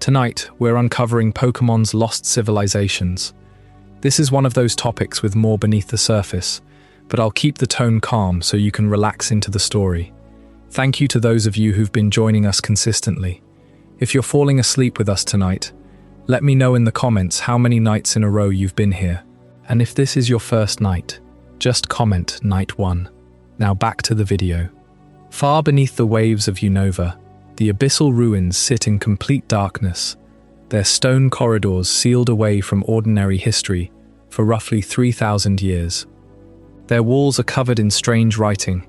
Tonight, we're uncovering Pokemon's lost civilizations. This is one of those topics with more beneath the surface, but I'll keep the tone calm so you can relax into the story. Thank you to those of you who've been joining us consistently. If you're falling asleep with us tonight, let me know in the comments how many nights in a row you've been here. And if this is your first night, just comment night 1. Now back to the video. Far beneath the waves of Unova, the abyssal ruins sit in complete darkness, their stone corridors sealed away from ordinary history for roughly 3,000 years. Their walls are covered in strange writing,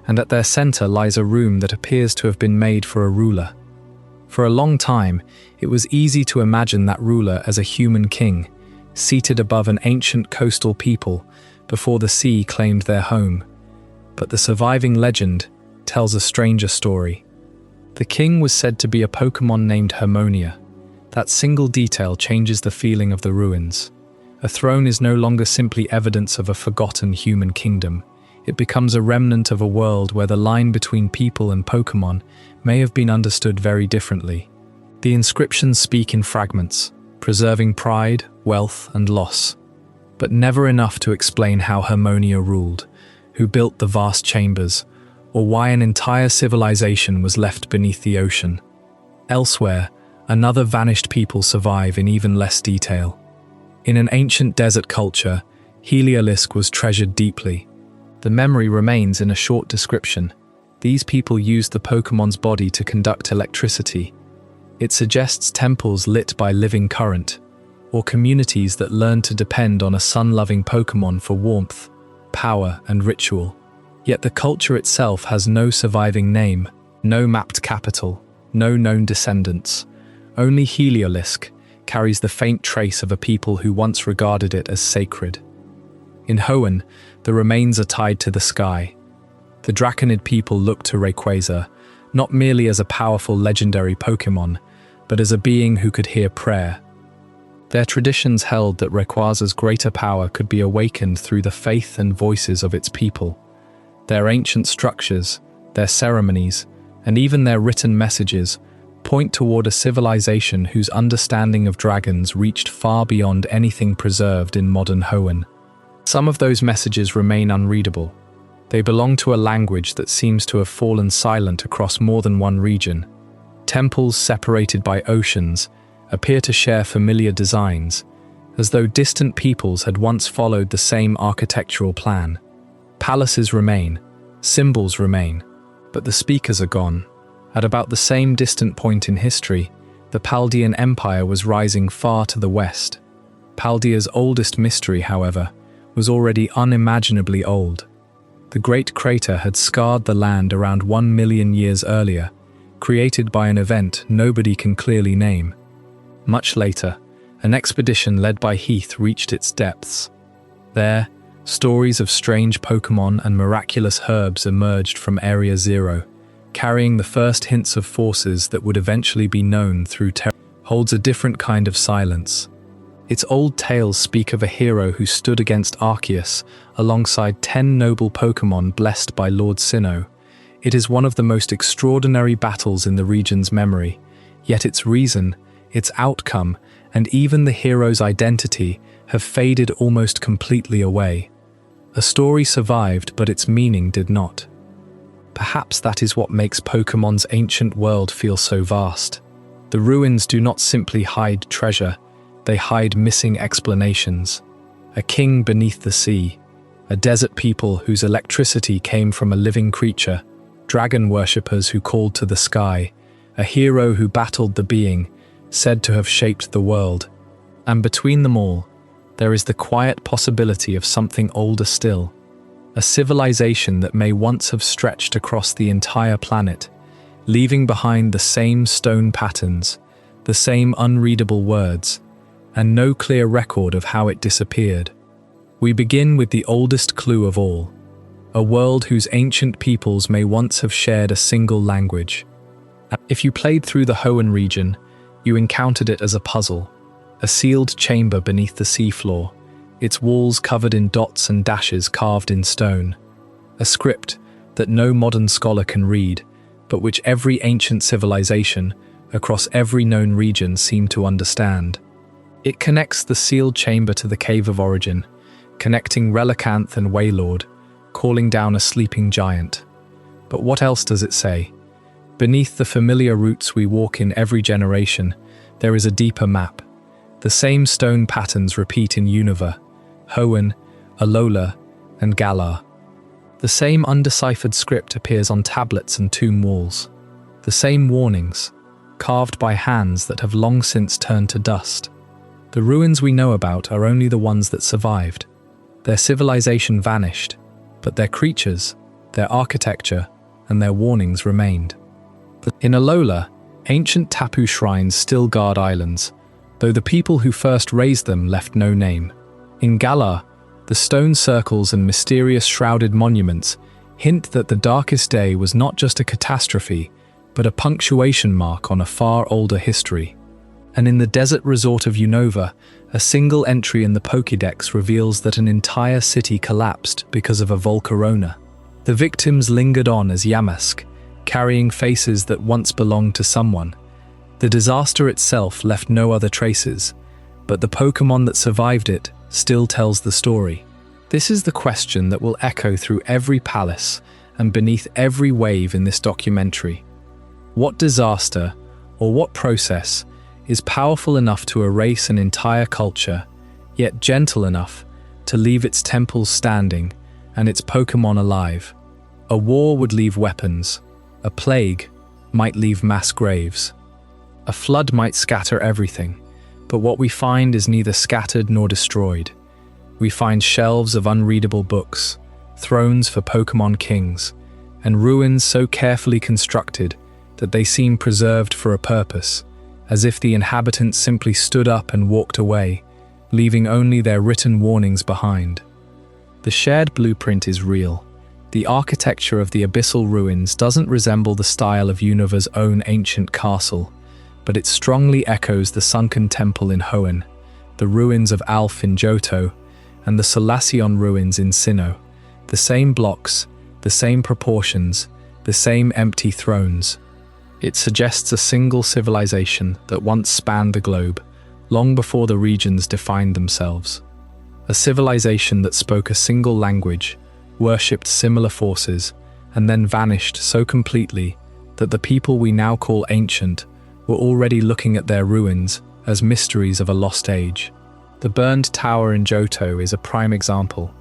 and at their center lies a room that appears to have been made for a ruler. For a long time, it was easy to imagine that ruler as a human king, seated above an ancient coastal people before the sea claimed their home. But the surviving legend tells a stranger story. The king was said to be a Pokémon named Hermonia. That single detail changes the feeling of the ruins. A throne is no longer simply evidence of a forgotten human kingdom. It becomes a remnant of a world where the line between people and Pokémon may have been understood very differently. The inscriptions speak in fragments, preserving pride, wealth, and loss. But never enough to explain how Hermonia ruled, who built the vast chambers, or why an entire civilization was left beneath the ocean. Elsewhere, another vanished people survive in even less detail. In an ancient desert culture, Heliolisk was treasured deeply. The memory remains in a short description. These people used the Pokemon's body to conduct electricity. It suggests temples lit by living current, or communities that learned to depend on a sun-loving Pokemon for warmth, power, and ritual. Yet the culture itself has no surviving name, no mapped capital, no known descendants. Only Heliolisk carries the faint trace of a people who once regarded it as sacred. In Hoenn, the remains are tied to the sky. The Draconid people look to Rayquaza, not merely as a powerful legendary Pokémon, but as a being who could hear prayer. Their traditions held that Rayquaza's greater power could be awakened through the faith and voices of its people. Their ancient structures, their ceremonies, and even their written messages point toward a civilization whose understanding of dragons reached far beyond anything preserved in modern Hoenn. Some of those messages remain unreadable. They belong to a language that seems to have fallen silent across more than one region. Temples separated by oceans appear to share familiar designs, as though distant peoples had once followed the same architectural plan. Palaces remain, symbols remain, but the speakers are gone. At about the same distant point in history, the Paldean Empire was rising far to the west. Paldea's oldest mystery, however, was already unimaginably old. The Great Crater had scarred the land around 1 million years earlier, created by an event nobody can clearly name. Much later, an expedition led by Heath reached its depths. There, stories of strange Pokémon and miraculous herbs emerged from Area Zero, carrying the first hints of forces that would eventually be known through Terastal. Holds a different kind of silence. Its old tales speak of a hero who stood against Arceus alongside 10 noble Pokémon blessed by Lord Sinnoh. It is one of the most extraordinary battles in the region's memory, yet its reason, its outcome, and even the hero's identity have faded almost completely away. A story survived, but its meaning did not. Perhaps that is what makes Pokémon's ancient world feel so vast. The ruins do not simply hide treasure, they hide missing explanations. A king beneath the sea, a desert people whose electricity came from a living creature, dragon worshippers who called to the sky, a hero who battled the being, said to have shaped the world. And between them all, there is the quiet possibility of something older still, a civilization that may once have stretched across the entire planet, leaving behind the same stone patterns, the same unreadable words, and no clear record of how it disappeared. We begin with the oldest clue of all, a world whose ancient peoples may once have shared a single language. If you played through the Hoenn region, you encountered it as a puzzle, a sealed chamber beneath the seafloor, its walls covered in dots and dashes carved in stone, a script that no modern scholar can read, but which every ancient civilization, across every known region seem to understand. It connects the sealed chamber to the Cave of Origin, connecting Relicanth and Waylord, calling down a sleeping giant. But what else does it say? Beneath the familiar routes we walk in every generation, there is a deeper map. The same stone patterns repeat in Unova, Hoenn, Alola, and Galar. The same undeciphered script appears on tablets and tomb walls. The same warnings, carved by hands that have long since turned to dust. The ruins we know about are only the ones that survived. Their civilization vanished, but their creatures, their architecture, and their warnings remained. In Alola, ancient Tapu shrines still guard islands, though the people who first raised them left no name. In Galar, the stone circles and mysterious shrouded monuments hint that the darkest day was not just a catastrophe, but a punctuation mark on a far older history. And in the desert resort of Unova, a single entry in the Pokédex reveals that an entire city collapsed because of a Volcarona. The victims lingered on as Yamask, carrying faces that once belonged to someone. The disaster itself left no other traces, but the Pokémon that survived it still tells the story. This is the question that will echo through every palace and beneath every wave in this documentary. What disaster, or what process, is powerful enough to erase an entire culture, yet gentle enough to leave its temples standing and its Pokémon alive? A war would leave weapons. A plague might leave mass graves. A flood might scatter everything, but what we find is neither scattered nor destroyed. We find shelves of unreadable books, thrones for Pokémon kings, and ruins so carefully constructed that they seem preserved for a purpose, as if the inhabitants simply stood up and walked away, leaving only their written warnings behind. The shared blueprint is real. The architecture of the abyssal ruins doesn't resemble the style of Unova's own ancient castle, but it strongly echoes the sunken temple in Hoenn, the ruins of Alph in Johto, and the Solaceon ruins in Sinnoh. The same blocks, the same proportions, the same empty thrones. It suggests a single civilization that once spanned the globe, long before the regions defined themselves. A civilization that spoke a single language, worshipped similar forces, and then vanished so completely that the people we now call ancient were already looking at their ruins as mysteries of a lost age. The burned tower in Johto is a prime example.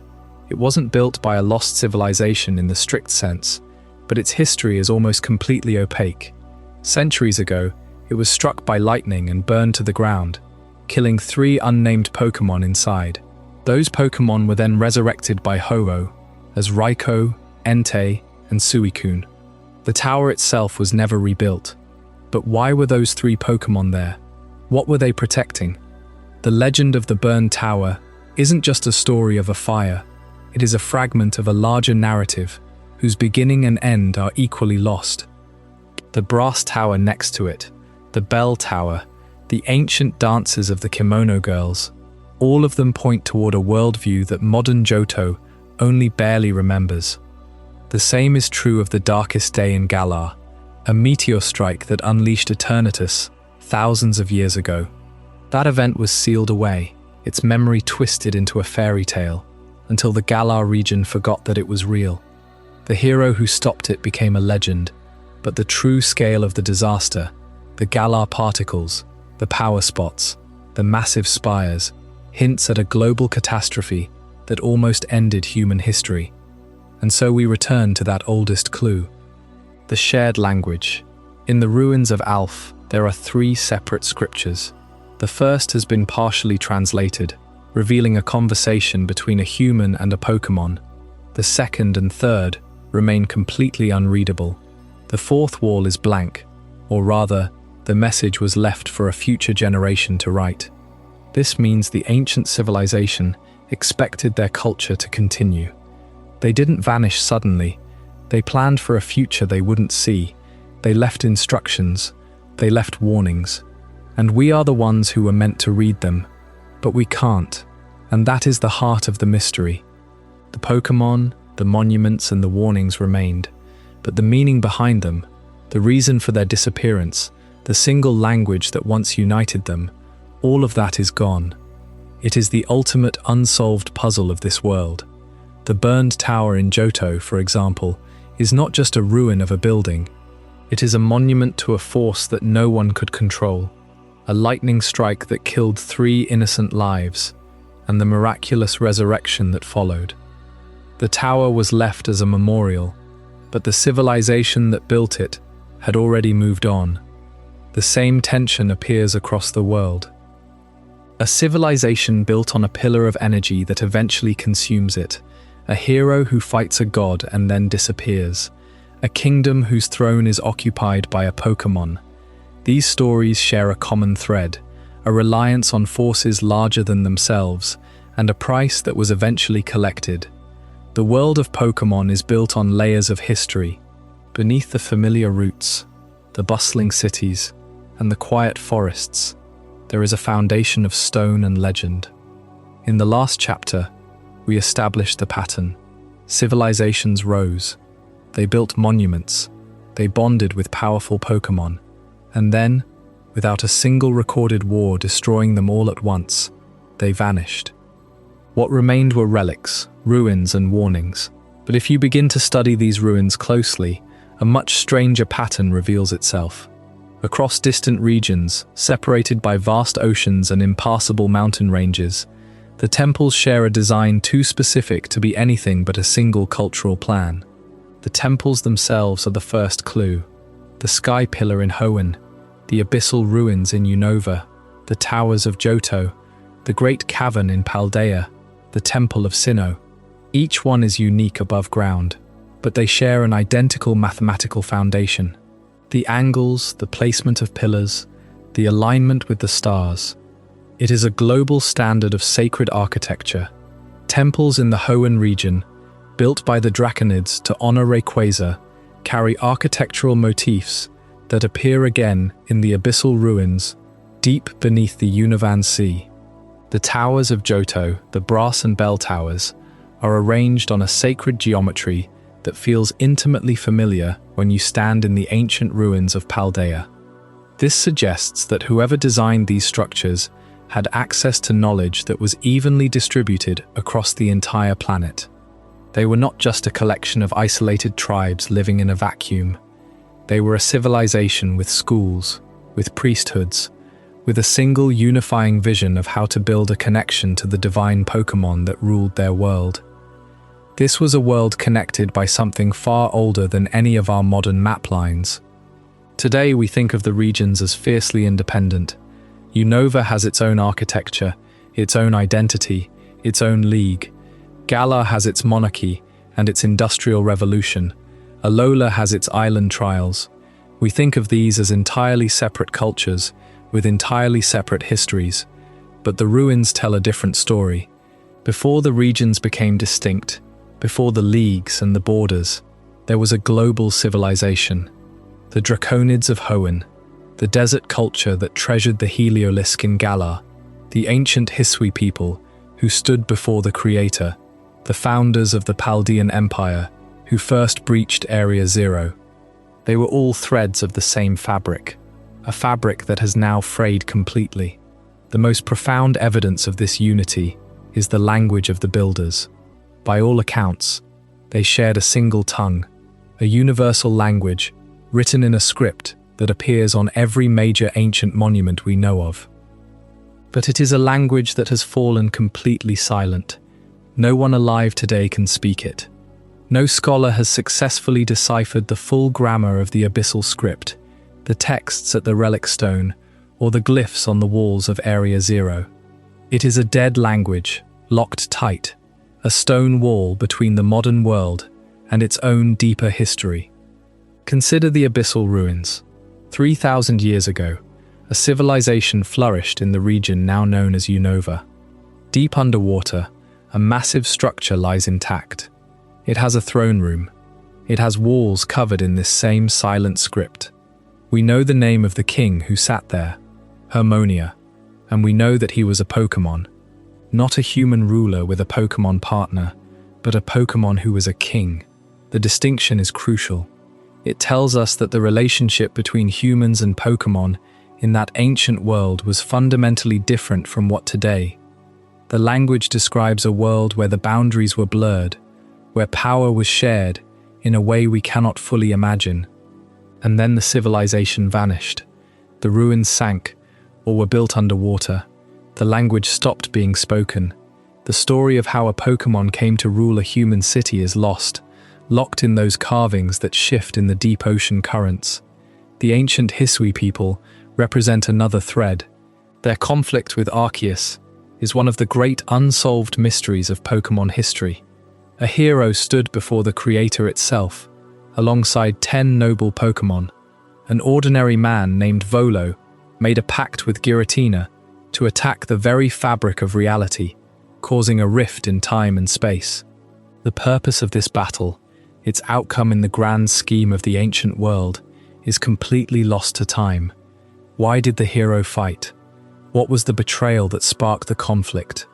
It wasn't built by a lost civilization in the strict sense, but its history is almost completely opaque. Centuries ago, it was struck by lightning and burned to the ground, killing 3 unnamed Pokémon inside. Those Pokémon were then resurrected by Ho-Oh as Raikou, Entei, and Suicune. The tower itself was never rebuilt. But why were those 3 Pokémon there? What were they protecting? The legend of the burned tower isn't just a story of a fire. It is a fragment of a larger narrative whose beginning and end are equally lost. The brass tower next to it, the bell tower, the ancient dances of the kimono girls, all of them point toward a worldview that modern Johto only barely remembers. The same is true of the darkest day in Galar, a meteor strike that unleashed Eternatus thousands of years ago. That event was sealed away, its memory twisted into a fairy tale, until the Galar region forgot that it was real. The hero who stopped it became a legend, but the true scale of the disaster, the Galar particles, the power spots, the massive spires, hints at a global catastrophe that almost ended human history. And so we return to that oldest clue. The shared language. In the ruins of Alph, there are 3 separate scriptures. The first has been partially translated, revealing a conversation between a human and a Pokémon. The second and third remain completely unreadable. The 4th wall is blank, or rather, the message was left for a future generation to write. This means the ancient civilization expected their culture to continue. They didn't vanish suddenly. They planned for a future they wouldn't see. They left instructions. They left warnings. And we are the ones who were meant to read them. But we can't. And that is the heart of the mystery. The Pokémon, the monuments, and the warnings remained. But the meaning behind them, the reason for their disappearance, the single language that once united them, all of that is gone. It is the ultimate unsolved puzzle of this world. The burned tower in Johto, for example, is not just a ruin of a building. It is a monument to a force that no one could control, a lightning strike that killed 3 innocent lives, and the miraculous resurrection that followed. The tower was left as a memorial, but the civilization that built it had already moved on. The same tension appears across the world. A civilization built on a pillar of energy that eventually consumes it, a hero who fights a god and then disappears, a kingdom whose throne is occupied by a Pokémon. These stories share a common thread, a reliance on forces larger than themselves, and a price that was eventually collected. The world of Pokémon is built on layers of history. Beneath the familiar routes, the bustling cities, and the quiet forests, there is a foundation of stone and legend. In the last chapter, we established the pattern. Civilizations rose. They built monuments. They bonded with powerful Pokémon. And then, without a single recorded war destroying them all at once, they vanished. What remained were relics, ruins, and warnings. But if you begin to study these ruins closely, a much stranger pattern reveals itself. Across distant regions, separated by vast oceans and impassable mountain ranges, the temples share a design too specific to be anything but a single cultural plan. The temples themselves are the first clue. The sky pillar in Hoenn, the abyssal ruins in Unova, the towers of Johto, the great cavern in Paldea, the temple of Sinnoh. Each one is unique above ground, but they share an identical mathematical foundation. The angles, the placement of pillars, the alignment with the stars. It is a global standard of sacred architecture. Temples in the Hoenn region, built by the Draconids to honor Rayquaza, carry architectural motifs that appear again in the abyssal ruins deep beneath the Unovan Sea. The towers of Johto, the brass and bell towers, are arranged on a sacred geometry that feels intimately familiar when you stand in the ancient ruins of Paldea. This suggests that whoever designed these structures had access to knowledge that was evenly distributed across the entire planet. They were not just a collection of isolated tribes living in a vacuum. They were a civilization with schools, with priesthoods, with a single unifying vision of how to build a connection to the divine Pokémon that ruled their world. This was a world connected by something far older than any of our modern map lines. Today we think of the regions as fiercely independent. Unova has its own architecture, its own identity, its own league. Galar has its monarchy and its industrial revolution. Alola has its island trials. We think of these as entirely separate cultures, with entirely separate histories. But the ruins tell a different story. Before the regions became distinct, before the leagues and the borders, there was a global civilization. The Draconids of Hoenn, the desert culture that treasured the Heliolisk in Galar, the ancient Hisui people who stood before the Creator, the founders of the Paldean Empire who first breached Area Zero. They were all threads of the same fabric, a fabric that has now frayed completely. The most profound evidence of this unity is the language of the builders. By all accounts, they shared a single tongue, a universal language written in a script that appears on every major ancient monument we know of. But it is a language that has fallen completely silent. No one alive today can speak it. No scholar has successfully deciphered the full grammar of the abyssal script, the texts at the relic stone, or the glyphs on the walls of Area Zero. It is a dead language, locked tight, a stone wall between the modern world and its own deeper history. Consider the abyssal ruins. 3,000 years ago, a civilization flourished in the region now known as Unova. Deep underwater, a massive structure lies intact. It has a throne room. It has walls covered in this same silent script. We know the name of the king who sat there, Hermonia, and we know that he was a Pokémon. Not a human ruler with a Pokémon partner, but a Pokémon who was a king. The distinction is crucial. It tells us that the relationship between humans and Pokémon in that ancient world was fundamentally different from what today. The language describes a world where the boundaries were blurred, where power was shared in a way we cannot fully imagine. And then the civilization vanished. The ruins sank, or were built underwater. The language stopped being spoken. The story of how a Pokémon came to rule a human city is lost, locked in those carvings that shift in the deep ocean currents. The ancient Hisui people represent another thread. Their conflict with Arceus is one of the great unsolved mysteries of Pokémon history. A hero stood before the creator itself, alongside 10 noble Pokémon. An ordinary man named Volo made a pact with Giratina to attack the very fabric of reality, causing a rift in time and space. The purpose of this battle, its outcome in the grand scheme of the ancient world, is completely lost to time. Why did the hero fight? What was the betrayal that sparked the conflict?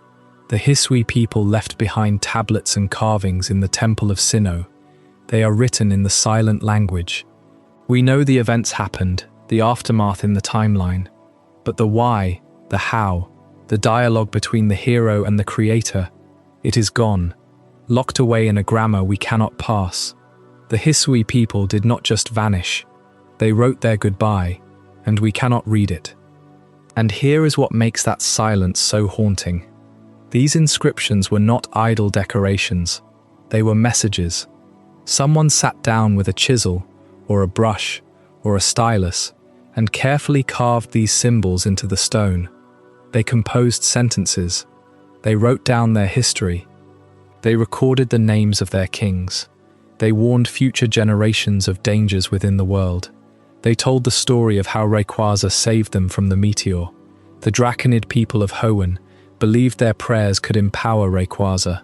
The Hisui people left behind tablets and carvings in the Temple of Sinnoh. They are written in the silent language. We know the events happened, the aftermath in the timeline, but the why, the how, the dialogue between the hero and the creator, it is gone, locked away in a grammar we cannot pass. The Hisui people did not just vanish, they wrote their goodbye, and we cannot read it. And here is what makes that silence so haunting. These inscriptions were not idle decorations, they were messages. Someone sat down with a chisel, or a brush, or a stylus, and carefully carved these symbols into the stone. They composed sentences. They wrote down their history. They recorded the names of their kings. They warned future generations of dangers within the world. They told the story of how Rayquaza saved them from the Meteor. The Draconid people of Hoenn believed their prayers could empower Rayquaza.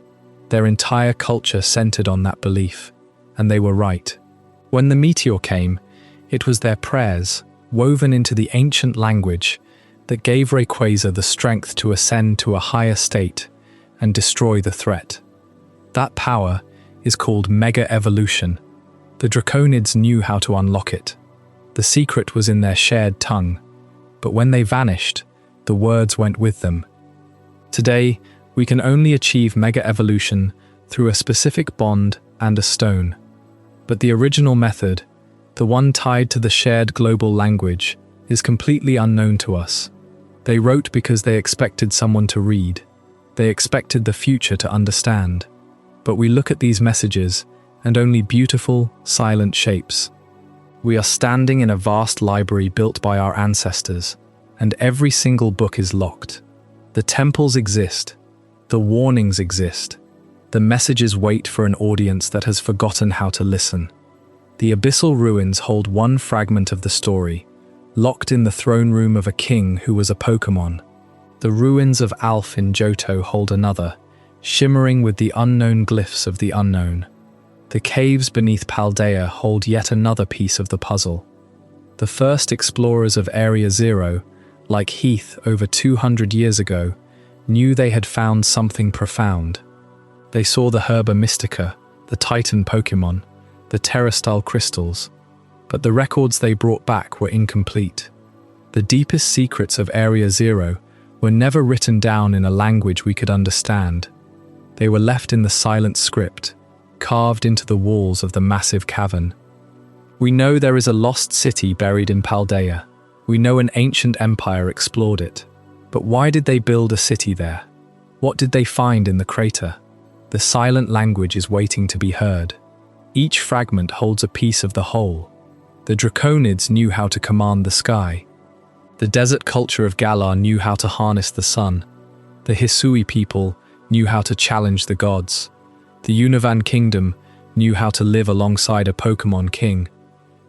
Their entire culture centered on that belief, and they were right. When the Meteor came, it was their prayers, woven into the ancient language, that gave Rayquaza the strength to ascend to a higher state and destroy the threat. That power is called Mega Evolution. The Draconids knew how to unlock it. The secret was in their shared tongue, but when they vanished, the words went with them. Today, we can only achieve Mega Evolution through a specific bond and a stone. But the original method, the one tied to the shared global language, is completely unknown to us. They wrote because they expected someone to read. They expected the future to understand. But we look at these messages and only beautiful, silent shapes. We are standing in a vast library built by our ancestors, and every single book is locked. The temples exist. The warnings exist. The messages wait for an audience that has forgotten how to listen. The abyssal ruins hold one fragment of the story, locked in the throne room of a king who was a Pokémon. The ruins of Alph in Johto hold another, shimmering with the unknown glyphs of the unknown. The caves beneath Paldea hold yet another piece of the puzzle. The first explorers of Area Zero, like Heath over 200 years ago, knew they had found something profound. They saw the Herba Mystica, the Titan Pokémon, the Terastal crystals, but the records they brought back were incomplete. The deepest secrets of Area Zero were never written down in a language we could understand. They were left in the silent script, carved into the walls of the massive cavern. We know there is a lost city buried in Paldea. We know an ancient empire explored it. But why did they build a city there? What did they find in the crater? The silent language is waiting to be heard. Each fragment holds a piece of the whole. The Draconids knew how to command the sky. The desert culture of Galar knew how to harness the sun. The Hisui people knew how to challenge the gods. The Unova kingdom knew how to live alongside a Pokémon king.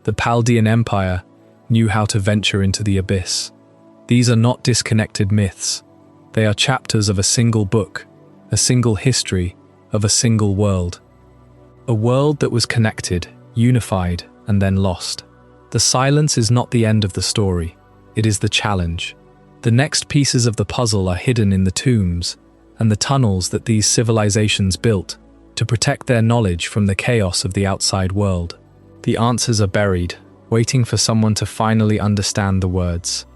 The Paldean Empire knew how to venture into the abyss. These are not disconnected myths. They are chapters of a single book, a single history of a single world. A world that was connected, unified, and then lost. The silence is not the end of the story. It is the challenge. The next pieces of the puzzle are hidden in the tombs and the tunnels that these civilizations built to protect their knowledge from the chaos of the outside world. The answers are buried, waiting for someone to finally understand the words.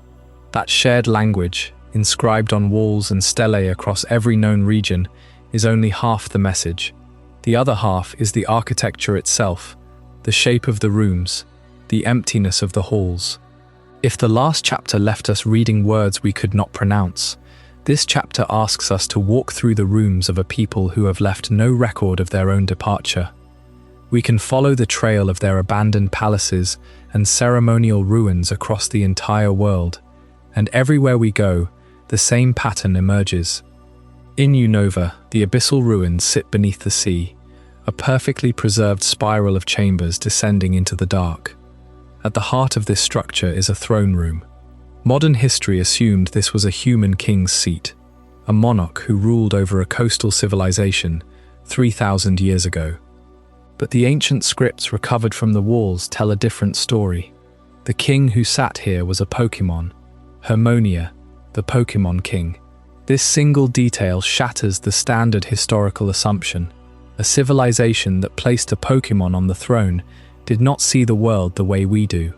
That shared language, inscribed on walls and stelae across every known region, is only half the message. The other half is the architecture itself, the shape of the rooms, the emptiness of the halls. If the last chapter left us reading words we could not pronounce, this chapter asks us to walk through the rooms of a people who have left no record of their own departure. We can follow the trail of their abandoned palaces and ceremonial ruins across the entire world, and everywhere we go, the same pattern emerges. In Unova, the abyssal ruins sit beneath the sea, a perfectly preserved spiral of chambers descending into the dark. At the heart of this structure is a throne room. Modern history assumed this was a human king's seat, a monarch who ruled over a coastal civilization 3,000 years ago. But the ancient scripts recovered from the walls tell a different story. The king who sat here was a Pokémon, Hermonia, the Pokémon king. This single detail shatters the standard historical assumption. A civilization that placed a Pokémon on the throne did not see the world the way we do.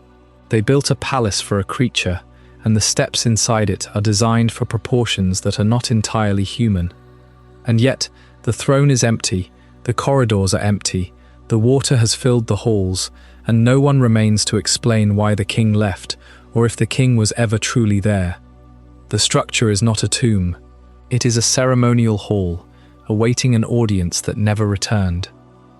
They built a palace for a creature, and the steps inside it are designed for proportions that are not entirely human. And yet, the throne is empty, the corridors are empty, the water has filled the halls, and no one remains to explain why the king left, or if the king was ever truly there. The structure is not a tomb. It is a ceremonial hall, awaiting an audience that never returned.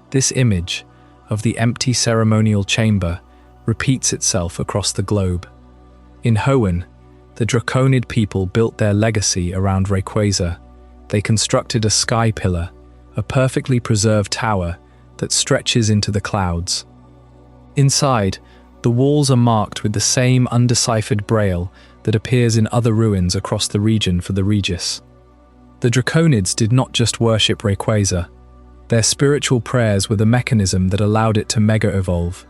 This image, of the empty ceremonial chamber, repeats itself across the globe. In Hoenn, the Draconid people built their legacy around Rayquaza. They constructed a sky pillar, a perfectly preserved tower that stretches into the clouds. Inside, the walls are marked with the same undeciphered Braille that appears in other ruins across the region for the Regis. The Draconids did not just worship Rayquaza. Their spiritual prayers were the mechanism that allowed it to mega-evolve.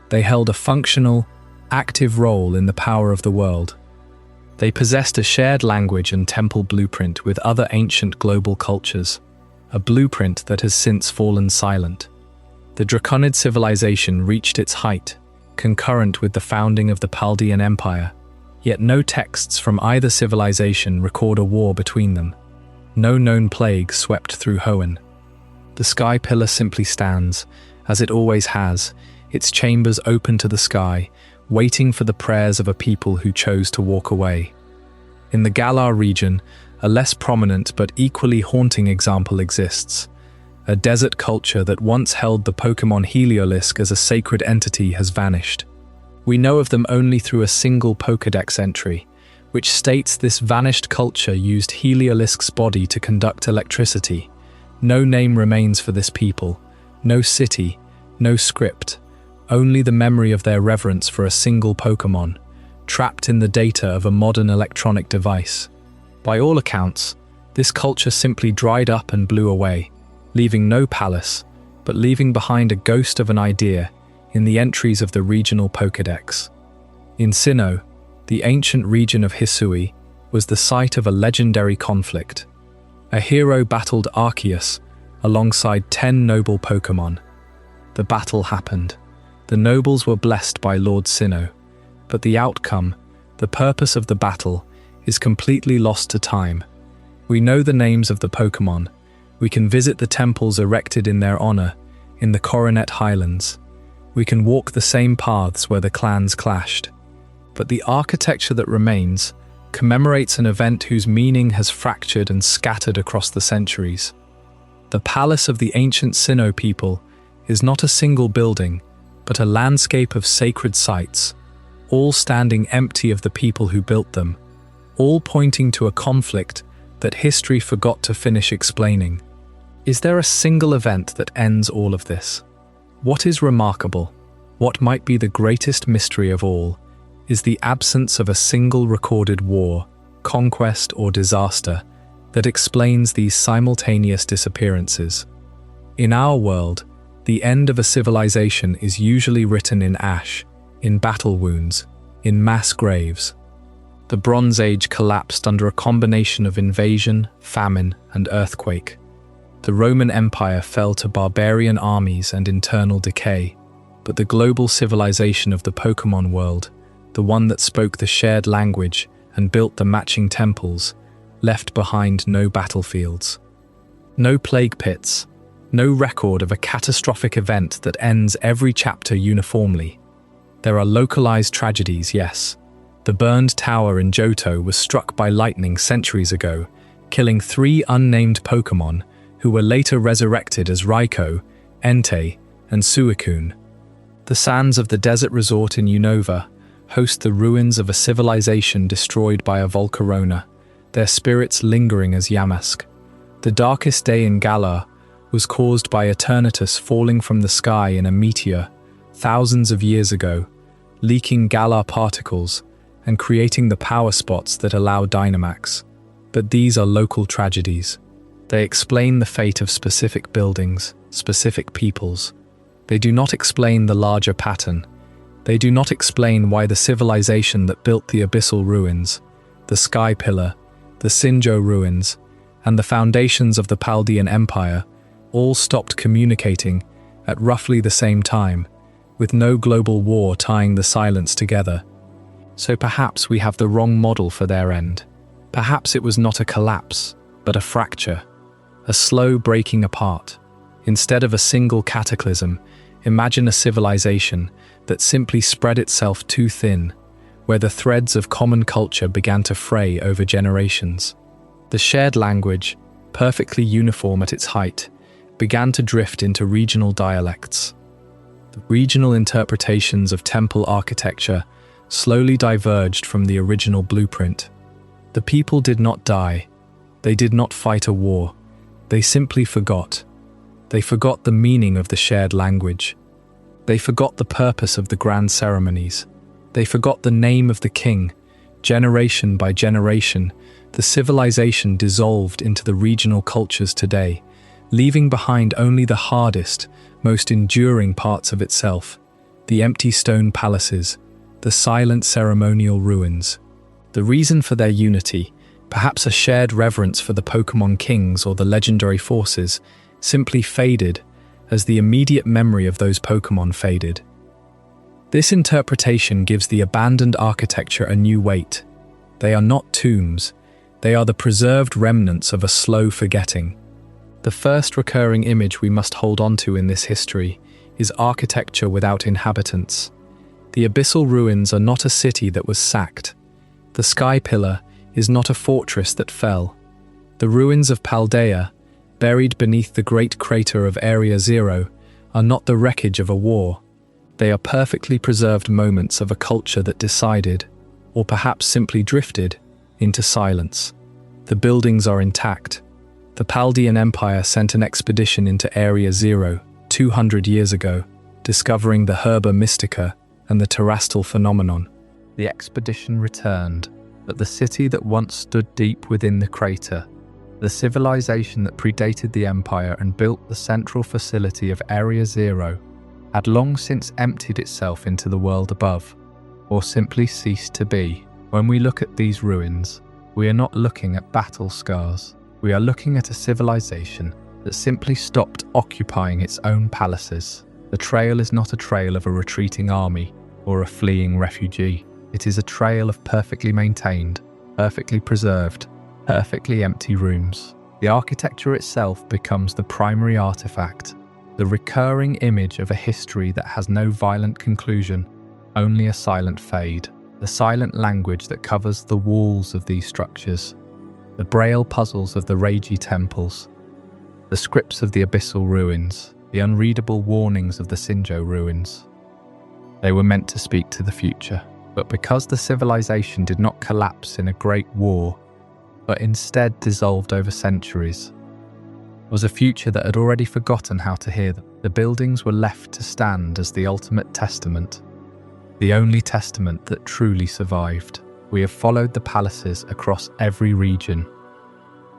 They held a functional, active role in the power of the world. They possessed a shared language and temple blueprint with other ancient global cultures, a blueprint that has since fallen silent. The Draconid civilization reached its height, concurrent with the founding of the Paldean Empire, yet no texts from either civilization record a war between them. No known plague swept through Hoenn. The sky pillar simply stands, as it always has, its chambers open to the sky, waiting for the prayers of a people who chose to walk away. In the Galar region, a less prominent but equally haunting example exists. A desert culture that once held the Pokémon Heliolisk as a sacred entity has vanished. We know of them only through a single Pokédex entry, which states this vanished culture used Heliolisk's body to conduct electricity. No name remains for this people, no city, no script, only the memory of their reverence for a single Pokémon, trapped in the data of a modern electronic device. By all accounts, this culture simply dried up and blew away, leaving no palace, but leaving behind a ghost of an idea in the entries of the regional Pokédex. In Sinnoh, the ancient region of Hisui was the site of a legendary conflict. A hero battled Arceus alongside 10 noble Pokémon. The battle happened. The nobles were blessed by Lord Sinnoh, but the outcome, the purpose of the battle, is completely lost to time. We know the names of the Pokémon. We can visit the temples erected in their honor in the Coronet Highlands. We can walk the same paths where the clans clashed. But the architecture that remains commemorates an event whose meaning has fractured and scattered across the centuries. The palace of the ancient Sinnoh people is not a single building, but a landscape of sacred sites, all standing empty of the people who built them, all pointing to a conflict that history forgot to finish explaining. Is there a single event that ends all of this? What is remarkable, what might be the greatest mystery of all, is the absence of a single recorded war, conquest, or disaster that explains these simultaneous disappearances. In our world, the end of a civilization is usually written in ash, in battle wounds, in mass graves. The Bronze Age collapsed under a combination of invasion, famine, and earthquake. The Roman Empire fell to barbarian armies and internal decay. but the global civilization of the Pokémon world, the one that spoke the shared language and built the matching temples, left behind no battlefields. No plague pits, no record of a catastrophic event that ends every chapter uniformly. There are localized tragedies, yes. The burned tower in Johto was struck by lightning centuries ago, killing 3 unnamed Pokémon who were later resurrected as Raikou, Entei, and Suicune. The sands of the desert resort in Unova host the ruins of a civilization destroyed by a Volcarona, their spirits lingering as Yamask. The darkest day in Galar was caused by Eternatus falling from the sky in a meteor thousands of years ago, leaking Galar particles and creating the power spots that allow Dynamax. But these are local tragedies. They explain the fate of specific buildings, specific peoples. They do not explain the larger pattern. They do not explain why the civilization that built the Abyssal Ruins, the Sky Pillar, the Sinnoh Ruins, and the foundations of the Paldean Empire all stopped communicating at roughly the same time, with no global war tying the silence together. So perhaps we have the wrong model for their end. Perhaps it was not a collapse, but a fracture, a slow breaking apart. Instead of a single cataclysm, imagine a civilization that simply spread itself too thin, where the threads of common culture began to fray over generations. The shared language, perfectly uniform at its height, began to drift into regional dialects. The regional interpretations of temple architecture slowly diverged from the original blueprint. The people did not die. They did not fight a war. They simply forgot. They forgot the meaning of the shared language. They forgot the purpose of the grand ceremonies. They forgot the name of the king. Generation by generation, the civilization dissolved into the regional cultures today, leaving behind only the hardest, most enduring parts of itself, the empty stone palaces, the silent ceremonial ruins. The reason for their unity, perhaps a shared reverence for the Pokémon kings or the legendary forces, simply faded as the immediate memory of those Pokémon faded. This interpretation gives the abandoned architecture a new weight. They are not tombs, they are the preserved remnants of a slow forgetting. The first recurring image we must hold onto in this history is architecture without inhabitants. The Abyssal Ruins are not a city that was sacked. The Sky Pillar is not a fortress that fell. The ruins of Paldea, buried beneath the great crater of Area Zero, are not the wreckage of a war. They are perfectly preserved moments of a culture that decided, or perhaps simply drifted, into silence. The buildings are intact. The Paldean Empire sent an expedition into Area Zero 200 years ago, discovering the Herba Mystica and the Terastal phenomenon. The expedition returned, but the city that once stood deep within the crater, the civilization that predated the Empire and built the central facility of Area Zero, had long since emptied itself into the world above, or simply ceased to be. When we look at these ruins, we are not looking at battle scars. We are looking at a civilization that simply stopped occupying its own palaces. The trail is not a trail of a retreating army or a fleeing refugee. It is a trail of perfectly maintained, perfectly preserved, perfectly empty rooms. The architecture itself becomes the primary artifact, the recurring image of a history that has no violent conclusion, only a silent fade. The silent language that covers the walls of these structures, the Braille puzzles of the Reiji temples, the scripts of the Abyssal Ruins, the unreadable warnings of the Sinnoh Ruins. They were meant to speak to the future, but because the civilization did not collapse in a great war, but instead dissolved over centuries, was a future that had already forgotten how to hear them. The buildings were left to stand as the ultimate testament, the only testament that truly survived. We have followed the palaces across every region,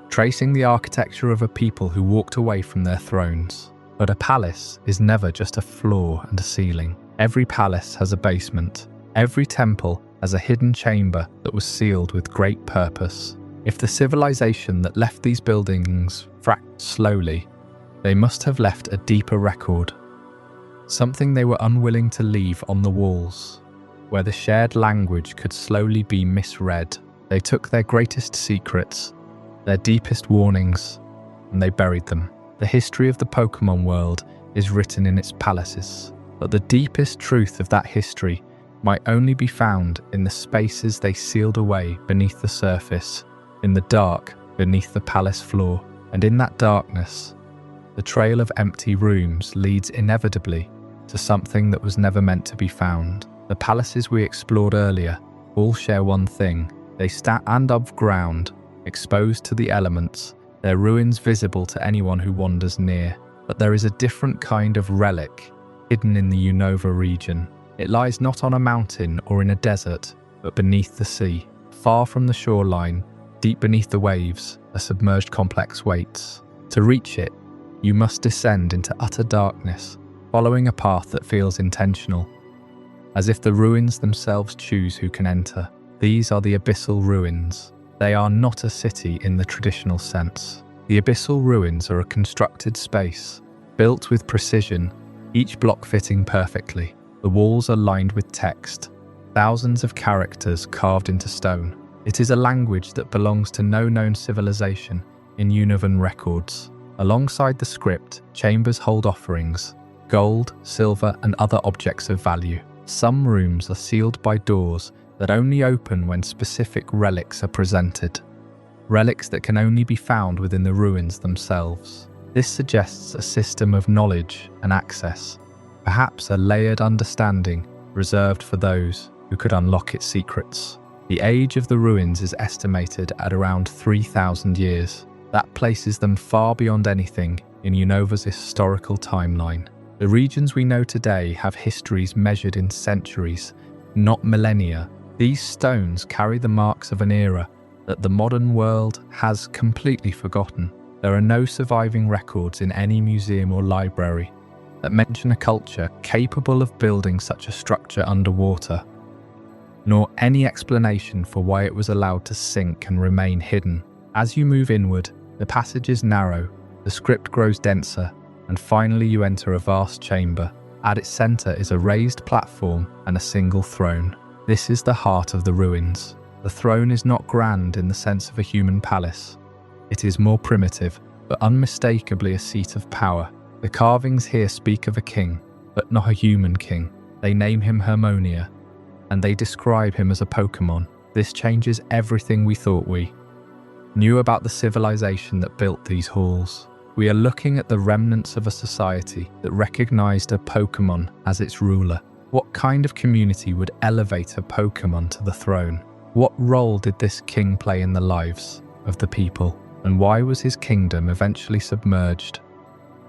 tracing the architecture of a people who walked away from their thrones. But a palace is never just a floor and a ceiling. Every palace has a basement. Every temple has a hidden chamber that was sealed with great purpose. If the civilization that left these buildings fractured slowly, they must have left a deeper record. something they were unwilling to leave on the walls, where the shared language could slowly be misread. They took their greatest secrets, their deepest warnings, and they buried them. The history of the Pokémon world is written in its palaces, but the deepest truth of that history might only be found in the spaces they sealed away beneath the surface, in the dark beneath the palace floor. And in that darkness, the trail of empty rooms leads inevitably to something that was never meant to be found. The palaces we explored earlier all share one thing. They stand above ground, exposed to the elements, their ruins visible to anyone who wanders near. But there is a different kind of relic hidden in the Unova region. It lies not on a mountain or in a desert, but beneath the sea, far from the shoreline, deep beneath the waves, a submerged complex waits. To reach it, you must descend into utter darkness, following a path that feels intentional, as if the ruins themselves choose who can enter. These are the Abyssal Ruins. They are not a city in the traditional sense. The Abyssal Ruins are a constructed space, built with precision, each block fitting perfectly. The walls are lined with text, thousands of characters carved into stone. It is a language that belongs to no known civilization in Unovan records. Alongside the script, chambers hold offerings, gold, silver, and other objects of value. Some rooms are sealed by doors that only open when specific relics are presented. Relics that can only be found within the ruins themselves. This suggests a system of knowledge and access, perhaps a layered understanding reserved for those who could unlock its secrets. The age of the ruins is estimated at around 3,000 years. That places them far beyond anything in Unova's historical timeline. The regions we know today have histories measured in centuries, not millennia. These stones carry the marks of an era that the modern world has completely forgotten. There are no surviving records in any museum or library that mention a culture capable of building such a structure underwater, nor any explanation for why it was allowed to sink and remain hidden. As you move inward, the passages narrow, the script grows denser, and finally you enter a vast chamber. At its center is a raised platform and a single throne. This is the heart of the ruins. The throne is not grand in the sense of a human palace. It is more primitive, but unmistakably a seat of power. The carvings here speak of a king, but not a human king. They name him Hermonia, and they describe him as a Pokémon. This changes everything we thought we knew about the civilization that built these halls. We are looking at the remnants of a society that recognized a Pokémon as its ruler. What kind of community would elevate a Pokémon to the throne? What role did this king play in the lives of the people? And why was his kingdom eventually submerged,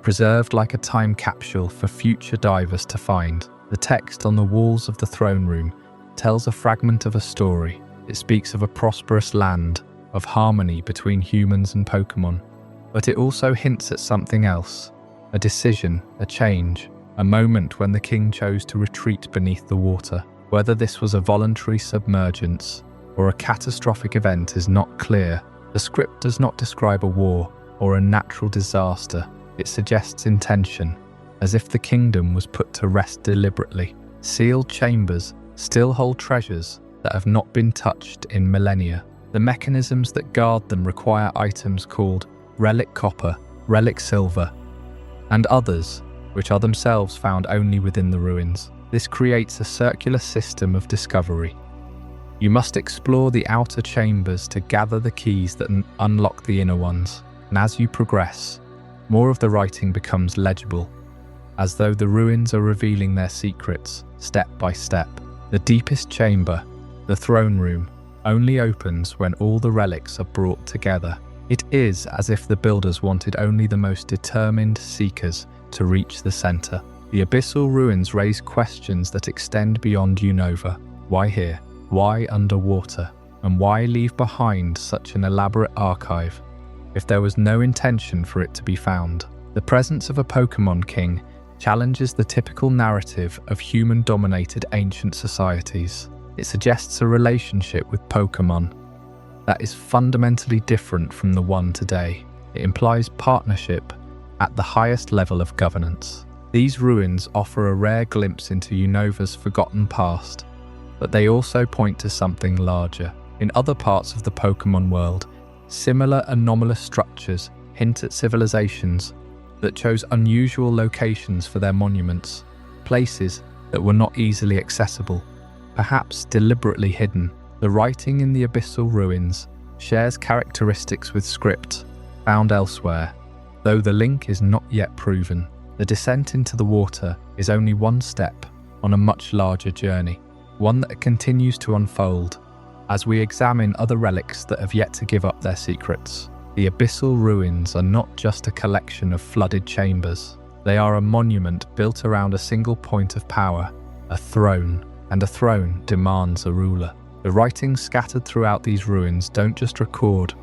preserved like a time capsule for future divers to find? The text on the walls of the throne room tells a fragment of a story. It speaks of a prosperous land, of harmony between humans and Pokémon. But it also hints at something else, a decision, a change, a moment when the king chose to retreat beneath the water. Whether this was a voluntary submergence or a catastrophic event is not clear. The script does not describe a war or a natural disaster. It suggests intention, as if the kingdom was put to rest deliberately. Sealed chambers still hold treasures that have not been touched in millennia. The mechanisms that guard them require items called relic copper, relic silver, and others, which are themselves found only within the ruins. This creates a circular system of discovery. You must explore the outer chambers to gather the keys that unlock the inner ones, and as you progress, more of the writing becomes legible, as though the ruins are revealing their secrets step by step. The deepest chamber, the throne room, only opens when all the relics are brought together. It is as if the builders wanted only the most determined seekers to reach the center. The Abyssal Ruins raise questions that extend beyond Unova. Why here? Why underwater? And why leave behind such an elaborate archive if there was no intention for it to be found? The presence of a Pokémon king challenges the typical narrative of human-dominated ancient societies. It suggests a relationship with Pokémon that is fundamentally different from the one today. It implies partnership at the highest level of governance. These ruins offer a rare glimpse into Unova's forgotten past, but they also point to something larger. In other parts of the Pokémon world, similar anomalous structures hint at civilizations that chose unusual locations for their monuments, places that were not easily accessible, perhaps deliberately hidden. The writing in the abyssal ruins shares characteristics with script found elsewhere, though the link is not yet proven. The descent into the water is only one step on a much larger journey, one that continues to unfold as we examine other relics that have yet to give up their secrets. The abyssal ruins are not just a collection of flooded chambers. They are a monument built around a single point of power, a throne, and a throne demands a ruler. The writings scattered throughout these ruins don't just record,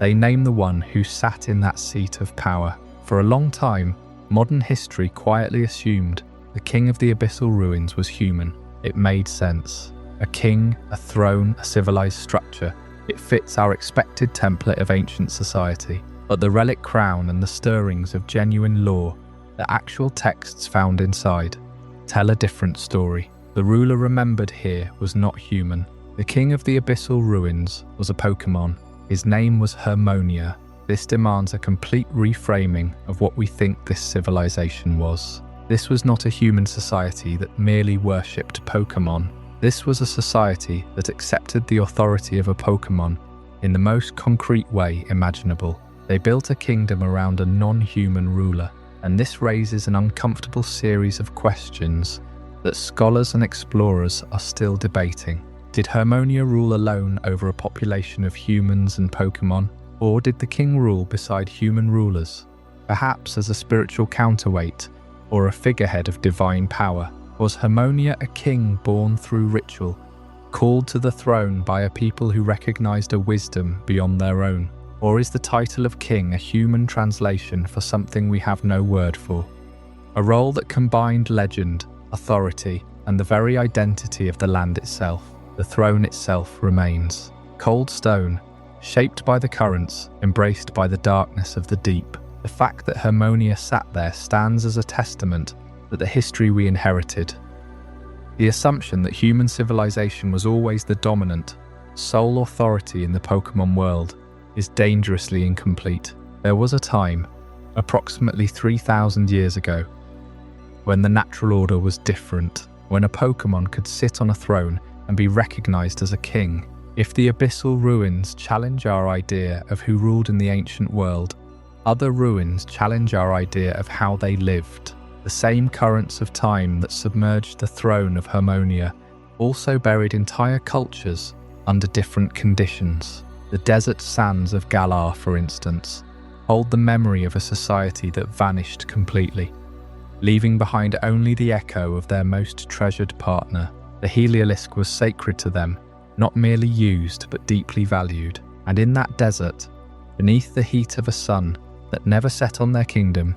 they name the one who sat in that seat of power. For a long time, modern history quietly assumed the king of the abyssal ruins was human. It made sense. A king, a throne, a civilized structure. It fits our expected template of ancient society. But the relic crown and the stirrings of genuine lore, the actual texts found inside, tell a different story. The ruler remembered here was not human. The king of the abyssal ruins was a Pokémon. His name was Hermonia. This demands a complete reframing of what we think this civilization was. This was not a human society that merely worshipped Pokémon. This was a society that accepted the authority of a Pokémon in the most concrete way imaginable. They built a kingdom around a non-human ruler, and this raises an uncomfortable series of questions that scholars and explorers are still debating. Did Hermonia rule alone over a population of humans and Pokémon? Or did the king rule beside human rulers, perhaps as a spiritual counterweight or a figurehead of divine power? Was Hermonia a king born through ritual, called to the throne by a people who recognized a wisdom beyond their own? Or is the title of king a human translation for something we have no word for? A role that combined legend, authority, and the very identity of the land itself. The throne itself remains. Cold stone, shaped by the currents, embraced by the darkness of the deep. The fact that Hermonia sat there stands as a testament to the history we inherited. The assumption that human civilization was always the dominant, sole authority in the Pokémon world is dangerously incomplete. There was a time, approximately 3,000 years ago, when the natural order was different, when a Pokémon could sit on a throne and be recognized as a king. If the abyssal ruins challenge our idea of who ruled in the ancient world, other ruins challenge our idea of how they lived. The same currents of time that submerged the throne of Hermonia also buried entire cultures under different conditions. The desert sands of Galar, for instance, hold the memory of a society that vanished completely, leaving behind only the echo of their most treasured partner. The Heliolisk was sacred to them, not merely used but deeply valued. And in that desert, beneath the heat of a sun that never set on their kingdom,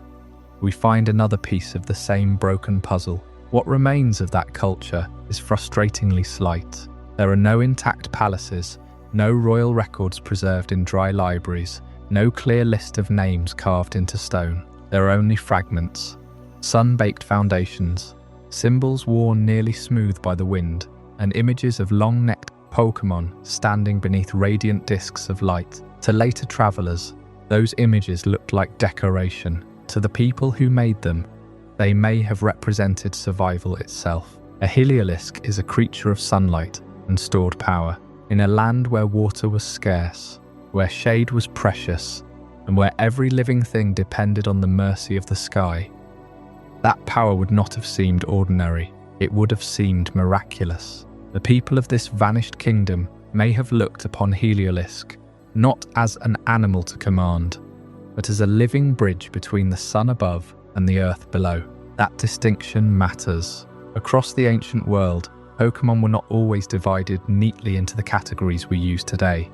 we find another piece of the same broken puzzle. What remains of that culture is frustratingly slight. There are no intact palaces, no royal records preserved in dry libraries, no clear list of names carved into stone. There are only fragments, sun-baked foundations, symbols worn nearly smooth by the wind, and images of long-necked Pokémon standing beneath radiant discs of light. To later travelers, those images looked like decoration. To the people who made them, they may have represented survival itself. A Heliolisk is a creature of sunlight and stored power. In a land where water was scarce, where shade was precious, and where every living thing depended on the mercy of the sky, that power would not have seemed ordinary. It would have seemed miraculous. The people of this vanished kingdom may have looked upon Heliolisk not as an animal to command, but as a living bridge between the sun above and the earth below. That distinction matters. Across the ancient world, Pokémon were not always divided neatly into the categories we use today.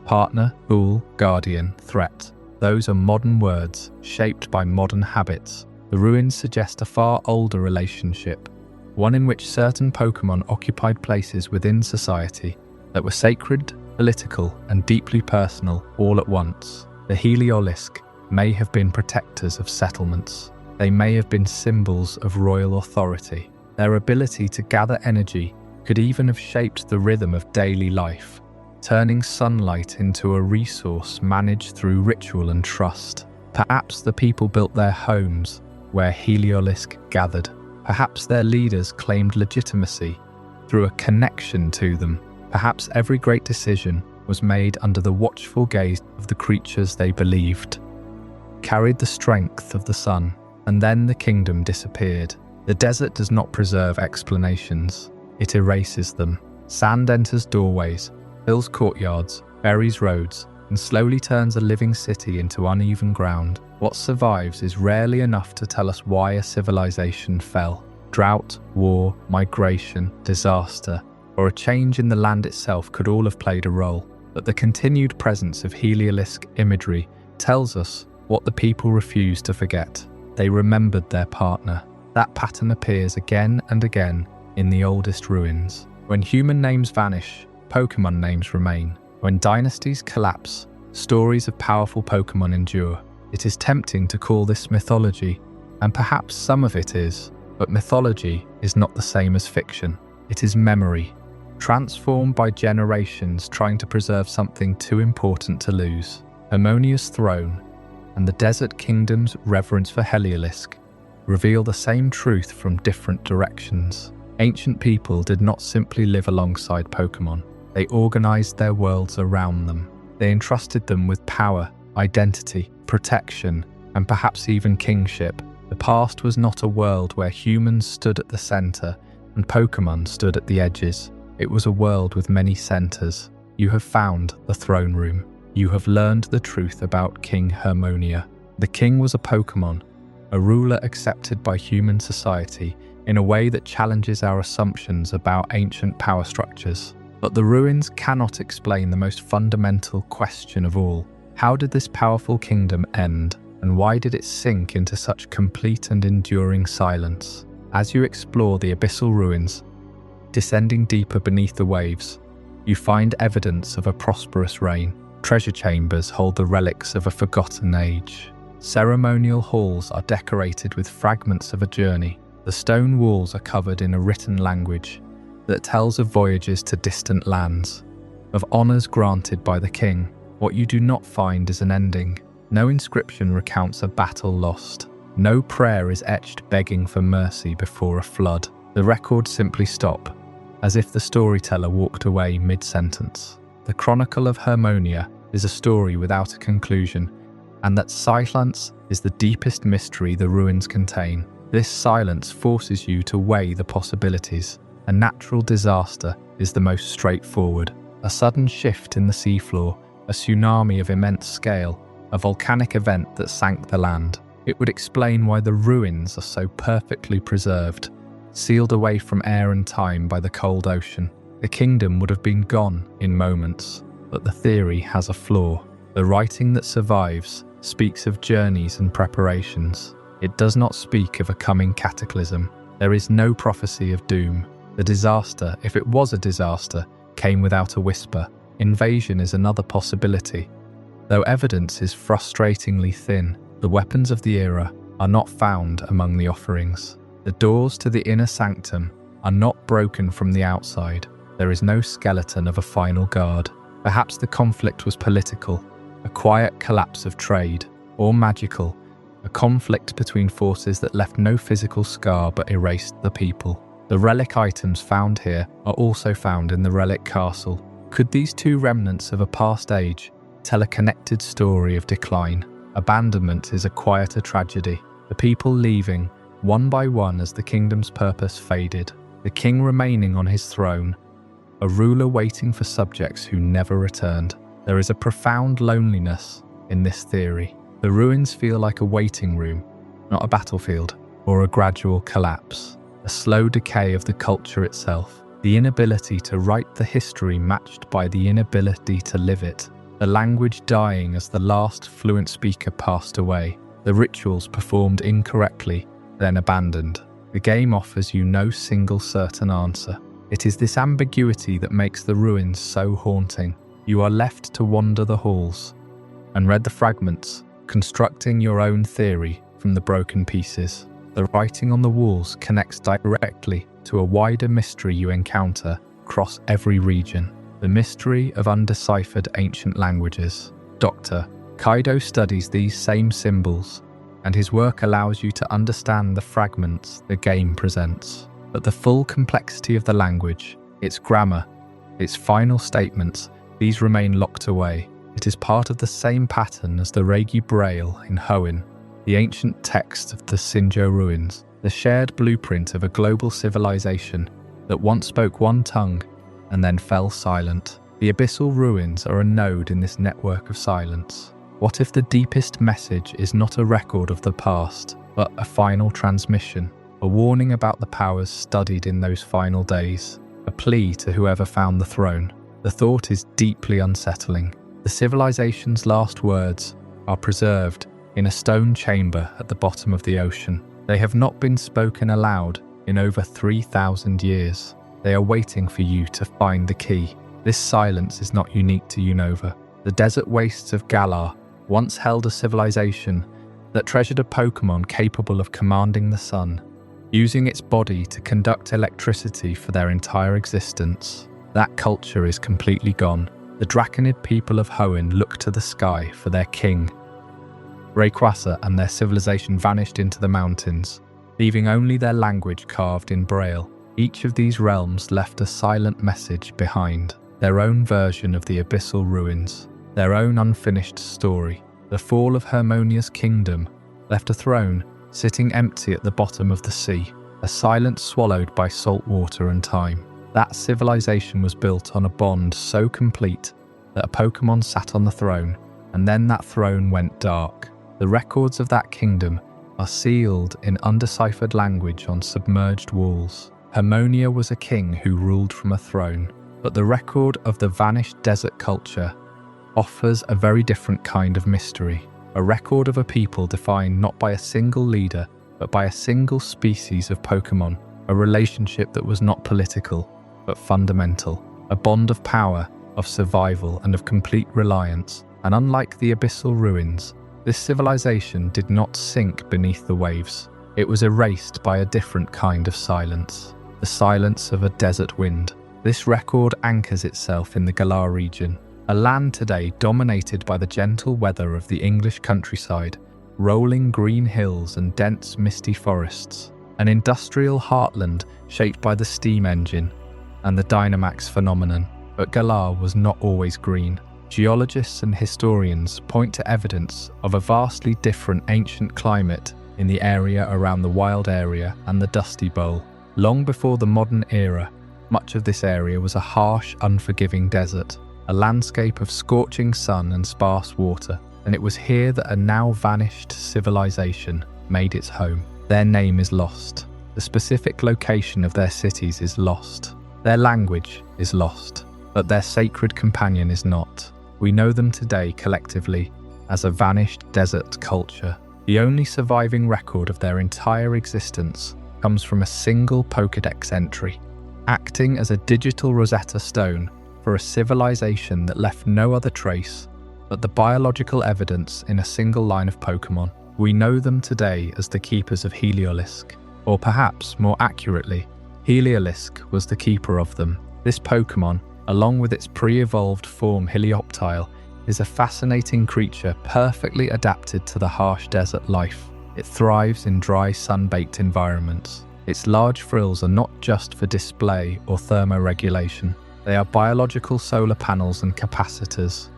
Partner, fool, guardian, threat. Those are modern words, shaped by modern habits. The ruins suggest a far older relationship, one in which certain Pokémon occupied places within society that were sacred, political, and deeply personal all at once. The Heliolisk may have been protectors of settlements, They may have been symbols of royal authority. Their ability to gather energy could even have shaped the rhythm of daily life, turning sunlight into a resource managed through ritual and trust. Perhaps the people built their homes where Heliolisk gathered. Perhaps their leaders claimed legitimacy through a connection to them. Perhaps every great decision was made under the watchful gaze of the creatures they believed carried the strength of the sun. And then the kingdom disappeared. The desert does not preserve explanations, it erases them. Sand enters doorways, fills courtyards, buries roads, and slowly turns a living city into uneven ground. What survives is rarely enough to tell us why a civilization fell. Drought, war, migration, disaster, or a change in the land itself could all have played a role. But the continued presence of Heliolisk imagery tells us what the people refused to forget. They remembered their partner. That pattern appears again and again in the oldest ruins. When human names vanish, Pokémon names remain. When dynasties collapse, stories of powerful Pokémon endure. It is tempting to call this mythology, and perhaps some of it is, but mythology is not the same as fiction. It is memory, transformed by generations trying to preserve something too important to lose. Hermonia's throne and the Desert Kingdom's reverence for Heliolisk reveal the same truth from different directions. Ancient people did not simply live alongside Pokémon. They organized their worlds around them. They entrusted them with power, identity, protection, and perhaps even kingship. The past was not a world where humans stood at the center and Pokémon stood at the edges. It was a world with many centers. You have found the throne room. You have learned the truth about King Hermonia. The king was a Pokémon, a ruler accepted by human society in a way that challenges our assumptions about ancient power structures. But the ruins cannot explain the most fundamental question of all. How did this powerful kingdom end, and why did it sink into such complete and enduring silence? As you explore the abyssal ruins, descending deeper beneath the waves, you find evidence of a prosperous reign. Treasure chambers hold the relics of a forgotten age. Ceremonial halls are decorated with fragments of a journey. The stone walls are covered in a written language that tells of voyages to distant lands, of honors granted by the king. What you do not find is an ending. No inscription recounts a battle lost. No prayer is etched begging for mercy before a flood. The records simply stop, as if the storyteller walked away mid-sentence. The Chronicle of Hermonia is a story without a conclusion, and that silence is the deepest mystery the ruins contain. This silence forces you to weigh the possibilities. A natural disaster is the most straightforward. A sudden shift in the seafloor, a tsunami of immense scale, a volcanic event that sank the land. It would explain why the ruins are so perfectly preserved, sealed away from air and time by the cold ocean. The kingdom would have been gone in moments, but the theory has a flaw. The writing that survives speaks of journeys and preparations. It does not speak of a coming cataclysm. There is no prophecy of doom. The disaster, if it was a disaster, came without a whisper. Invasion is another possibility. Though evidence is frustratingly thin, the weapons of the era are not found among the offerings. The doors to the inner sanctum are not broken from the outside. There is no skeleton of a final guard. Perhaps the conflict was political, a quiet collapse of trade, or magical, a conflict between forces that left no physical scar but erased the people. The relic items found here are also found in the relic castle. Could these two remnants of a past age tell a connected story of decline? Abandonment is a quieter tragedy, the people leaving one by one as the kingdom's purpose faded, the king remaining on his throne, a ruler waiting for subjects who never returned. There is a profound loneliness in this theory. The ruins feel like a waiting room, not a battlefield, or a gradual collapse, a slow decay of the culture itself, the inability to write the history matched by the inability to live it, the language dying as the last fluent speaker passed away, the rituals performed incorrectly, then abandoned. The game offers you no single certain answer. It is this ambiguity that makes the ruins so haunting. You are left to wander the halls and read the fragments, constructing your own theory from the broken pieces. The writing on the walls connects directly to a wider mystery you encounter across every region, the mystery of undeciphered ancient languages. Dr. Kaido studies these same symbols, and his work allows you to understand the fragments the game presents. But the full complexity of the language, its grammar, its final statements, these remain locked away. It is part of the same pattern as the Regi Braille in Hoenn, the ancient text of the Sinnoh ruins, the shared blueprint of a global civilization that once spoke one tongue and then fell silent. The abyssal ruins are a node in this network of silence. What if the deepest message is not a record of the past, but a final transmission, a warning about the powers studied in those final days, a plea to whoever found the throne? The thought is deeply unsettling. The civilization's last words are preserved in a stone chamber at the bottom of the ocean. They have not been spoken aloud in over 3,000 years. They are waiting for you to find the key. This silence is not unique to Unova. The desert wastes of Galar once held a civilization that treasured a Pokémon capable of commanding the sun, using its body to conduct electricity for their entire existence. That culture is completely gone. The Draconid people of Hoenn look to the sky for their king. Rayquaza and their civilization vanished into the mountains, leaving only their language carved in Braille. Each of these realms left a silent message behind, their own version of the abyssal ruins, their own unfinished story. The fall of Hermonia's kingdom left a throne sitting empty at the bottom of the sea, a silence swallowed by salt water and time. That civilization was built on a bond so complete that a Pokémon sat on the throne, and then that throne went dark. The records of that kingdom are sealed in undeciphered language on submerged walls. Hermonia was a king who ruled from a throne, but the record of the vanished desert culture offers a very different kind of mystery, a record of a people defined not by a single leader, but by a single species of Pokémon, a relationship that was not political, but fundamental, a bond of power, of survival, and of complete reliance. And unlike the abyssal ruins, this civilization did not sink beneath the waves. It was erased by a different kind of silence, the silence of a desert wind. This record anchors itself in the Galar region, a land today dominated by the gentle weather of the English countryside, rolling green hills and dense misty forests, an industrial heartland shaped by the steam engine and the Dynamax phenomenon. But Galar was not always green. Geologists and historians point to evidence of a vastly different ancient climate in the area around the Wild Area and the Dusty Bowl. Long before the modern era, much of this area was a harsh, unforgiving desert, a landscape of scorching sun and sparse water, and it was here that a now vanished civilization made its home. Their name is lost. The specific location of their cities is lost. Their language is lost, but their sacred companion is not. We know them today collectively as a vanished desert culture. The only surviving record of their entire existence comes from a single Pokédex entry, acting as a digital Rosetta Stone for a civilization that left no other trace but the biological evidence in a single line of Pokémon. We know them today as the keepers of Heliolisk, or perhaps more accurately, Heliolisk was the keeper of them. This Pokémon, along with its pre-evolved form Helioptile, is a fascinating creature perfectly adapted to the harsh desert life. It thrives in dry, sun-baked environments. Its large frills are not just for display or thermoregulation. They are biological solar panels and capacitors,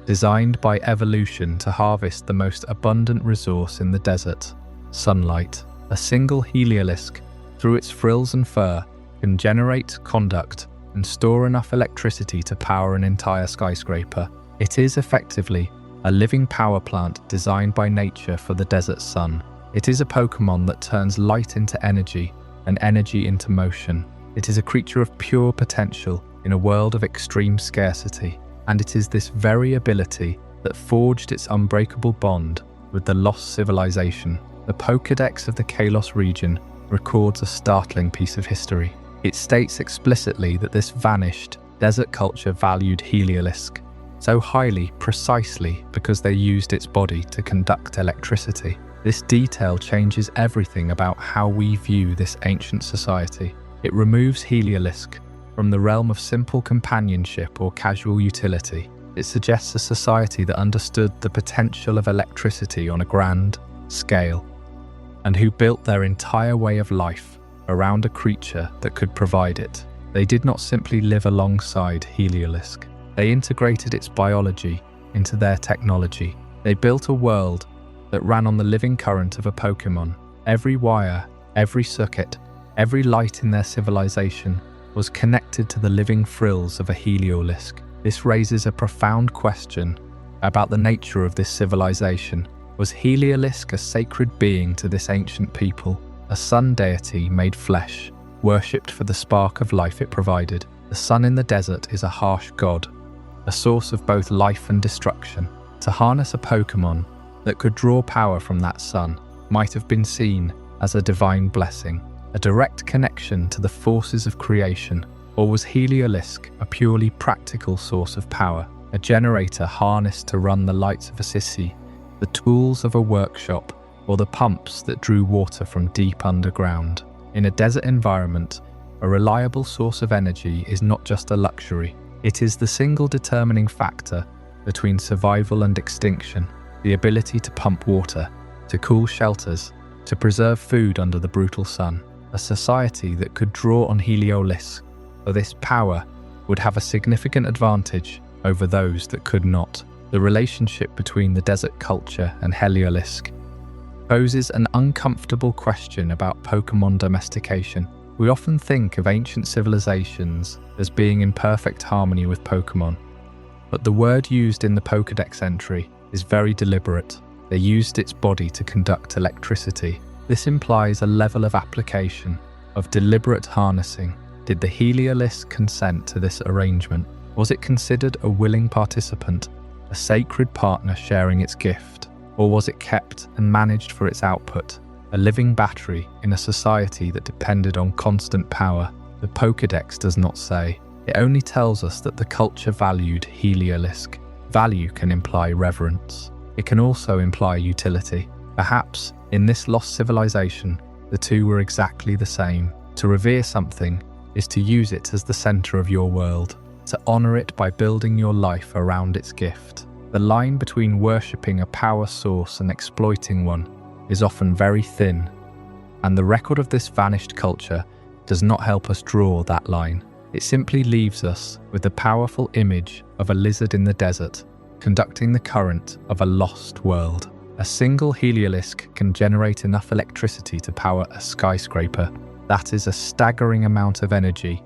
designed by evolution to harvest the most abundant resource in the desert, sunlight. A single Heliolisk, through its frills and fur, can generate, conduct, and store enough electricity to power an entire skyscraper. It is effectively a living power plant designed by nature for the desert sun. It is a Pokémon that turns light into energy and energy into motion. It is a creature of pure potential in a world of extreme scarcity, and it is this very ability that forged its unbreakable bond with the lost civilization. The Pokédex of the Kalos region records a startling piece of history. It states explicitly that this vanished desert culture valued Heliolisk so highly precisely because they used its body to conduct electricity. This detail changes everything about how we view this ancient society. It removes Heliolisk from the realm of simple companionship or casual utility. It suggests a society that understood the potential of electricity on a grand scale, and who built their entire way of life around a creature that could provide it. They did not simply live alongside Heliolisk. They integrated its biology into their technology. They built a world that ran on the living current of a Pokémon. Every wire, every circuit, every light in their civilization was connected to the living frills of a Heliolisk. This raises a profound question about the nature of this civilization. Was Heliolisk a sacred being to this ancient people, a sun deity made flesh, worshipped for the spark of life it provided? The sun in the desert is a harsh god, a source of both life and destruction. To harness a Pokémon that could draw power from that sun might have been seen as a divine blessing, a direct connection to the forces of creation. Or was Heliolisk a purely practical source of power, a generator harnessed to run the lights of a city, the tools of a workshop, or the pumps that drew water from deep underground? In a desert environment, a reliable source of energy is not just a luxury. It is the single determining factor between survival and extinction. The ability to pump water, to cool shelters, to preserve food under the brutal sun. A society that could draw on Heliolisk for this power would have a significant advantage over those that could not. The relationship between the desert culture and Heliolisk poses an uncomfortable question about Pokémon domestication. We often think of ancient civilizations as being in perfect harmony with Pokémon, but the word used in the Pokédex entry is very deliberate. They used its body to conduct electricity. This implies a level of application, of deliberate harnessing. Did the Heliolisk consent to this arrangement? Was it considered a willing participant, a sacred partner sharing its gift? Or was it kept and managed for its output, a living battery in a society that depended on constant power? The Pokédex does not say. It only tells us that the culture valued Heliolisk. Value can imply reverence. It can also imply utility. Perhaps, in this lost civilization, the two were exactly the same. To revere something is to use it as the center of your world, to honor it by building your life around its gift. The line between worshipping a power source and exploiting one is often very thin, and the record of this vanished culture does not help us draw that line. It simply leaves us with the powerful image of a lizard in the desert, conducting the current of a lost world. A single Heliolisk can generate enough electricity to power a skyscraper. That is a staggering amount of energy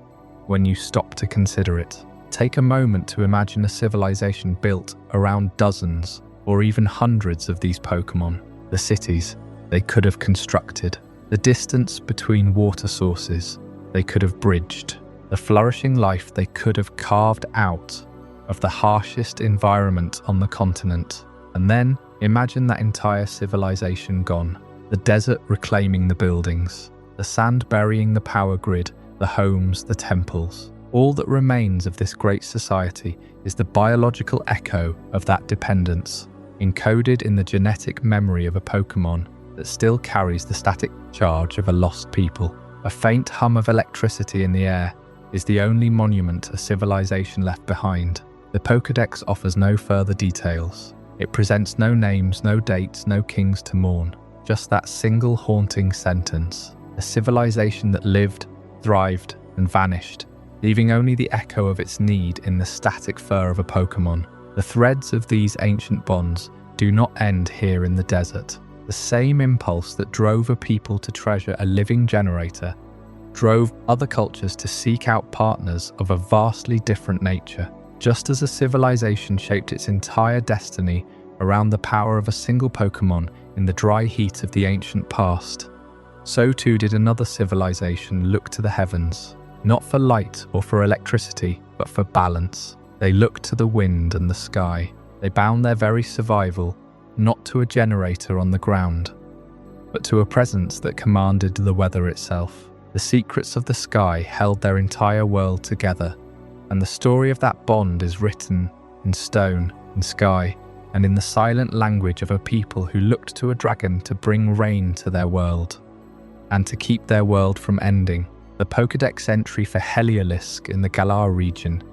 when you stop to consider it. Take a moment to imagine a civilization built around dozens or even hundreds of these Pokémon. The cities they could have constructed, the distance between water sources they could have bridged, the flourishing life they could have carved out of the harshest environment on the continent. And then imagine that entire civilization gone, the desert reclaiming the buildings, the sand burying the power grid, the homes, the temples. All that remains of this great society is the biological echo of that dependence, encoded in the genetic memory of a Pokémon that still carries the static charge of a lost people. A faint hum of electricity in the air is the only monument a civilization left behind. The Pokédex offers no further details. It presents no names, no dates, no kings to mourn. Just that single haunting sentence. A civilization that lived, thrived, and vanished, leaving only the echo of its need in the static fur of a Pokémon. The threads of these ancient bonds do not end here in the desert. The same impulse that drove a people to treasure a living generator drove other cultures to seek out partners of a vastly different nature. Just as a civilization shaped its entire destiny around the power of a single Pokémon in the dry heat of the ancient past, so too did another civilization look to the heavens, not for light or for electricity, but for balance. They looked to the wind and the sky. They bound their very survival not to a generator on the ground, but to a presence that commanded the weather itself. The secrets of the sky held their entire world together, and the story of that bond is written in stone, in sky, and in the silent language of a people who looked to a dragon to bring rain to their world, and to keep their world from ending. The Pokédex entry for Heliolisk in the Galar region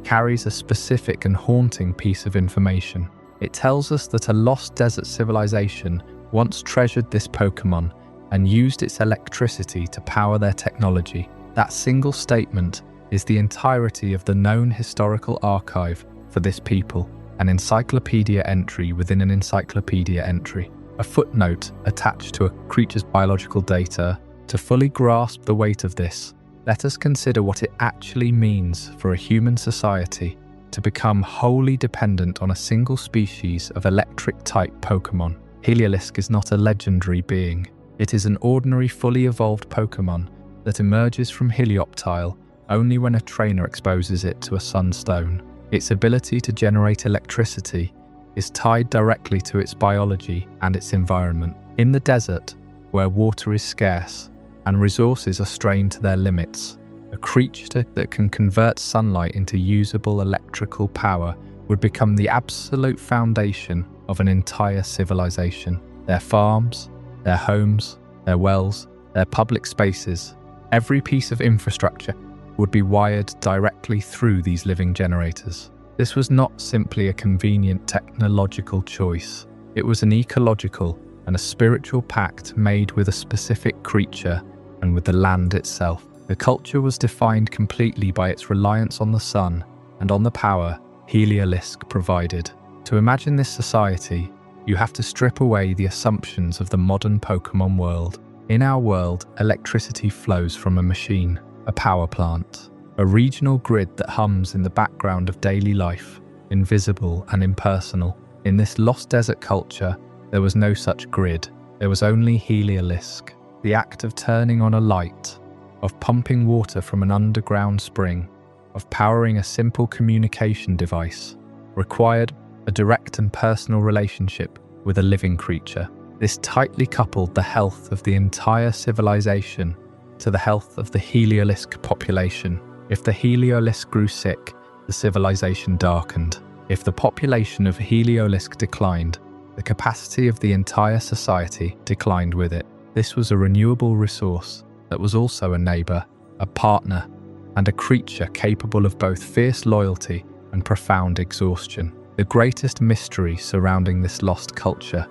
carries a specific and haunting piece of information. It tells us that a lost desert civilization once treasured this Pokémon and used its electricity to power their technology. That single statement is the entirety of the known historical archive for this people, an encyclopedia entry within an encyclopedia entry, a footnote attached to a creature's biological data. To fully grasp the weight of this, let us consider what it actually means for a human society to become wholly dependent on a single species of electric-type Pokémon. Heliolisk is not a legendary being. It is an ordinary, fully evolved Pokémon that emerges from Helioptile only when a trainer exposes it to a sunstone. Its ability to generate electricity is tied directly to its biology and its environment. In the desert, where water is scarce and resources are strained to their limits, a creature that can convert sunlight into usable electrical power would become the absolute foundation of an entire civilization. Their farms, their homes, their wells, their public spaces, every piece of infrastructure would be wired directly through these living generators. This was not simply a convenient technological choice. It was an ecological and a spiritual pact made with a specific creature and with the land itself. The culture was defined completely by its reliance on the sun and on the power Heliolisk provided. To imagine this society, you have to strip away the assumptions of the modern Pokémon world. In our world, electricity flows from a machine, a power plant, a regional grid that hums in the background of daily life, invisible and impersonal. In this lost desert culture, there was no such grid. There was only Heliolisk. The act of turning on a light, of pumping water from an underground spring, of powering a simple communication device, required a direct and personal relationship with a living creature. This tightly coupled the health of the entire civilization to the health of the Heliolisk population. If the Heliolisk grew sick, the civilization darkened. If the population of Heliolisk declined, the capacity of the entire society declined with it. This was a renewable resource that was also a neighbour, a partner, and a creature capable of both fierce loyalty and profound exhaustion. The greatest mystery surrounding this lost culture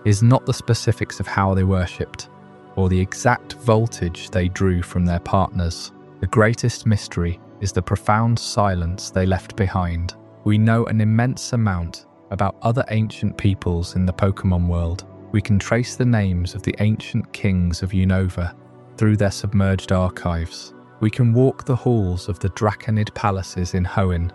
is not the specifics of how they worshipped, or the exact voltage they drew from their partners. The greatest mystery is the profound silence they left behind. We know an immense amount about other ancient peoples in the Pokémon world. We can trace the names of the ancient kings of Unova through their submerged archives. We can walk the halls of the Draconid palaces in Hoenn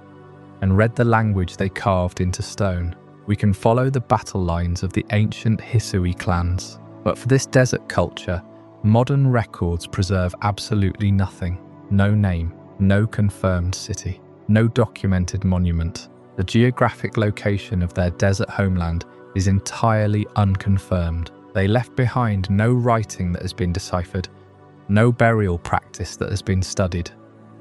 and read the language they carved into stone. We can follow the battle lines of the ancient Hisui clans. But for this desert culture, modern records preserve absolutely nothing. No name, no confirmed city, no documented monument. The geographic location of their desert homeland is entirely unconfirmed. They left behind no writing that has been deciphered, no burial practice that has been studied,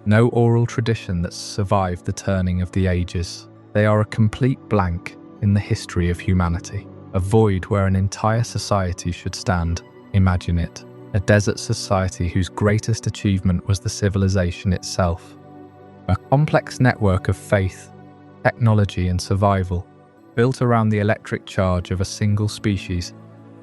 no oral tradition that's survived the turning of the ages. They are a complete blank in the history of humanity, a void where an entire society should stand. Imagine it, a desert society whose greatest achievement was the civilization itself. A complex network of faith, technology and survival, built around the electric charge of a single species,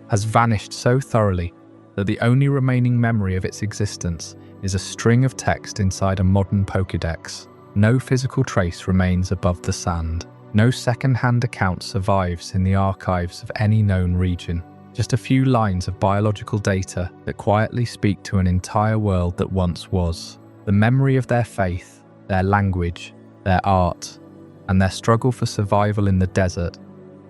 has vanished so thoroughly that the only remaining memory of its existence is a string of text inside a modern Pokédex. No physical trace remains above the sand. No second-hand account survives in the archives of any known region. Just a few lines of biological data that quietly speak to an entire world that once was. The memory of their faith, their language, their art, and their struggle for survival in the desert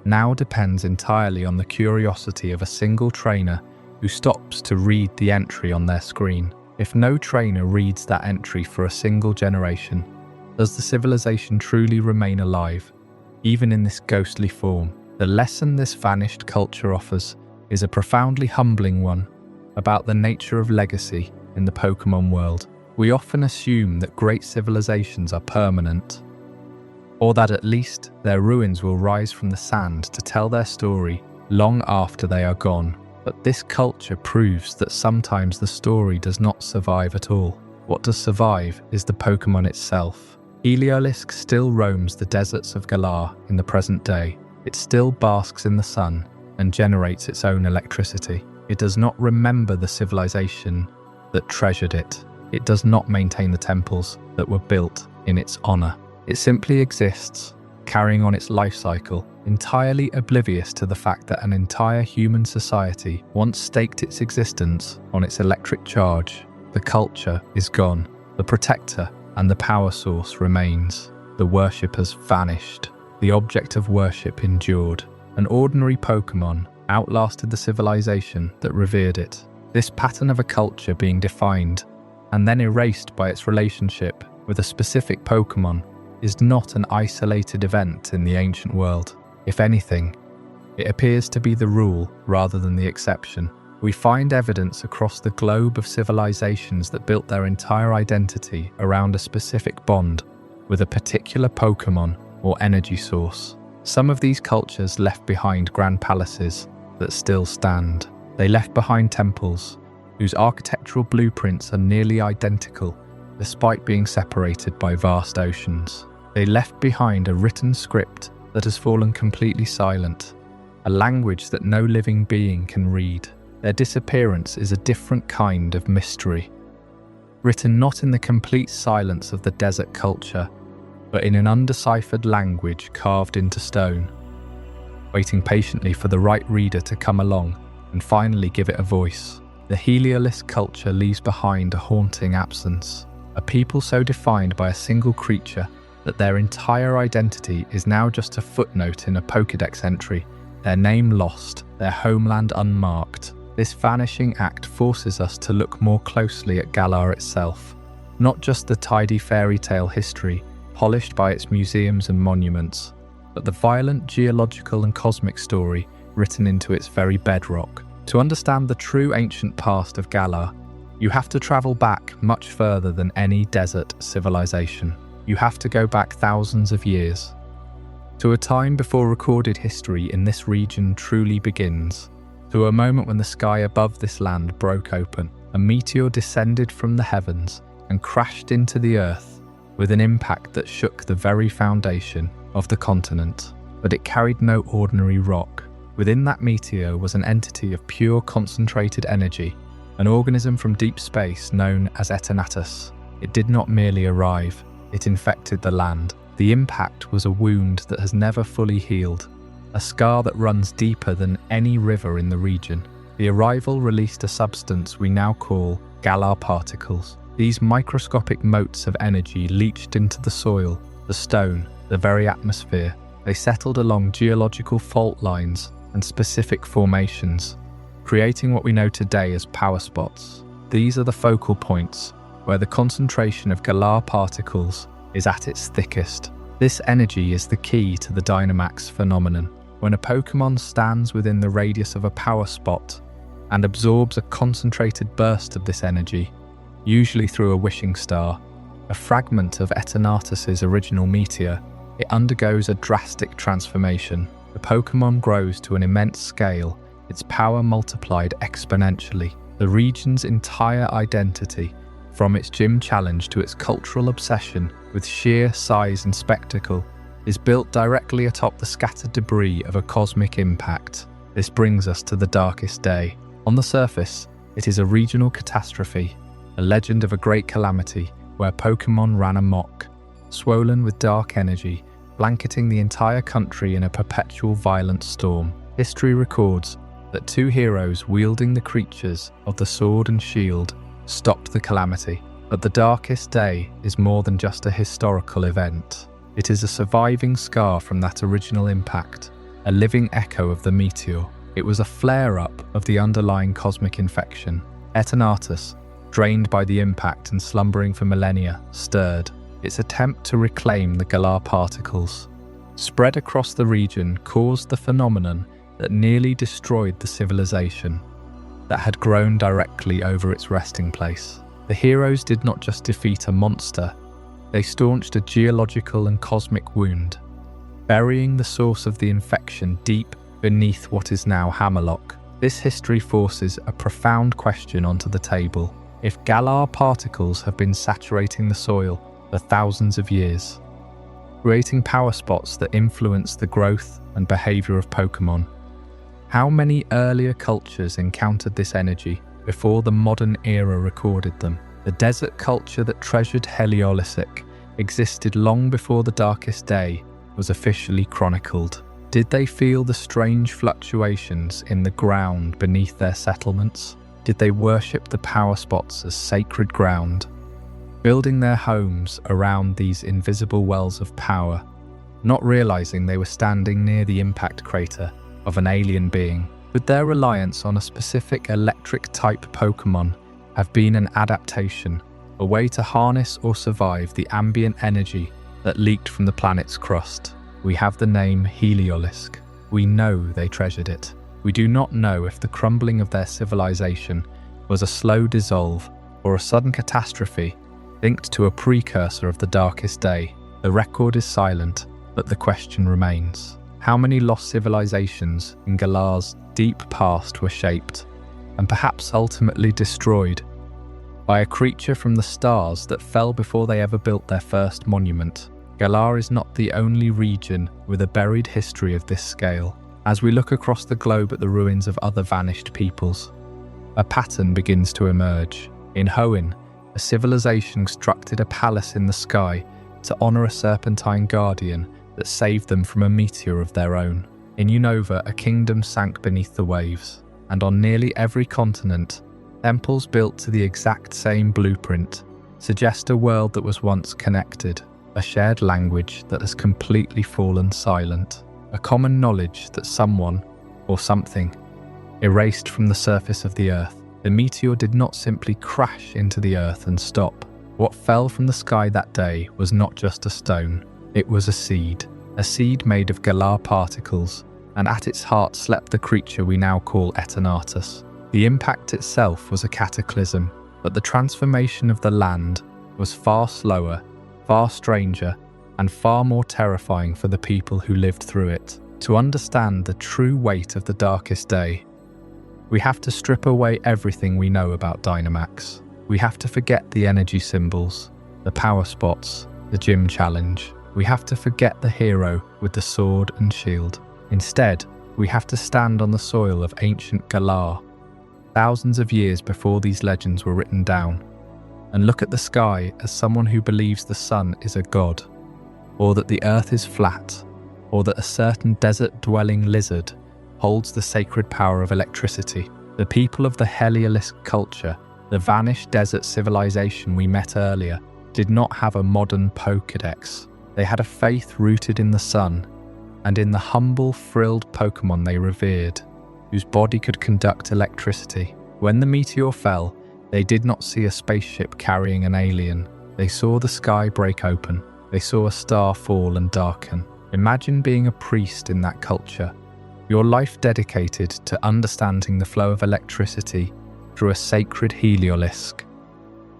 now depends entirely on the curiosity of a single trainer who stops to read the entry on their screen. If no trainer reads that entry for a single generation, does the civilization truly remain alive, even in this ghostly form? The lesson this vanished culture offers is a profoundly humbling one about the nature of legacy in the Pokémon world. We often assume that great civilizations are permanent, or that at least their ruins will rise from the sand to tell their story long after they are gone. But this culture proves that sometimes the story does not survive at all. What does survive is the Pokémon itself. Heliolisk still roams the deserts of Galar in the present day. It still basks in the sun and generates its own electricity. It does not remember the civilization that treasured it. It does not maintain the temples that were built in its honor. It simply exists, carrying on its life cycle, entirely oblivious to the fact that an entire human society once staked its existence on its electric charge. The culture is gone. The protector and the power source remains. The worship has vanished. The object of worship endured. An ordinary Pokémon outlasted the civilization that revered it. This pattern of a culture being defined and then erased by its relationship with a specific Pokémon is not an isolated event in the ancient world. If anything, it appears to be the rule rather than the exception. We find evidence across the globe of civilizations that built their entire identity around a specific bond with a particular Pokémon or energy source. Some of these cultures left behind grand palaces that still stand. They left behind temples whose architectural blueprints are nearly identical despite being separated by vast oceans. They left behind a written script that has fallen completely silent, a language that no living being can read. Their disappearance is a different kind of mystery, written not in the complete silence of the desert culture, but in an undeciphered language carved into stone, waiting patiently for the right reader to come along and finally give it a voice. The Heliolisk culture leaves behind a haunting absence, a people so defined by a single creature that their entire identity is now just a footnote in a Pokédex entry, their name lost, their homeland unmarked. This vanishing act forces us to look more closely at Galar itself, not just the tidy fairy tale history polished by its museums and monuments, but the violent geological and cosmic story written into its very bedrock. To understand the true ancient past of Galar, you have to travel back much further than any desert civilization. You have to go back thousands of years, to a time before recorded history in this region truly begins, to a moment when the sky above this land broke open. A meteor descended from the heavens and crashed into the earth with an impact that shook the very foundation of the continent. But it carried no ordinary rock. Within that meteor was an entity of pure concentrated energy, an organism from deep space known as Eternatus. It did not merely arrive, it infected the land. The impact was a wound that has never fully healed, a scar that runs deeper than any river in the region. The arrival released a substance we now call Galar particles. These microscopic motes of energy leached into the soil, the stone, the very atmosphere. They settled along geological fault lines and specific formations, creating what we know today as power spots. These are the focal points where the concentration of Galar particles is at its thickest. This energy is the key to the Dynamax phenomenon. When a Pokémon stands within the radius of a power spot and absorbs a concentrated burst of this energy, usually through a wishing star, a fragment of Eternatus's original meteor, it undergoes a drastic transformation. The Pokémon grows to an immense scale, its power multiplied exponentially. The region's entire identity, from its gym challenge to its cultural obsession with sheer size and spectacle, is built directly atop the scattered debris of a cosmic impact. This brings us to the darkest day. On the surface, it is a regional catastrophe, a legend of a great calamity where Pokémon ran amok, swollen with dark energy, blanketing the entire country in a perpetual violent storm. History records that two heroes wielding the creatures of the sword and shield stopped the calamity. But the darkest day is more than just a historical event. It is a surviving scar from that original impact, a living echo of the meteor. It was a flare-up of the underlying cosmic infection. Eternatus, drained by the impact and slumbering for millennia, stirred. Its attempt to reclaim the Galar particles, spread across the region, caused the phenomenon that nearly destroyed the civilization that had grown directly over its resting place. The heroes did not just defeat a monster, They staunched a geological and cosmic wound, burying the source of the infection deep beneath what is now Hammerlock. This history forces a profound question onto the table. If Galar particles have been saturating the soil for thousands of years, creating power spots that influence the growth and behavior of Pokémon, how many earlier cultures encountered this energy before the modern era recorded them? The desert culture that treasured Heliolisk existed long before the darkest day was officially chronicled. Did they feel the strange fluctuations in the ground beneath their settlements? Did they worship the power spots as sacred ground, building their homes around these invisible wells of power, not realizing they were standing near the impact crater of an alien being? Could their reliance on a specific electric-type Pokémon have been an adaptation, a way to harness or survive the ambient energy that leaked from the planet's crust? We have the name Heliolisk. We know they treasured it. We do not know if the crumbling of their civilization was a slow dissolve or a sudden catastrophe linked to a precursor of the darkest day. The record is silent, but the question remains. How many lost civilizations in Galar's deep past were shaped, and perhaps ultimately destroyed, by a creature from the stars that fell before they ever built their first monument? Galar is not the only region with a buried history of this scale. As we look across the globe at the ruins of other vanished peoples, a pattern begins to emerge. In Hoenn, a civilization constructed a palace in the sky to honor a serpentine guardian that saved them from a meteor of their own. In Unova, a kingdom sank beneath the waves, and on nearly every continent, temples built to the exact same blueprint suggest a world that was once connected, a shared language that has completely fallen silent, a common knowledge that someone, or something, erased from the surface of the earth. The meteor did not simply crash into the earth and stop. What fell from the sky that day was not just a stone, it was a seed made of Galar particles, and at its heart slept the creature we now call Eternatus. The impact itself was a cataclysm, but the transformation of the land was far slower, far stranger, and far more terrifying for the people who lived through it. To understand the true weight of the darkest day, we have to strip away everything we know about Dynamax. We have to forget the energy symbols, the power spots, the gym challenge. We have to forget the hero with the sword and shield. Instead, we have to stand on the soil of ancient Galar, thousands of years before these legends were written down, and look at the sky as someone who believes the sun is a god, or that the earth is flat, or that a certain desert-dwelling lizard holds the sacred power of electricity. The people of the Heliolisk culture, the vanished desert civilization we met earlier, did not have a modern Pokédex. They had a faith rooted in the sun, and in the humble, frilled Pokémon they revered, whose body could conduct electricity. When the meteor fell, they did not see a spaceship carrying an alien. They saw the sky break open. They saw a star fall and darken. Imagine being a priest in that culture, your life dedicated to understanding the flow of electricity through a sacred Heliolisk,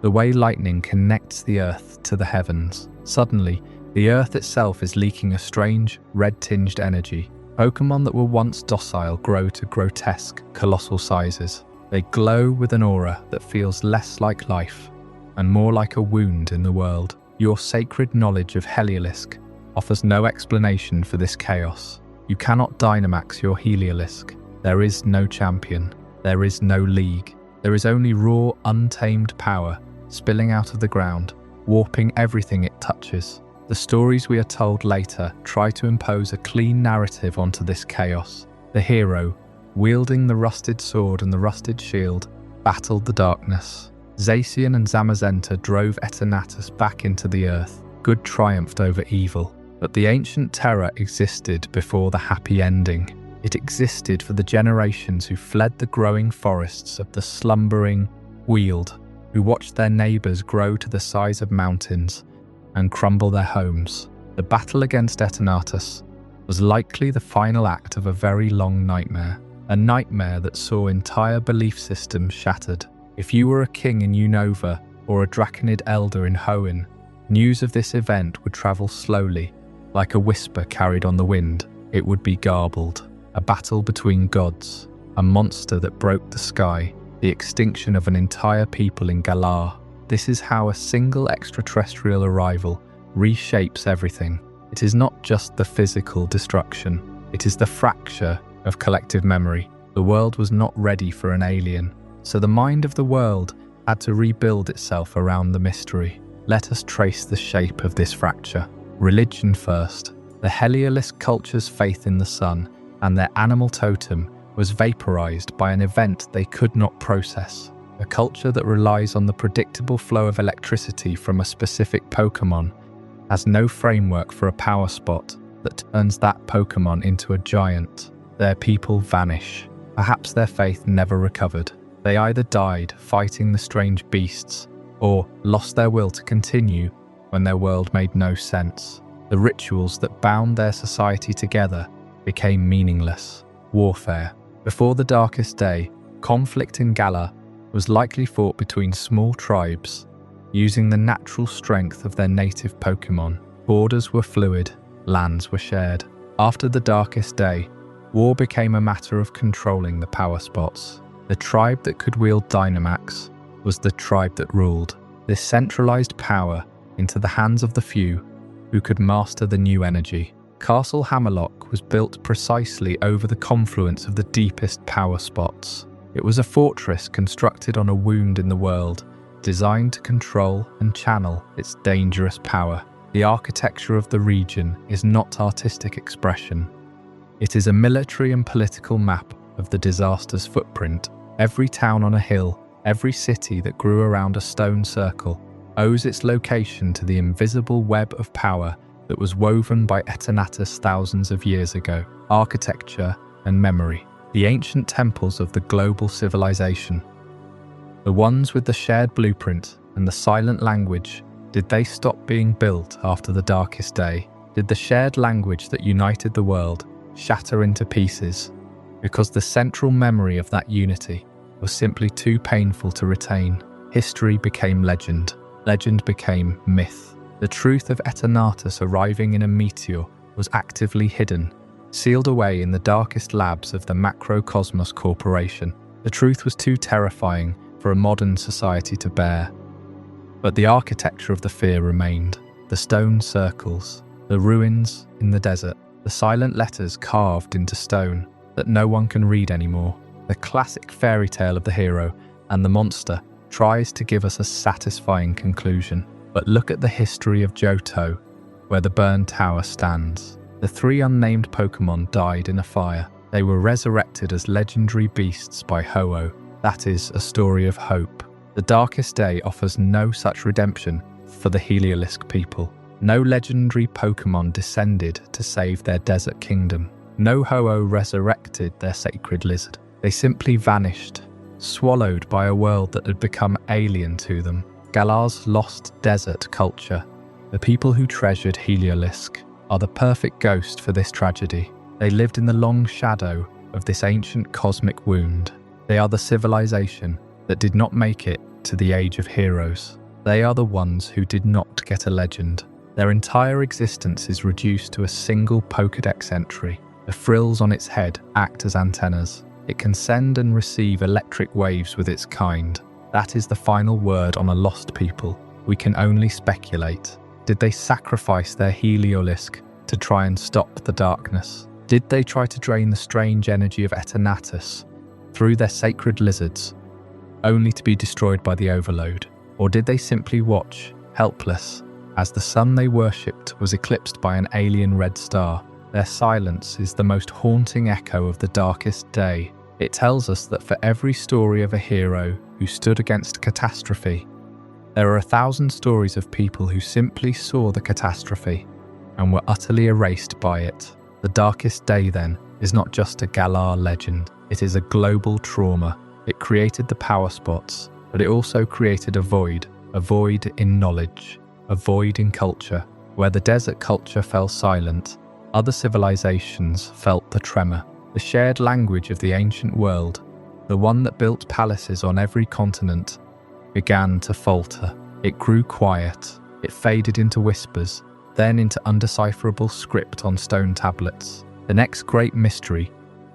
the way lightning connects the earth to the heavens. Suddenly, the earth itself is leaking a strange, red-tinged energy. Pokémon that were once docile grow to grotesque, colossal sizes. They glow with an aura that feels less like life and more like a wound in the world. Your sacred knowledge of Heliolisk offers no explanation for this chaos. You cannot Dynamax your Heliolisk. There is no champion. There is no league. There is only raw, untamed power spilling out of the ground, warping everything it touches. The stories we are told later try to impose a clean narrative onto this chaos. The hero, wielding the rusted sword and the rusted shield, battled the darkness. Zacian and Zamazenta drove Eternatus back into the earth. Good triumphed over evil. But the ancient terror existed before the happy ending. It existed for the generations who fled the growing forests of the slumbering Weald, who watched their neighbours grow to the size of mountains and crumble their homes. The battle against Eternatus was likely the final act of a very long nightmare, a nightmare that saw entire belief systems shattered. If you were a king in Unova or a Draconid elder in Hoenn, News of this event would travel slowly, like a whisper carried on the wind. It would be garbled. A battle between gods, a monster that broke the sky, the extinction of an entire people in Galar. This is how a single extraterrestrial arrival reshapes everything. It is not just the physical destruction, it is the fracture of collective memory. The world was not ready for an alien, so the mind of the world had to rebuild itself around the mystery. Let us trace the shape of this fracture. Religion first. The Heliolisk culture's faith in the sun and their animal totem was vaporized by an event they could not process. A culture that relies on the predictable flow of electricity from a specific Pokémon has no framework for a power spot that turns that Pokémon into a giant. Their people vanish. Perhaps their faith never recovered. They either died fighting the strange beasts or lost their will to continue when their world made no sense. The rituals that bound their society together became meaningless. Warfare. Before the darkest day, conflict in Galar was likely fought between small tribes, using the natural strength of their native Pokémon. Borders were fluid, lands were shared. After the darkest day, war became a matter of controlling the power spots. The tribe that could wield Dynamax was the tribe that ruled. This centralized power into the hands of the few who could master the new energy. Castle Hammerlock was built precisely over the confluence of the deepest power spots. It was a fortress constructed on a wound in the world, designed to control and channel its dangerous power. The architecture of the region is not artistic expression. It is a military and political map of the disaster's footprint. Every town on a hill, every city that grew around a stone circle, owes its location to the invisible web of power that was woven by Eternatus thousands of years ago. Architecture and memory. The ancient temples of the global civilization. The ones with the shared blueprint and the silent language, did they stop being built after the darkest day? Did the shared language that united the world shatter into pieces because the central memory of that unity was simply too painful to retain? History became legend. Legend became myth. The truth of Eternatus arriving in a meteor was actively hidden, sealed away in the darkest labs of the Macrocosmos Corporation. The truth was too terrifying for a modern society to bear. But the architecture of the fear remained. The stone circles, the ruins in the desert, the silent letters carved into stone that no one can read anymore. The classic fairy tale of the hero and the monster tries to give us a satisfying conclusion. But look at the history of Johto, where the burned tower stands. The 3 unnamed Pokémon died in a fire. They were resurrected as legendary beasts by Ho-Oh. That is a story of hope. The darkest day offers no such redemption for the Heliolisk people. No legendary Pokémon descended to save their desert kingdom. No Ho-Oh resurrected their sacred lizard. They simply vanished, swallowed by a world that had become alien to them. Galar's lost desert culture, the people who treasured Heliolisk, are the perfect ghost for this tragedy. They lived in the long shadow of this ancient cosmic wound. They are the civilization that did not make it to the Age of Heroes. They are the ones who did not get a legend. Their entire existence is reduced to a single Pokédex entry. The frills on its head act as antennas. It can send and receive electric waves with its kind. That is the final word on a lost people. We can only speculate. Did they sacrifice their Heliolisk to try and stop the darkness? Did they try to drain the strange energy of Eternatus through their sacred lizards, only to be destroyed by the overload? Or did they simply watch, helpless, as the sun they worshipped was eclipsed by an alien red star? Their silence is the most haunting echo of the darkest day. It tells us that for every story of a hero who stood against catastrophe, there are 1,000 stories of people who simply saw the catastrophe and were utterly erased by it. The darkest day, then, is not just a Galar legend. It is a global trauma. It created the power spots, but it also created a void in knowledge, a void in culture. Where the desert culture fell silent, other civilizations felt the tremor. The shared language of the ancient world, the one that built palaces on every continent, began to falter. It grew quiet, It faded into whispers, then into undecipherable script on stone tablets. The next great mystery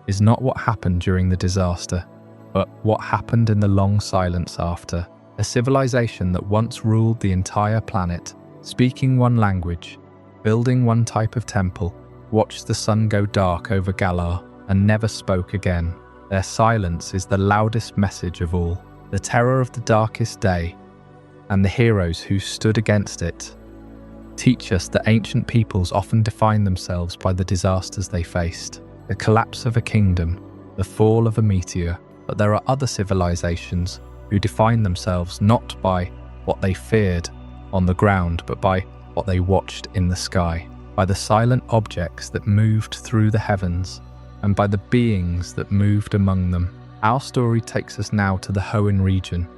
is not what happened during the disaster, but what happened in the long silence after. A civilization that once ruled the entire planet, speaking one language, building one type of temple, watched the sun go dark over Galar and never spoke again. Their silence is the loudest message of all. The terror of the darkest day, and the heroes who stood against it, teach us that ancient peoples often define themselves by the disasters they faced. The collapse of a kingdom, the fall of a meteor, but there are other civilizations who define themselves not by what they feared on the ground, but by what they watched in the sky, by the silent objects that moved through the heavens, and by the beings that moved among them. Our story takes us now to the Hoenn region,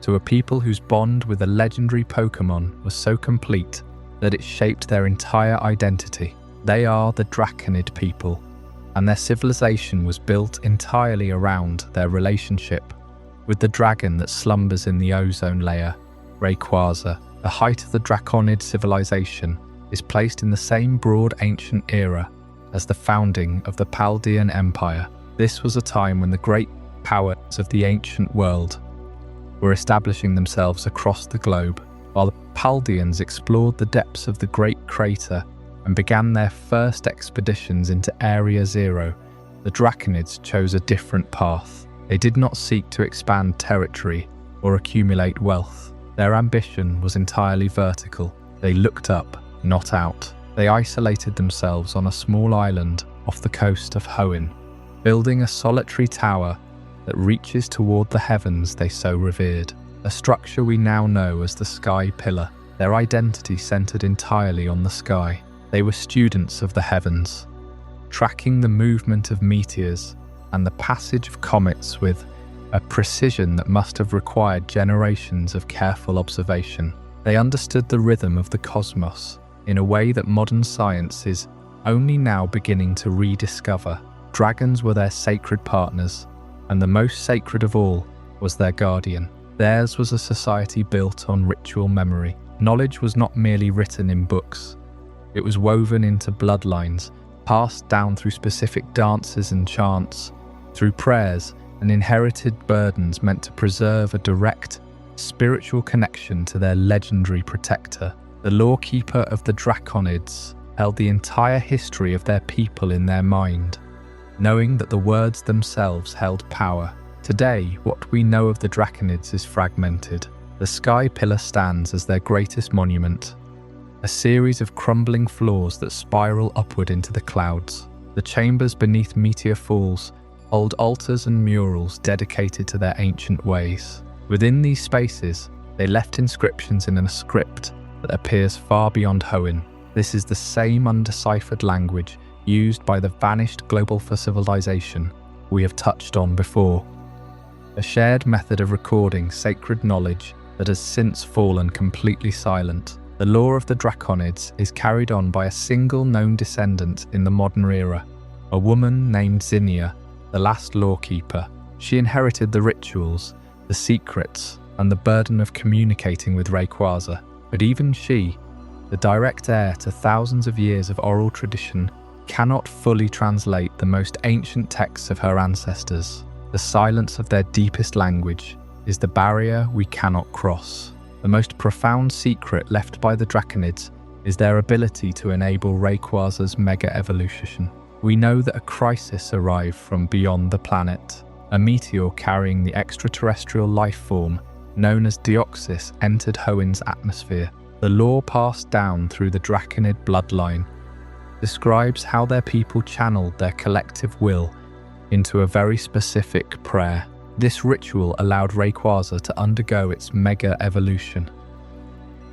to a people whose bond with a legendary Pokémon was so complete that it shaped their entire identity. They are the Draconid people, and their civilization was built entirely around their relationship with the dragon that slumbers in the ozone layer, Rayquaza. The height of the Draconid civilization is placed in the same broad ancient era as the founding of the Paldean Empire. This was a time when the great powers of the ancient world were establishing themselves across the globe, while the Paldeans explored the depths of the Great Crater and began their first expeditions into Area Zero. The Draconids chose a different path. They did not seek to expand territory or accumulate wealth. Their ambition was entirely vertical. They looked up, not out. They isolated themselves on a small island off the coast of Hoenn, building a solitary tower that reaches toward the heavens they so revered, a structure we now know as the Sky Pillar. Their identity centered entirely on the sky. They were students of the heavens, tracking the movement of meteors and the passage of comets with a precision that must have required generations of careful observation. They understood the rhythm of the cosmos in a way that modern science is only now beginning to rediscover. Dragons were their sacred partners, and the most sacred of all was their guardian. Theirs was a society built on ritual memory. Knowledge was not merely written in books. It was woven into bloodlines, passed down through specific dances and chants, through prayers and inherited burdens meant to preserve a direct, spiritual connection to their legendary protector. The lawkeeper of the Draconids held the entire history of their people in their mind, knowing that the words themselves held power. Today, what we know of the Draconids is fragmented. The Sky Pillar stands as their greatest monument, a series of crumbling floors that spiral upward into the clouds. The chambers beneath Meteor Falls hold altars and murals dedicated to their ancient ways. Within these spaces, they left inscriptions in a script that appears far beyond Hoenn. This is the same undeciphered language used by the vanished global for civilization we have touched on before. A shared method of recording sacred knowledge that has since fallen completely silent. The lore of the Draconids is carried on by a single known descendant in the modern era, a woman named Sinnoh, the last lawkeeper. She inherited the rituals, the secrets, and the burden of communicating with Rayquaza. But even she, the direct heir to thousands of years of oral tradition, cannot fully translate the most ancient texts of her ancestors. The silence of their deepest language is the barrier we cannot cross. The most profound secret left by the Draconids is their ability to enable Rayquaza's mega evolution. We know that a crisis arrived from beyond the planet. A meteor carrying the extraterrestrial life form known as Deoxys entered Hoenn's atmosphere. The lore passed down through the Draconid bloodline describes how their people channeled their collective will into a very specific prayer. This ritual allowed Rayquaza to undergo its mega evolution,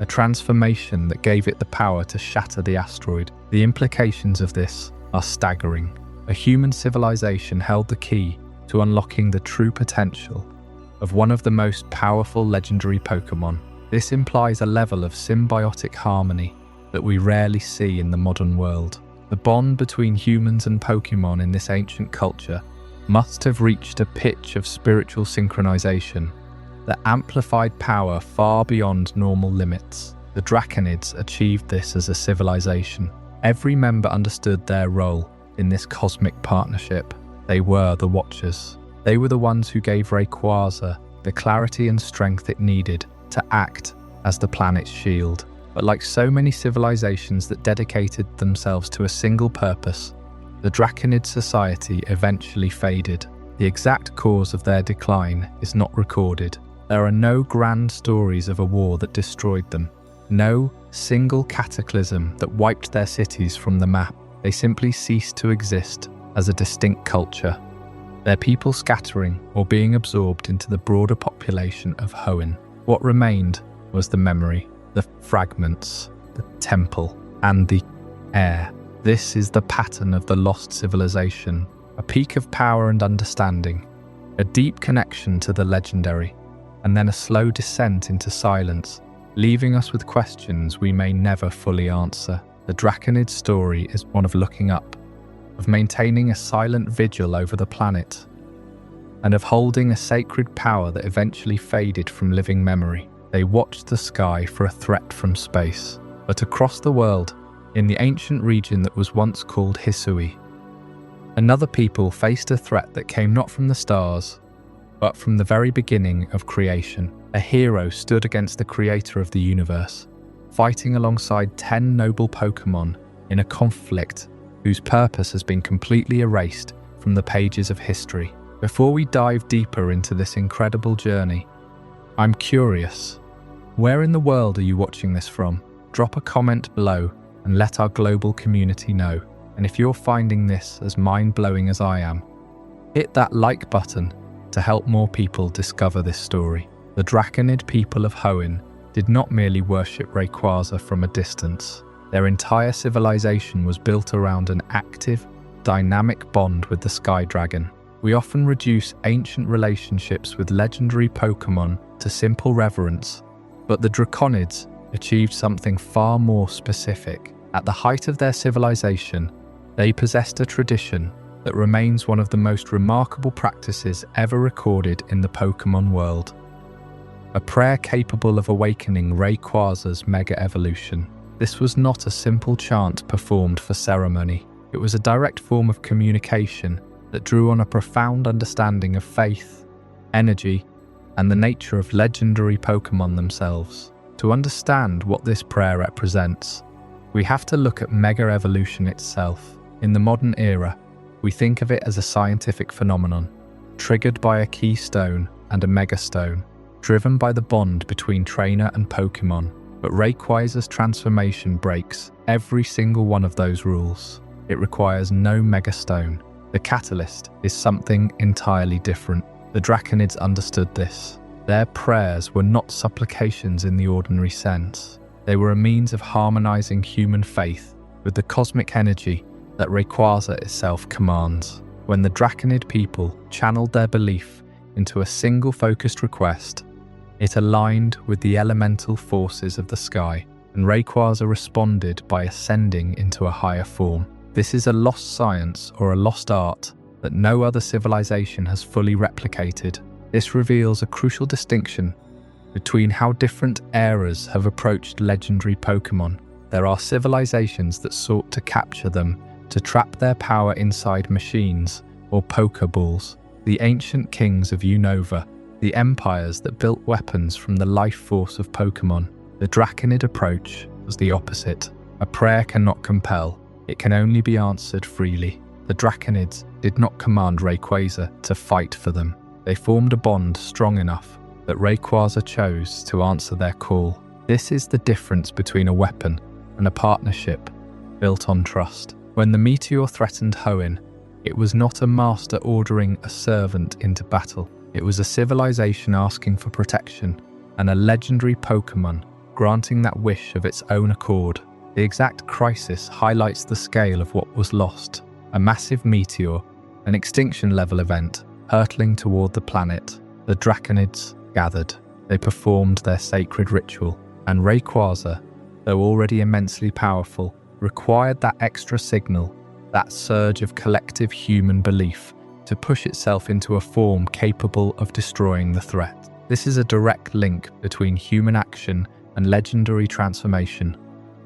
a transformation that gave it the power to shatter the asteroid. The implications of this are staggering. A human civilization held the key to unlocking the true potential of one of the most powerful legendary Pokémon. This implies a level of symbiotic harmony that we rarely see in the modern world. The bond between humans and Pokémon in this ancient culture must have reached a pitch of spiritual synchronization that amplified power far beyond normal limits. The Draconids achieved this as a civilization. Every member understood their role in this cosmic partnership. They were the Watchers. They were the ones who gave Rayquaza the clarity and strength it needed to act as the planet's shield. But like so many civilizations that dedicated themselves to a single purpose, the Draconid society eventually faded. The exact cause of their decline is not recorded. There are no grand stories of a war that destroyed them. No single cataclysm that wiped their cities from the map. They simply ceased to exist as a distinct culture, their people scattering or being absorbed into the broader population of Hoenn. What remained was the memory, the fragments, the temple, and the air. This is the pattern of the lost civilization, a peak of power and understanding, a deep connection to the legendary, and then a slow descent into silence, leaving us with questions we may never fully answer. The Draconid story is one of looking up, of maintaining a silent vigil over the planet, and of holding a sacred power that eventually faded from living memory. They watched the sky for a threat from space, but across the world, in the ancient region that was once called Hisui, another people faced a threat that came not from the stars, but from the very beginning of creation. A hero stood against the creator of the universe, fighting alongside 10 noble Pokémon in a conflict whose purpose has been completely erased from the pages of history. Before we dive deeper into this incredible journey, I'm curious, where in the world are you watching this from? Drop a comment below and let our global community know. And if you're finding this as mind-blowing as I am, hit that like button to help more people discover this story. The Draconid people of Hoenn did not merely worship Rayquaza from a distance. Their entire civilization was built around an active, dynamic bond with the Sky Dragon. We often reduce ancient relationships with legendary Pokémon to simple reverence, but the Draconids achieved something far more specific. At the height of their civilization, they possessed a tradition that remains one of the most remarkable practices ever recorded in the Pokémon world. A prayer capable of awakening Rayquaza's mega evolution. This was not a simple chant performed for ceremony. It was a direct form of communication that drew on a profound understanding of faith, energy, and the nature of legendary Pokémon themselves. To understand what this prayer represents, we have to look at mega evolution itself. In the modern era, we think of it as a scientific phenomenon, triggered by a keystone and a megastone, driven by the bond between trainer and Pokémon. But Rayquaza's transformation breaks every single one of those rules. It requires no megastone. The catalyst is something entirely different. The Draconids understood this. Their prayers were not supplications in the ordinary sense. They were a means of harmonizing human faith with the cosmic energy that Rayquaza itself commands. When the Draconid people channeled their belief into a single focused request, it aligned with the elemental forces of the sky, and Rayquaza responded by ascending into a higher form. This is a lost science or a lost art that no other civilization has fully replicated. This reveals a crucial distinction between how different eras have approached legendary Pokémon. There are civilizations that sought to capture them, to trap their power inside machines or Pokeballs. The ancient kings of Unova, the empires that built weapons from the life force of Pokémon. The Draconid approach was the opposite. A prayer cannot compel, it can only be answered freely. The Draconids did not command Rayquaza to fight for them. They formed a bond strong enough that Rayquaza chose to answer their call. This is the difference between a weapon and a partnership built on trust. When the Meteor threatened Hoenn, it was not a master ordering a servant into battle. It was a civilization asking for protection, and a legendary Pokémon granting that wish of its own accord. The exact crisis highlights the scale of what was lost. A massive meteor, an extinction-level event, hurtling toward the planet. The Draconids gathered. They performed their sacred ritual, and Rayquaza, though already immensely powerful, required that extra signal, that surge of collective human belief, to push itself into a form capable of destroying the threat. This is a direct link between human action and legendary transformation,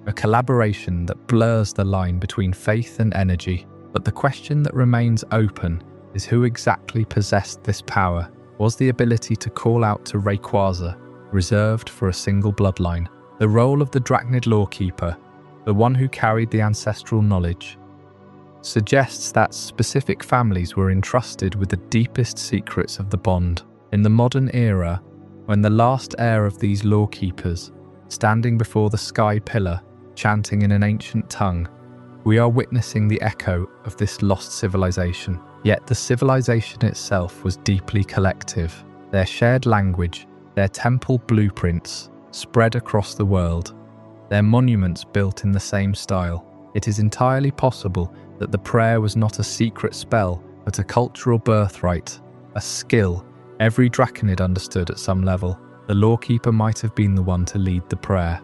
a collaboration that blurs the line between faith and energy. But the question that remains open is who exactly possessed this power. Was the ability to call out to Rayquaza reserved for a single bloodline? The role of the Drachnid Lawkeeper, the one who carried the ancestral knowledge, suggests that specific families were entrusted with the deepest secrets of the bond. In the modern era, when the last heir of these lawkeepers, standing before the sky pillar, chanting in an ancient tongue, we are witnessing the echo of this lost civilization. Yet the civilization itself was deeply collective. Their shared language, their temple blueprints, spread across the world, their monuments built in the same style. It is entirely possible that the prayer was not a secret spell, but a cultural birthright, a skill every Drachnid understood at some level. The Lawkeeper might have been the one to lead the prayer,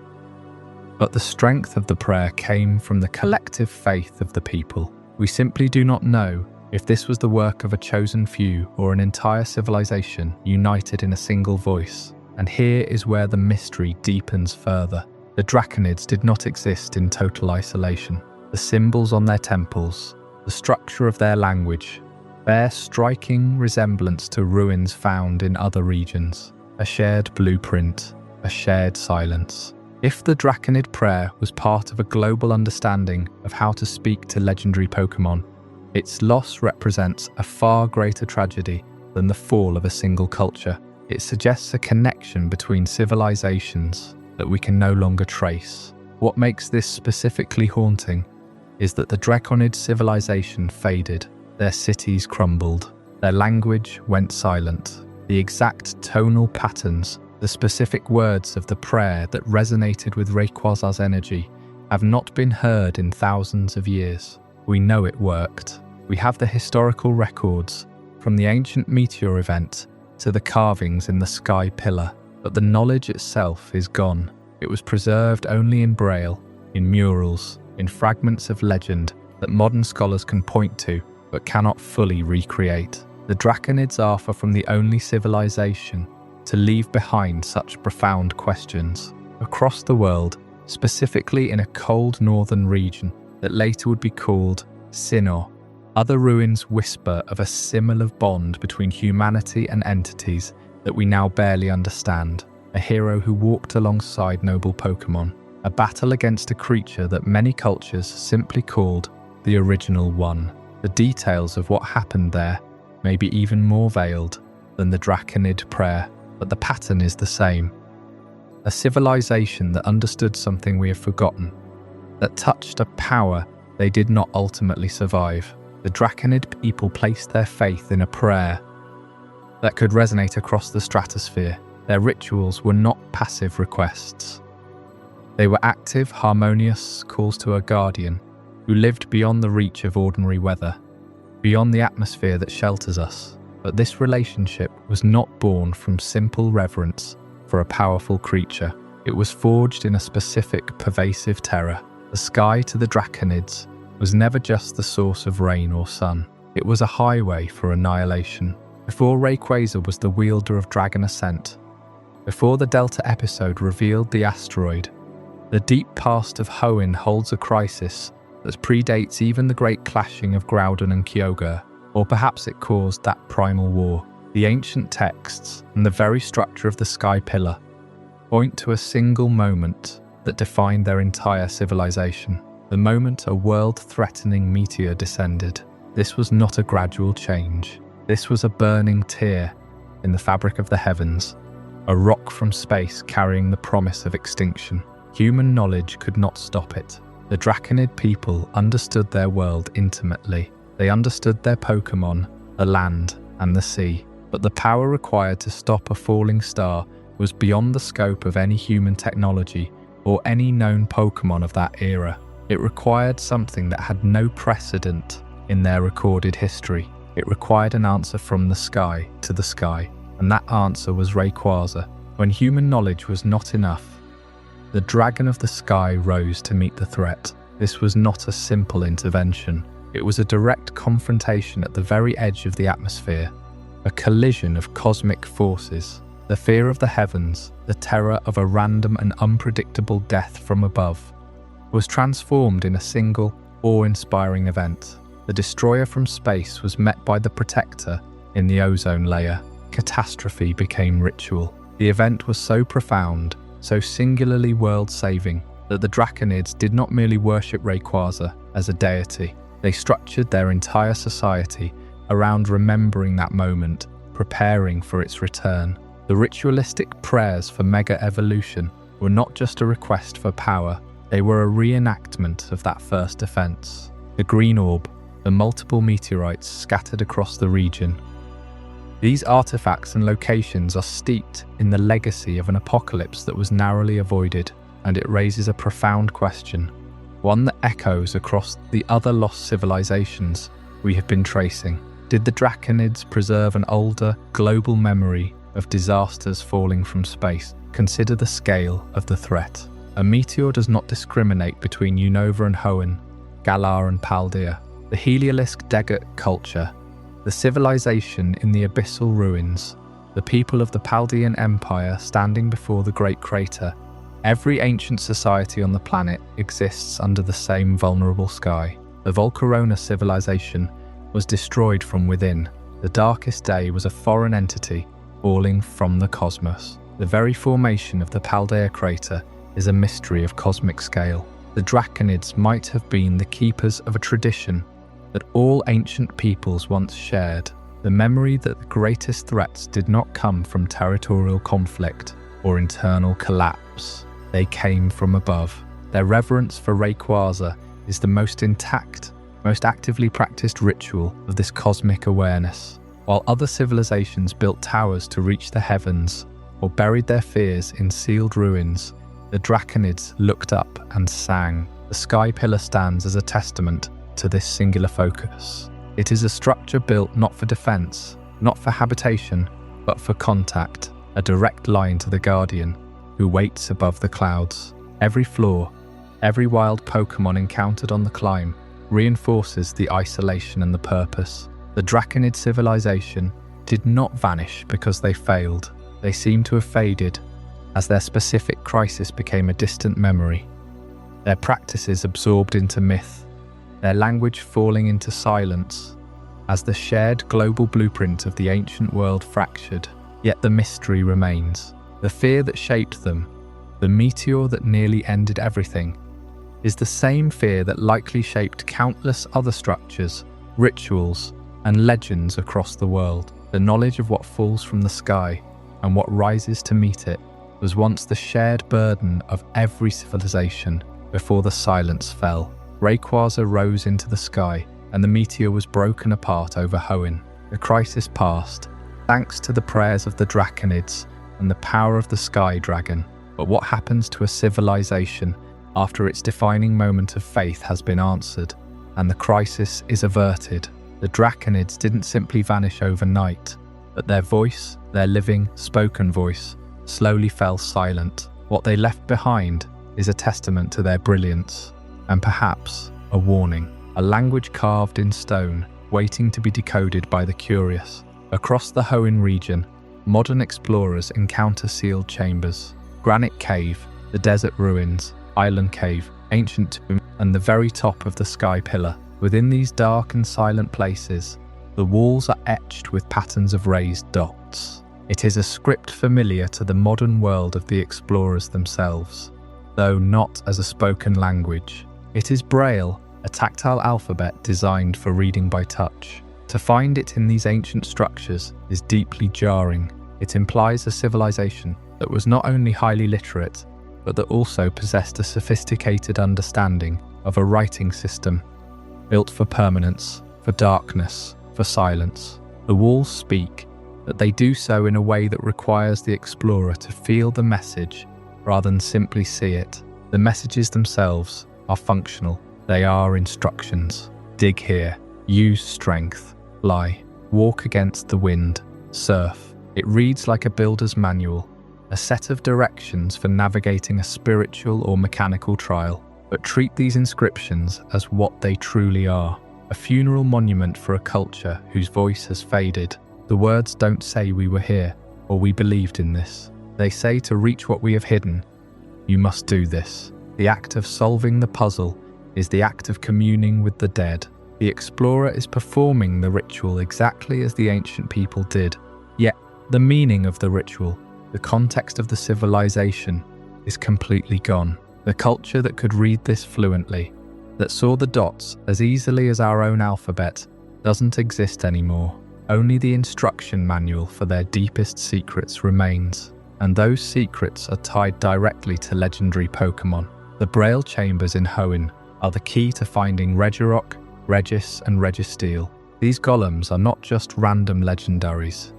but the strength of the prayer came from the collective faith of the people. We simply do not know if this was the work of a chosen few or an entire civilization united in a single voice. And here is where the mystery deepens further. The Drachnids did not exist in total isolation. The symbols on their temples, the structure of their language, bear striking resemblance to ruins found in other regions. A shared blueprint, a shared silence. If the Drachnid prayer was part of a global understanding of how to speak to legendary Pokémon, its loss represents a far greater tragedy than the fall of a single culture. It suggests a connection between civilizations that we can no longer trace. What makes this specifically haunting is that the Draconid civilization faded, their cities crumbled, their language went silent. The exact tonal patterns, the specific words of the prayer that resonated with Rayquaza's energy have not been heard in thousands of years. We know it worked. We have the historical records, from the ancient Meteor event to the carvings in the sky pillar, but the knowledge itself is gone. It was preserved only in Braille, in murals, in fragments of legend that modern scholars can point to but cannot fully recreate. The Draconids are far from the only civilization to leave behind such profound questions. Across the world, specifically in a cold northern region that later would be called Sinnoh, other ruins whisper of a similar bond between humanity and entities that we now barely understand. A hero who walked alongside noble Pokémon, a battle against a creature that many cultures simply called the Original One. The details of what happened there may be even more veiled than the Draconid prayer, but the pattern is the same. A civilization that understood something we have forgotten, that touched a power they did not ultimately survive. The Draconid people placed their faith in a prayer that could resonate across the stratosphere. Their rituals were not passive requests. They were active, harmonious calls to a guardian who lived beyond the reach of ordinary weather, beyond the atmosphere that shelters us. But this relationship was not born from simple reverence for a powerful creature. It was forged in a specific, pervasive terror. The sky to the Draconids was never just the source of rain or sun. It was a highway for annihilation. Before Rayquaza was the wielder of Dragon Ascent, before the Delta episode revealed the asteroid, the deep past of Hoenn holds a crisis that predates even the great clashing of Groudon and Kyogre, or perhaps it caused that primal war. The ancient texts and the very structure of the Sky Pillar point to a single moment that defined their entire civilization. The moment a world-threatening meteor descended. This was not a gradual change. This was a burning tear in the fabric of the heavens, a rock from space carrying the promise of extinction. Human knowledge could not stop it. The Draconid people understood their world intimately. They understood their Pokémon, the land, and the sea. But the power required to stop a falling star was beyond the scope of any human technology or any known Pokémon of that era. It required something that had no precedent in their recorded history. It required an answer from the sky to the sky, and that answer was Rayquaza. When human knowledge was not enough, the Dragon of the Sky rose to meet the threat. This was not a simple intervention. It was a direct confrontation at the very edge of the atmosphere, a collision of cosmic forces. The fear of the heavens, the terror of a random and unpredictable death from above, was transformed in a single, awe-inspiring event. The destroyer from space was met by the protector in the ozone layer. Catastrophe became ritual. The event was so profound, so singularly world-saving, that the Draconids did not merely worship Rayquaza as a deity. They structured their entire society around remembering that moment, preparing for its return. The ritualistic prayers for mega evolution were not just a request for power, they were a reenactment of that first offense. The green orb, the multiple meteorites scattered across the region. These artifacts and locations are steeped in the legacy of an apocalypse that was narrowly avoided, and it raises a profound question, one that echoes across the other lost civilizations we have been tracing. Did the Draconids preserve an older, global memory of disasters falling from space? Consider the scale of the threat. A meteor does not discriminate between Unova and Hoenn, Galar and Paldea. The Heliolisk Desert culture, the civilization in the abyssal ruins, the people of the Paldean Empire standing before the Great Crater. Every ancient society on the planet exists under the same vulnerable sky. The Volcarona civilization was destroyed from within. The darkest day was a foreign entity falling from the cosmos. The very formation of the Paldea crater is a mystery of cosmic scale. The Draconids might have been the keepers of a tradition that all ancient peoples once shared, the memory that the greatest threats did not come from territorial conflict or internal collapse. They came from above. Their reverence for Rayquaza is the most intact, most actively practiced ritual of this cosmic awareness. While other civilizations built towers to reach the heavens or buried their fears in sealed ruins, the Draconids looked up and sang. The Sky Pillar stands as a testament to this singular focus. It is a structure built not for defense, not for habitation, but for contact, a direct line to the Guardian, who waits above the clouds. Every floor, every wild Pokémon encountered on the climb reinforces the isolation and the purpose. The Draconid civilization did not vanish because they failed. They seem to have faded as their specific crisis became a distant memory, their practices absorbed into myth, their language falling into silence as the shared global blueprint of the ancient world fractured. Yet the mystery remains. The fear that shaped them, the meteor that nearly ended everything, is the same fear that likely shaped countless other structures, rituals, and legends across the world. The knowledge of what falls from the sky and what rises to meet it was once the shared burden of every civilization before the silence fell. Rayquaza rose into the sky, and the meteor was broken apart over Hoenn. The crisis passed, thanks to the prayers of the Draconids and the power of the Sky Dragon. But what happens to a civilization after its defining moment of faith has been answered, and the crisis is averted? The Draconids didn't simply vanish overnight, but their voice, their living, spoken voice, slowly fell silent. What they left behind is a testament to their brilliance, and perhaps a warning, a language carved in stone, waiting to be decoded by the curious. Across the Hoenn region, modern explorers encounter sealed chambers, granite cave, the desert ruins, island cave, ancient tomb, and the very top of the Sky Pillar. Within these dark and silent places, the walls are etched with patterns of raised dots. It is a script familiar to the modern world of the explorers themselves, though not as a spoken language. It is Braille, a tactile alphabet designed for reading by touch. To find it in these ancient structures is deeply jarring. It implies a civilization that was not only highly literate, but that also possessed a sophisticated understanding of a writing system built for permanence, for darkness, for silence. The walls speak, but they do so in a way that requires the explorer to feel the message rather than simply see it. The messages themselves are functional. They are instructions. Dig here, use strength, fly, walk against the wind, surf. It reads like a builder's manual, a set of directions for navigating a spiritual or mechanical trial. But treat these inscriptions as what they truly are, a funeral monument for a culture whose voice has faded. The words don't say we were here. or we believed in this. They say to reach what we have hidden, you must do this. The act of solving the puzzle is the act of communing with the dead. The explorer is performing the ritual exactly as the ancient people did. Yet, the meaning of the ritual, the context of the civilization, is completely gone. The culture that could read this fluently, that saw the dots as easily as our own alphabet, doesn't exist anymore. Only the instruction manual for their deepest secrets remains. And those secrets are tied directly to legendary Pokémon. The Braille chambers in Hoenn are the key to finding Regirock, Regis and Registeel. These golems are not just random legendaries.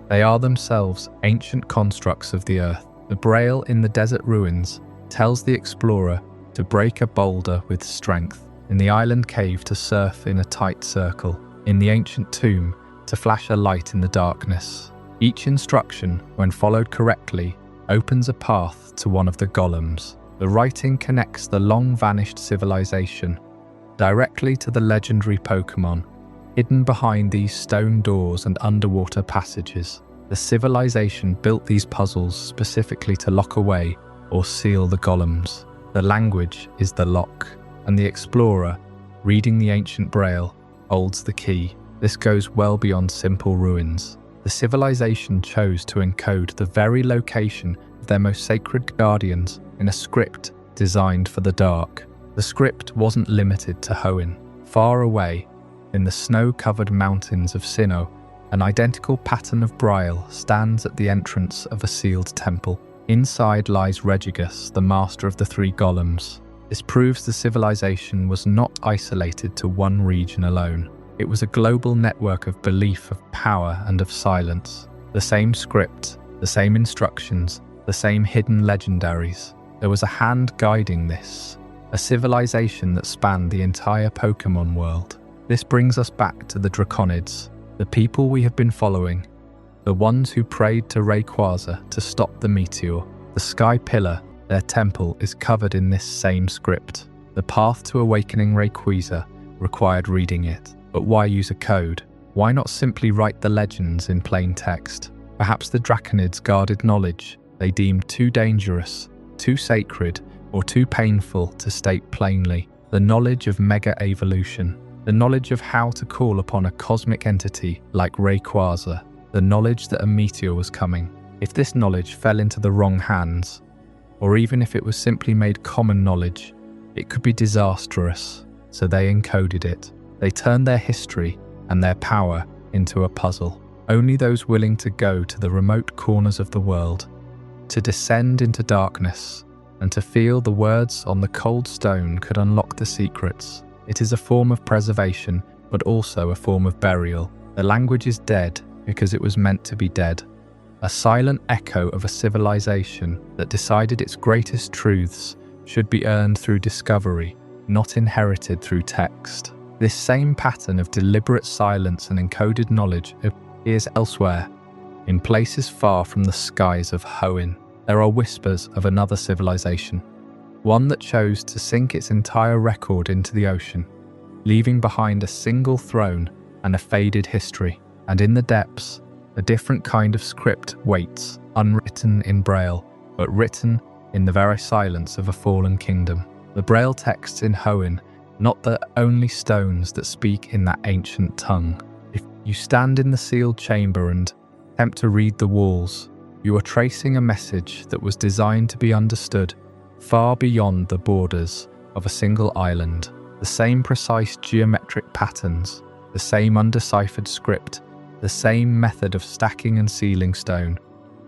They are themselves ancient constructs of the earth. The Braille in the desert ruins tells the explorer to break a boulder with strength, in the island cave to surf in a tight circle, in the ancient tomb to flash a light in the darkness. Each instruction, when followed correctly, opens a path to one of the golems. The writing connects the long-vanished civilization directly to the legendary Pokémon, hidden behind these stone doors and underwater passages. The civilization built these puzzles specifically to lock away or seal the golems. The language is the lock, and the explorer, reading the ancient Braille, holds the key. This goes well beyond simple ruins. The civilization chose to encode the very location of their most sacred guardians in a script designed for the dark. The script wasn't limited to Hoenn. Far away, in the snow-covered mountains of Sinnoh, an identical pattern of Braille stands at the entrance of a sealed temple. Inside lies Regigus, the master of the three golems. This proves the civilization was not isolated to one region alone. It was a global network of belief, of power, and of silence. The same script, the same instructions, the same hidden legendaries. There was a hand guiding this, a civilization that spanned the entire Pokémon world. This brings us back to the Draconids, the people we have been following, the ones who prayed to Rayquaza to stop the Meteor. The Sky Pillar, their temple, is covered in this same script. The path to awakening Rayquaza required reading it. But why use a code? Why not simply write the legends in plain text? Perhaps the Draconids guarded knowledge they deemed too dangerous, too sacred, or too painful to state plainly. The knowledge of mega evolution, the knowledge of how to call upon a cosmic entity like Rayquaza, the knowledge that a meteor was coming. If this knowledge fell into the wrong hands, or even if it was simply made common knowledge, it could be disastrous. So they encoded it. They turned their history and their power into a puzzle. Only those willing to go to the remote corners of the world, to descend into darkness, and to feel the words on the cold stone could unlock the secrets. It is a form of preservation, but also a form of burial. The language is dead because it was meant to be dead. A silent echo of a civilization that decided its greatest truths should be earned through discovery, not inherited through text. This same pattern of deliberate silence and encoded knowledge appears elsewhere, in places far from the skies of Hoenn. There are whispers of another civilization, one that chose to sink its entire record into the ocean, leaving behind a single throne and a faded history. And in the depths, a different kind of script waits, unwritten in Braille, but written in the very silence of a fallen kingdom. The Braille texts in Hoenn, not the only stones that speak in that ancient tongue. If you stand in the sealed chamber and attempt to read the walls, you are tracing a message that was designed to be understood far beyond the borders of a single island. The same precise geometric patterns, the same undeciphered script, the same method of stacking and sealing stone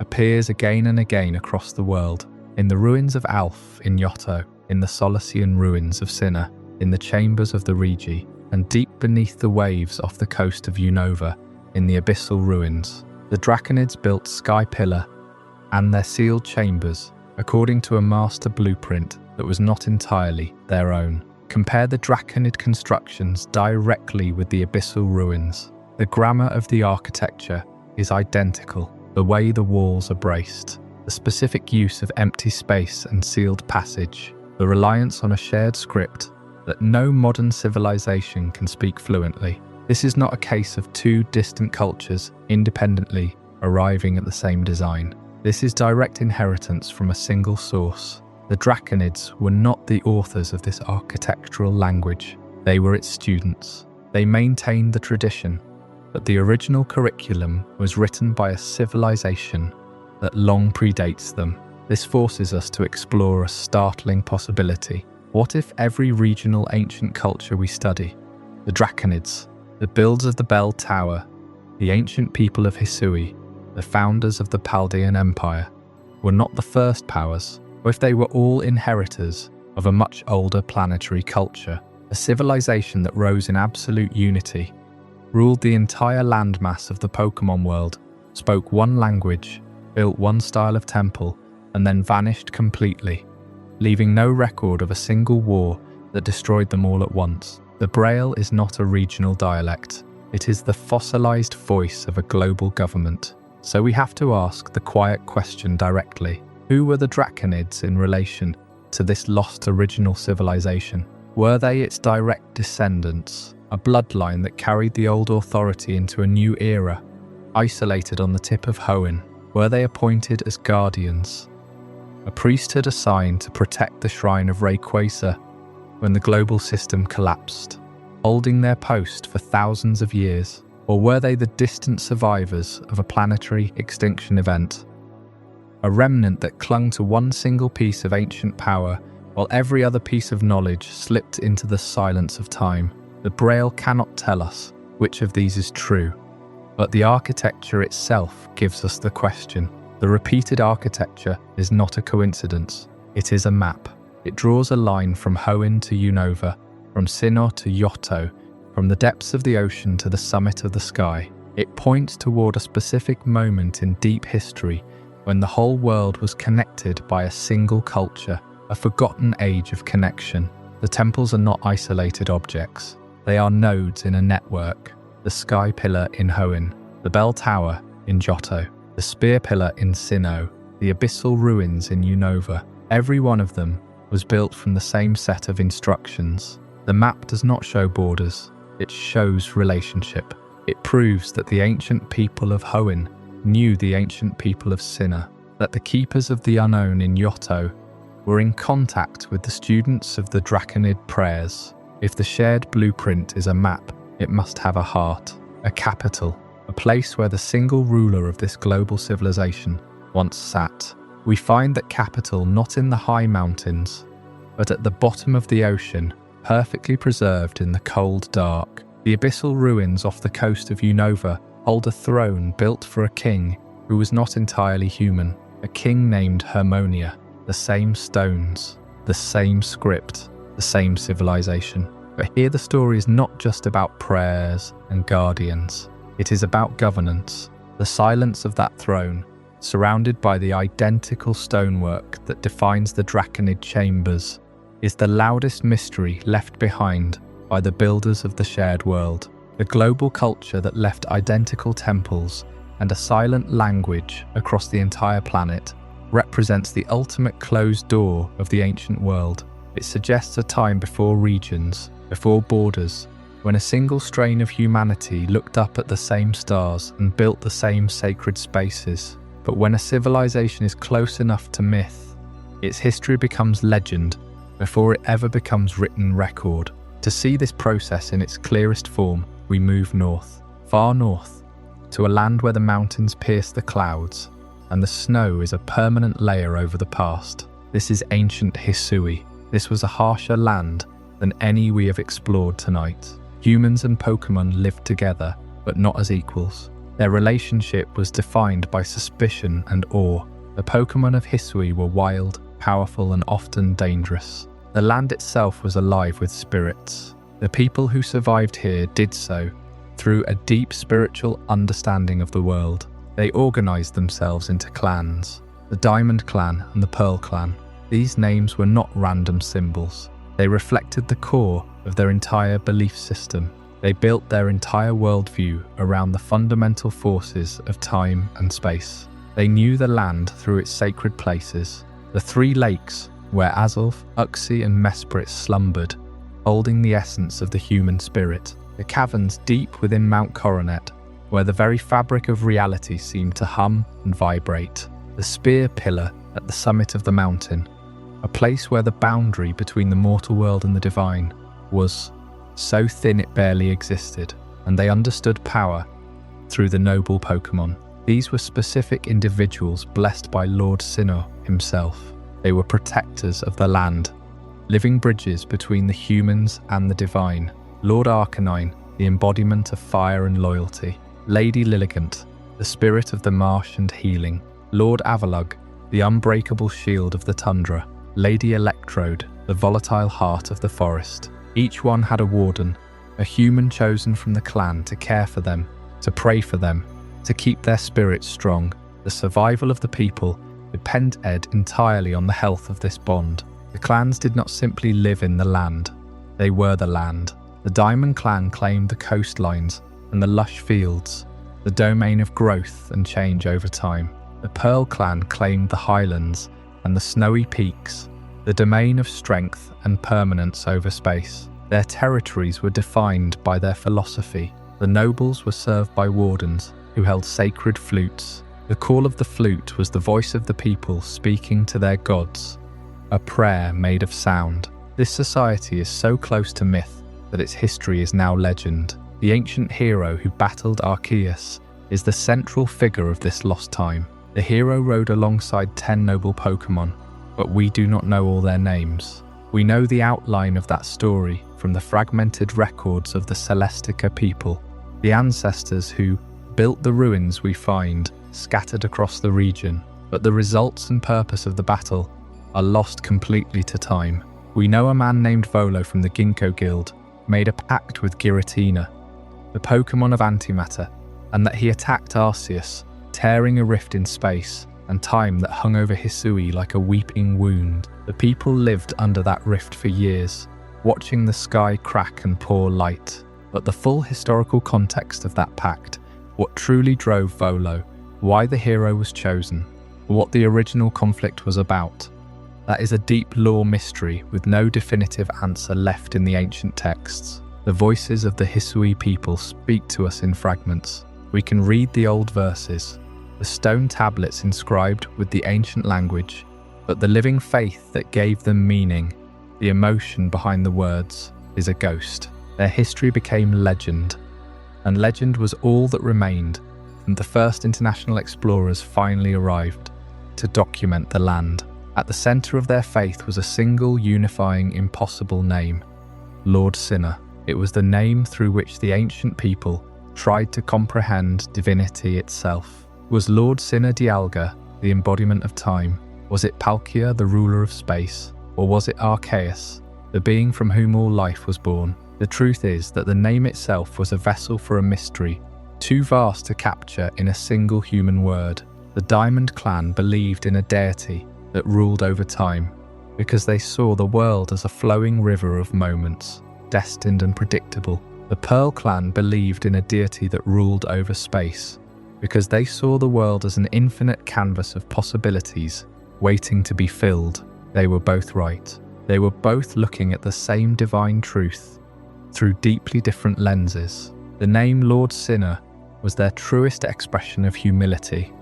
appears again and again across the world. In the ruins of Alph in Johto, in the Solacean ruins of Sinnoh, in the chambers of the Regi, and deep beneath the waves off the coast of Unova, in the abyssal ruins. The Draconids built Sky Pillar and their sealed chambers according to a master blueprint that was not entirely their own. Compare the Draconid constructions directly with the abyssal ruins. The grammar of the architecture is identical, the way the walls are braced, the specific use of empty space and sealed passage, the reliance on a shared script that no modern civilization can speak fluently. This is not a case of two distant cultures independently arriving at the same design. This is direct inheritance from a single source. The Draconids were not the authors of this architectural language. They were its students. They maintained the tradition, but the original curriculum was written by a civilization that long predates them. This forces us to explore a startling possibility. What if every regional ancient culture we study, the Draconids, the builders of the Bell Tower, the ancient people of Hisui, the founders of the Paldean Empire, were not the first powers, or if they were all inheritors of a much older planetary culture, a civilization that rose in absolute unity, ruled the entire landmass of the Pokémon world, spoke one language, built one style of temple, and then vanished completely, leaving no record of a single war that destroyed them all at once. The Braille is not a regional dialect. It is the fossilized voice of a global government. So we have to ask the quiet question directly. Who were the Draconids in relation to this lost original civilization? Were they its direct descendants, a bloodline that carried the old authority into a new era, isolated on the tip of Hoenn? Were they appointed as guardians, a priesthood assigned to protect the shrine of Rayquaza when the global system collapsed, holding their post for thousands of years? Or were they the distant survivors of a planetary extinction event, a remnant that clung to one single piece of ancient power while every other piece of knowledge slipped into the silence of time? The Braille cannot tell us which of these is true, but the architecture itself gives us the question. The repeated architecture is not a coincidence. It is a map. It draws a line from Hoenn to Unova, from Sinnoh to Johto, from the depths of the ocean to the summit of the sky. It points toward a specific moment in deep history when the whole world was connected by a single culture, a forgotten age of connection. The temples are not isolated objects. They are nodes in a network. The sky pillar in Hoenn, the bell tower in Johto, the spear pillar in Sinnoh, the abyssal ruins in Unova. Every one of them was built from the same set of instructions. The map does not show borders. It shows relationship. It proves that the ancient people of Hoenn knew the ancient people of Sinnoh, that the keepers of the unknown in Johto were in contact with the students of the Draconid prayers. If the shared blueprint is a map, it must have a heart, a capital, a place where the single ruler of this global civilization once sat. We find that capital not in the high mountains, but at the bottom of the ocean, perfectly preserved in the cold dark. The abyssal ruins off the coast of Unova hold a throne built for a king who was not entirely human, a king named Hermonia. The same stones, the same script, the same civilization. But here the story is not just about prayers and guardians. It is about governance. The silence of that throne, surrounded by the identical stonework that defines the Draconid chambers, is the loudest mystery left behind by the builders of the shared world. The global culture that left identical temples and a silent language across the entire planet represents the ultimate closed door of the ancient world. It suggests a time before regions, before borders, when a single strain of humanity looked up at the same stars and built the same sacred spaces. But when a civilization is close enough to myth, its history becomes legend before it ever becomes written record. To see this process in its clearest form, we move north, far north, to a land where the mountains pierce the clouds and the snow is a permanent layer over the past. This is ancient Hisui. This was a harsher land than any we have explored tonight. Humans and Pokémon lived together, but not as equals. Their relationship was defined by suspicion and awe. The Pokémon of Hisui were wild, powerful, and often dangerous. The land itself was alive with spirits. The people who survived here did so through a deep spiritual understanding of the world. They organized themselves into clans, the Diamond Clan and the Pearl Clan. These names were not random symbols. They reflected the core of their entire belief system. They built their entire worldview around the fundamental forces of time and space. They knew the land through its sacred places, the three lakes where Azov, Uxie and Mesprit slumbered, holding the essence of the human spirit, the caverns deep within Mount Coronet, where the very fabric of reality seemed to hum and vibrate. The spear pillar at the summit of the mountain, a place where the boundary between the mortal world and the divine was so thin it barely existed, and they understood power through the noble Pokémon. These were specific individuals blessed by Lord Sinnoh himself. They were protectors of the land, living bridges between the humans and the divine. Lord Arcanine, the embodiment of fire and loyalty. Lady Lilligant, the spirit of the marsh and healing. Lord Avalugg, the unbreakable shield of the tundra. Lady Electrode, the volatile heart of the forest. Each one had a warden, a human chosen from the clan to care for them, to pray for them, to keep their spirits strong. The survival of the people depended entirely on the health of this bond. The clans did not simply live in the land, they were the land. The Diamond Clan claimed the coastlines and the lush fields, the domain of growth and change over time. The Pearl Clan claimed the highlands and the snowy peaks, the domain of strength and permanence over space. Their territories were defined by their philosophy. The nobles were served by wardens who held sacred flutes. The call of the flute was the voice of the people speaking to their gods, a prayer made of sound. This society is so close to myth that its history is now legend. The ancient hero who battled Arceus is the central figure of this lost time. The hero rode alongside 10 noble Pokémon, but we do not know all their names. We know the outline of that story from the fragmented records of the Celestica people, the ancestors who built the ruins we find scattered across the region, but the results and purpose of the battle are lost completely to time. We know a man named Volo from the Ginkgo Guild made a pact with Giratina, the Pokémon of antimatter, and that he attacked Arceus, tearing a rift in space and time that hung over Hisui like a weeping wound. The people lived under that rift for years, watching the sky crack and pour light. But the full historical context of that pact, what truly drove Volo, why the hero was chosen, what the original conflict was about, that is a deep lore mystery with no definitive answer left in the ancient texts. The voices of the Hisui people speak to us in fragments. We can read the old verses, the stone tablets inscribed with the ancient language, but the living faith that gave them meaning, the emotion behind the words, is a ghost. Their history became legend, and legend was all that remained when the first international explorers finally arrived to document the land. At the center of their faith was a single unifying impossible name, Lord Sinnoh. It was the name through which the ancient people tried to comprehend divinity itself. Was Lord Sinnoh Dialga the embodiment of time? Was it Palkia, the ruler of space? Or was it Arceus, the being from whom all life was born? The truth is that the name itself was a vessel for a mystery, too vast to capture in a single human word. The Diamond Clan believed in a deity that ruled over time, because they saw the world as a flowing river of moments, destined and predictable. The Pearl Clan believed in a deity that ruled over space, because they saw the world as an infinite canvas of possibilities waiting to be filled. They were both right. They were both looking at the same divine truth through deeply different lenses. The name Lord Sinnoh was their truest expression of humility,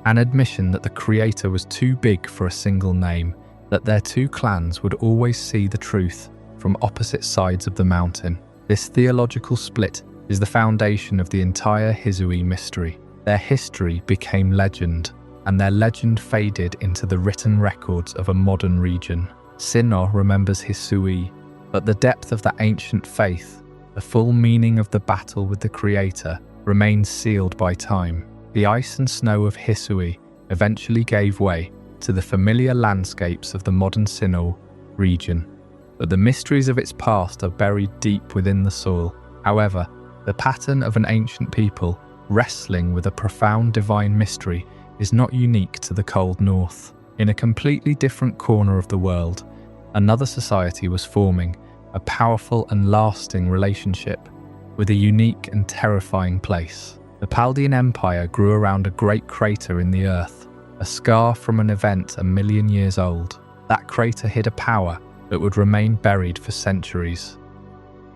an admission that the Creator was too big for a single name, that their two clans would always see the truth from opposite sides of the mountain. This theological split is the foundation of the entire Hisui mystery. Their history became legend, and their legend faded into the written records of a modern region. Sinnoh remembers Hisui, but the depth of that ancient faith, the full meaning of the battle with the Creator, remains sealed by time. The ice and snow of Hisui eventually gave way to the familiar landscapes of the modern Sinnoh region, but the mysteries of its past are buried deep within the soil. However, the pattern of an ancient people wrestling with a profound divine mystery is not unique to the cold north. In a completely different corner of the world, another society was forming, a powerful and lasting relationship with a unique and terrifying place. The Paldean Empire grew around a great crater in the earth, a scar from an event 1,000,000 years old. That crater hid a power that would remain buried for centuries,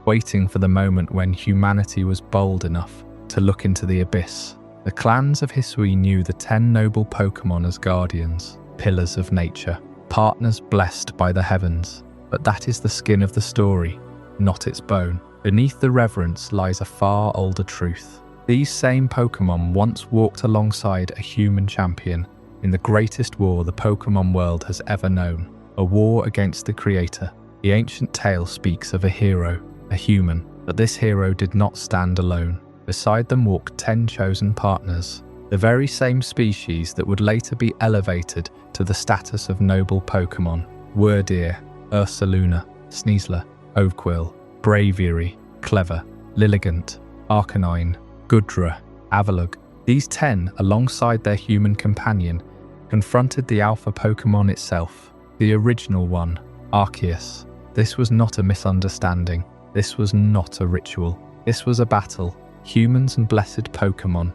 waiting for the moment when humanity was bold enough to look into the abyss. The clans of Hisui knew the 10 noble Pokémon as guardians, pillars of nature, partners blessed by the heavens. But that is the skin of the story, not its bone. Beneath the reverence lies a far older truth. These same Pokémon once walked alongside a human champion in the greatest war the Pokémon world has ever known, a war against the Creator. The ancient tale speaks of a hero, a human, but this hero did not stand alone. Beside them walked 10 chosen partners, the very same species that would later be elevated to the status of noble Pokémon. Wurdeer, Ursaluna, Sneasler, Oakquill, Braviary, Clever, Lilligant, Arcanine, Gudra, Avalugg. These 10, alongside their human companion, confronted the alpha Pokémon itself, the original one, Arceus. This was not a misunderstanding. This was not a ritual. This was a battle. Humans and blessed Pokémon,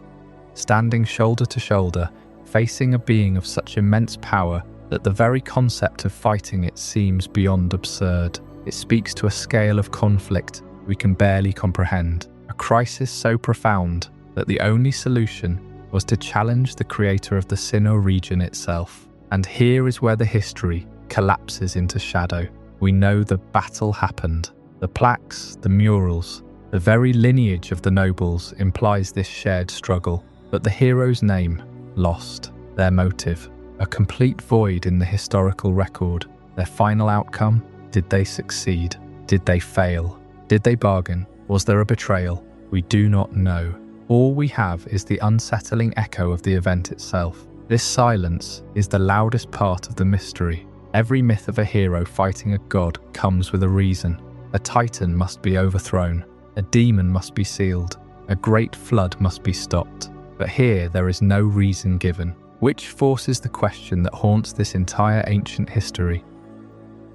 standing shoulder to shoulder, facing a being of such immense power that the very concept of fighting it seems beyond absurd. It speaks to a scale of conflict we can barely comprehend, a crisis so profound that the only solution was to challenge the creator of the Sinnoh region itself. And here is where the history collapses into shadow. We know the battle happened. The plaques, the murals, the very lineage of the nobles implies this shared struggle. But the hero's name, lost. Their motive, a complete void in the historical record. Their final outcome, did they succeed? Did they fail? Did they bargain? Was there a betrayal? We do not know. All we have is the unsettling echo of the event itself. This silence is the loudest part of the mystery. Every myth of a hero fighting a god comes with a reason. A titan must be overthrown. A demon must be sealed. A great flood must be stopped. But here there is no reason given, which forces the question that haunts this entire ancient history.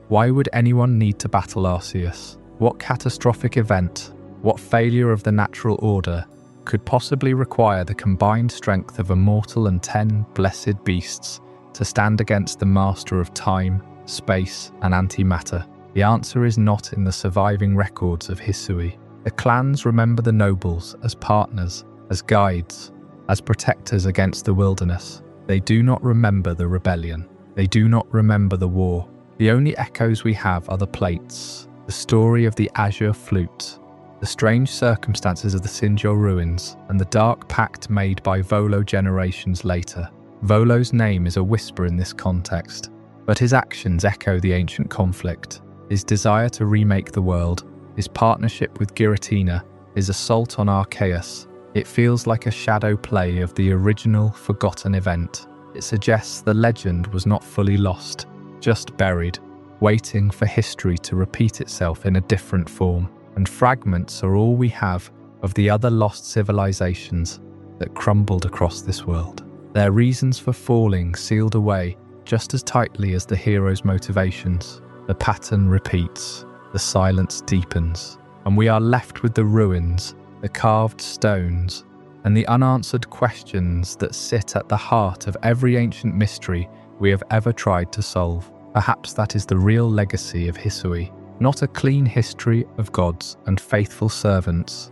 Why would anyone need to battle Arceus? What catastrophic event, what failure of the natural order, could possibly require the combined strength of a mortal and 10 blessed beasts to stand against the master of time, space, and antimatter? The answer is not in the surviving records of Hisui. The clans remember the nobles as partners, as guides, as protectors against the wilderness. They do not remember the rebellion. They do not remember the war. The only echoes we have are the plates, the story of the azure flute, the strange circumstances of the Sinnoh ruins, and the dark pact made by Volo generations later. Volo's name is a whisper in this context, but his actions echo the ancient conflict. His desire to remake the world, his partnership with Giratina, his assault on Arceus. It feels like a shadow play of the original, forgotten event. It suggests the legend was not fully lost, just buried, waiting for history to repeat itself in a different form. And fragments are all we have of the other lost civilizations that crumbled across this world. Their reasons for falling sealed away just as tightly as the hero's motivations. The pattern repeats, the silence deepens, and we are left with the ruins, the carved stones, and the unanswered questions that sit at the heart of every ancient mystery we have ever tried to solve. Perhaps that is the real legacy of Hisui, not a clean history of gods and faithful servants.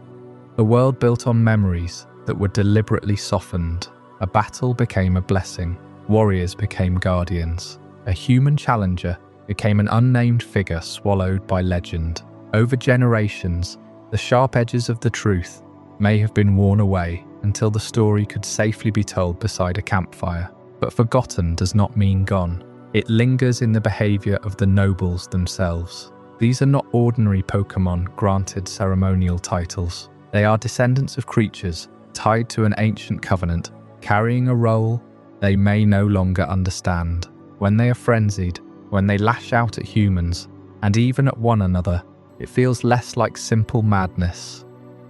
A world built on memories that were deliberately softened. A battle became a blessing. Warriors became guardians. A human challenger became an unnamed figure swallowed by legend. Over generations, the sharp edges of the truth may have been worn away until the story could safely be told beside a campfire. But forgotten does not mean gone. It lingers in the behavior of the nobles themselves. These are not ordinary Pokémon granted ceremonial titles. They are descendants of creatures tied to an ancient covenant, carrying a role they may no longer understand. When they are frenzied, when they lash out at humans, and even at one another, it feels less like simple madness,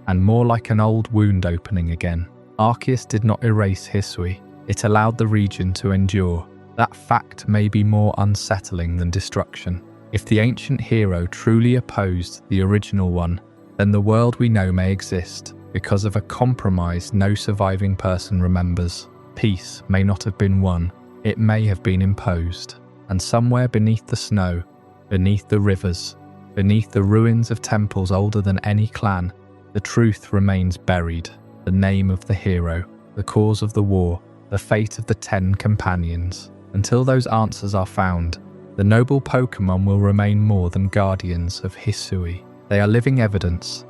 and more like an old wound opening again. Arceus did not erase Hisui. It allowed the region to endure. That fact may be more unsettling than destruction. If the ancient hero truly opposed the original one, then the world we know may exist because of a compromise no surviving person remembers. Peace may not have been won, it may have been imposed. And somewhere beneath the snow, beneath the rivers, beneath the ruins of temples older than any clan, the truth remains buried. the name of the hero, the cause of the war, the fate of the 10 companions. Until those answers are found, the noble Pokémon will remain more than guardians of Hisui. They are living evidence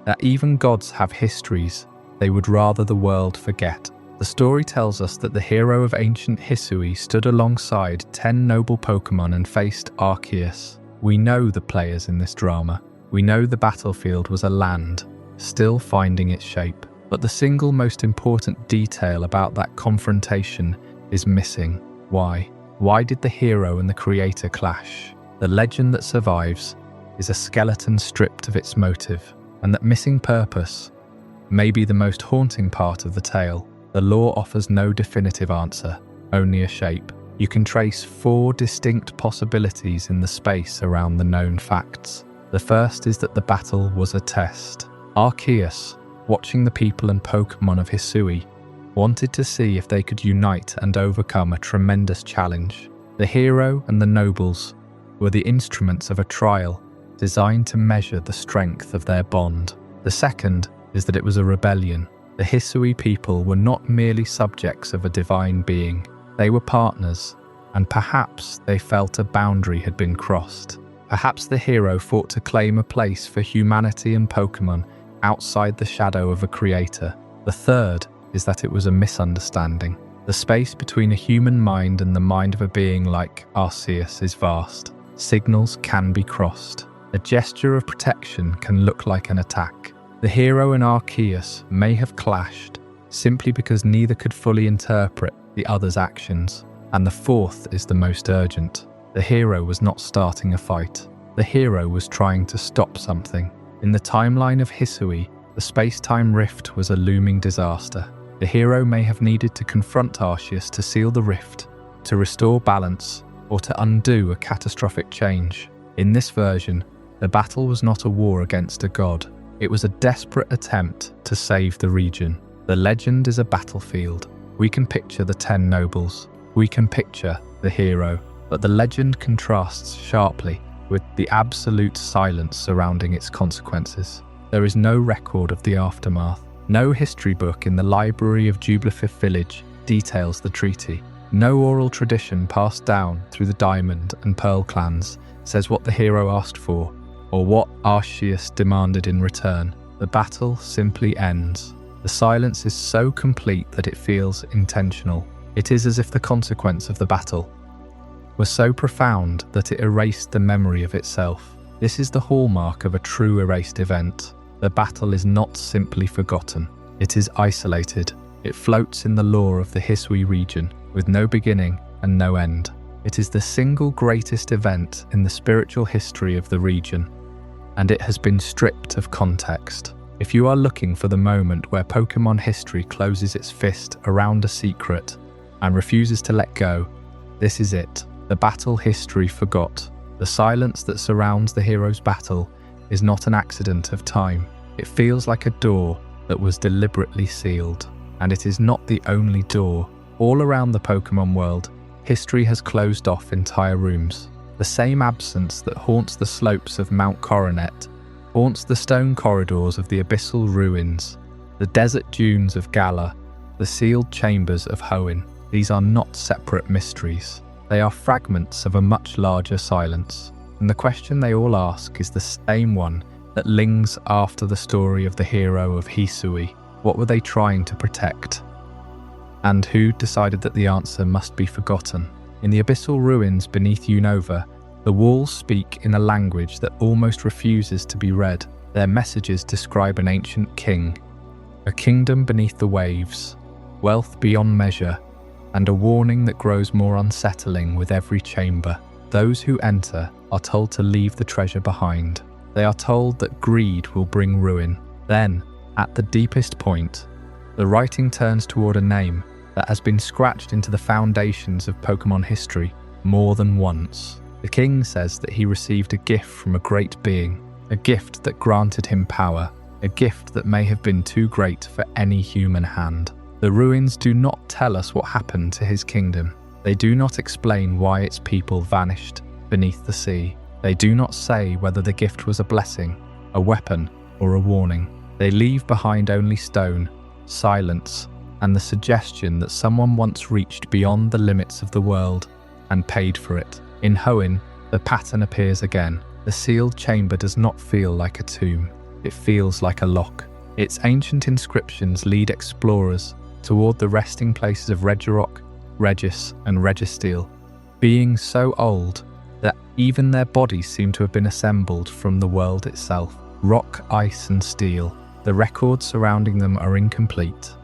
that even gods have histories they would rather the world forget. The story tells us that the hero of ancient Hisui stood alongside 10 noble Pokémon and faced Arceus. We know the players in this drama. We know the battlefield was a land, still finding its shape. But the single most important detail about that confrontation is missing. Why? Why did the hero and the creator clash? The legend that survives is a skeleton stripped of its motive, and that missing purpose may be the most haunting part of the tale. The lore offers no definitive answer, only a shape. You can trace 4 distinct possibilities in the space around the known facts. The first is that the battle was a test. Arceus, watching the people and Pokémon of Hisui, wanted to see if they could unite and overcome a tremendous challenge. The hero and the nobles were the instruments of a trial designed to measure the strength of their bond. The second is that it was a rebellion. The Hisui people were not merely subjects of a divine being. They were partners, and perhaps they felt a boundary had been crossed. Perhaps the hero fought to claim a place for humanity and Pokémon outside the shadow of a creator. The third is that it was a misunderstanding. The space between a human mind and the mind of a being like Arceus is vast. Signals can be crossed. A gesture of protection can look like an attack. The hero and Arceus may have clashed simply because neither could fully interpret the other's actions. And the fourth is the most urgent. The hero was not starting a fight. The hero was trying to stop something. In the timeline of Hisui, the space-time rift was a looming disaster. The hero may have needed to confront Arceus to seal the rift, to restore balance, or to undo a catastrophic change. In this version, the battle was not a war against a god. It was a desperate attempt to save the region. The legend is a battlefield. We can picture the 10 nobles. We can picture the hero. But the legend contrasts sharply with the absolute silence surrounding its consequences. There is no record of the aftermath. No history book in the library of Jubilifif village details the treaty. No oral tradition passed down through the Diamond and Pearl clans says what the hero asked for, or what Arceus demanded in return. The battle simply ends. The silence is so complete that it feels intentional. It is as if the consequence of the battle was so profound that it erased the memory of itself. This is the hallmark of a true erased event. The battle is not simply forgotten. It is isolated. It floats in the lore of the Hisui region, with no beginning and no end. It is the single greatest event in the spiritual history of the region, and it has been stripped of context. If you are looking for the moment where Pokémon history closes its fist around a secret and refuses to let go, this is it. The battle history forgot. The silence that surrounds the hero's battle is not an accident of time. It feels like a door that was deliberately sealed. And it is not the only door. All around the Pokémon world, history has closed off entire rooms. The same absence that haunts the slopes of Mount Coronet haunts the stone corridors of the abyssal ruins, the desert dunes of Galar, the sealed chambers of Hoenn. These are not separate mysteries. They are fragments of a much larger silence. And the question they all ask is the same one that lingers after the story of the hero of Hisui. What were they trying to protect? And who decided that the answer must be forgotten? In the abyssal ruins beneath Unova, the walls speak in a language that almost refuses to be read. Their messages describe an ancient king, a kingdom beneath the waves, wealth beyond measure, and a warning that grows more unsettling with every chamber. Those who enter are told to leave the treasure behind. They are told that greed will bring ruin. Then, at the deepest point, the writing turns toward a name that has been scratched into the foundations of Pokémon history more than once. The king says that he received a gift from a great being, a gift that granted him power, a gift that may have been too great for any human hand. The ruins do not tell us what happened to his kingdom. They do not explain why its people vanished beneath the sea. They do not say whether the gift was a blessing, a weapon, or a warning. They leave behind only stone, silence, and the suggestion that someone once reached beyond the limits of the world and paid for it. In Hoenn, the pattern appears again. The sealed chamber does not feel like a tomb. It feels like a lock. Its ancient inscriptions lead explorers toward the resting places of Regirock, Regis, and Registeel, beings so old that even their bodies seem to have been assembled from the world itself. Rock, ice, and steel. The records surrounding them are incomplete,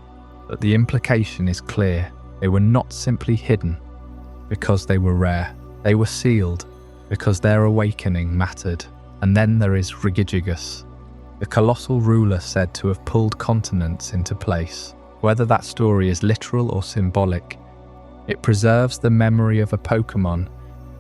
but the implication is clear. They were not simply hidden because they were rare. They were sealed because their awakening mattered. And then there is Regigigas, the colossal ruler said to have pulled continents into place. Whether that story is literal or symbolic, it preserves the memory of a Pokémon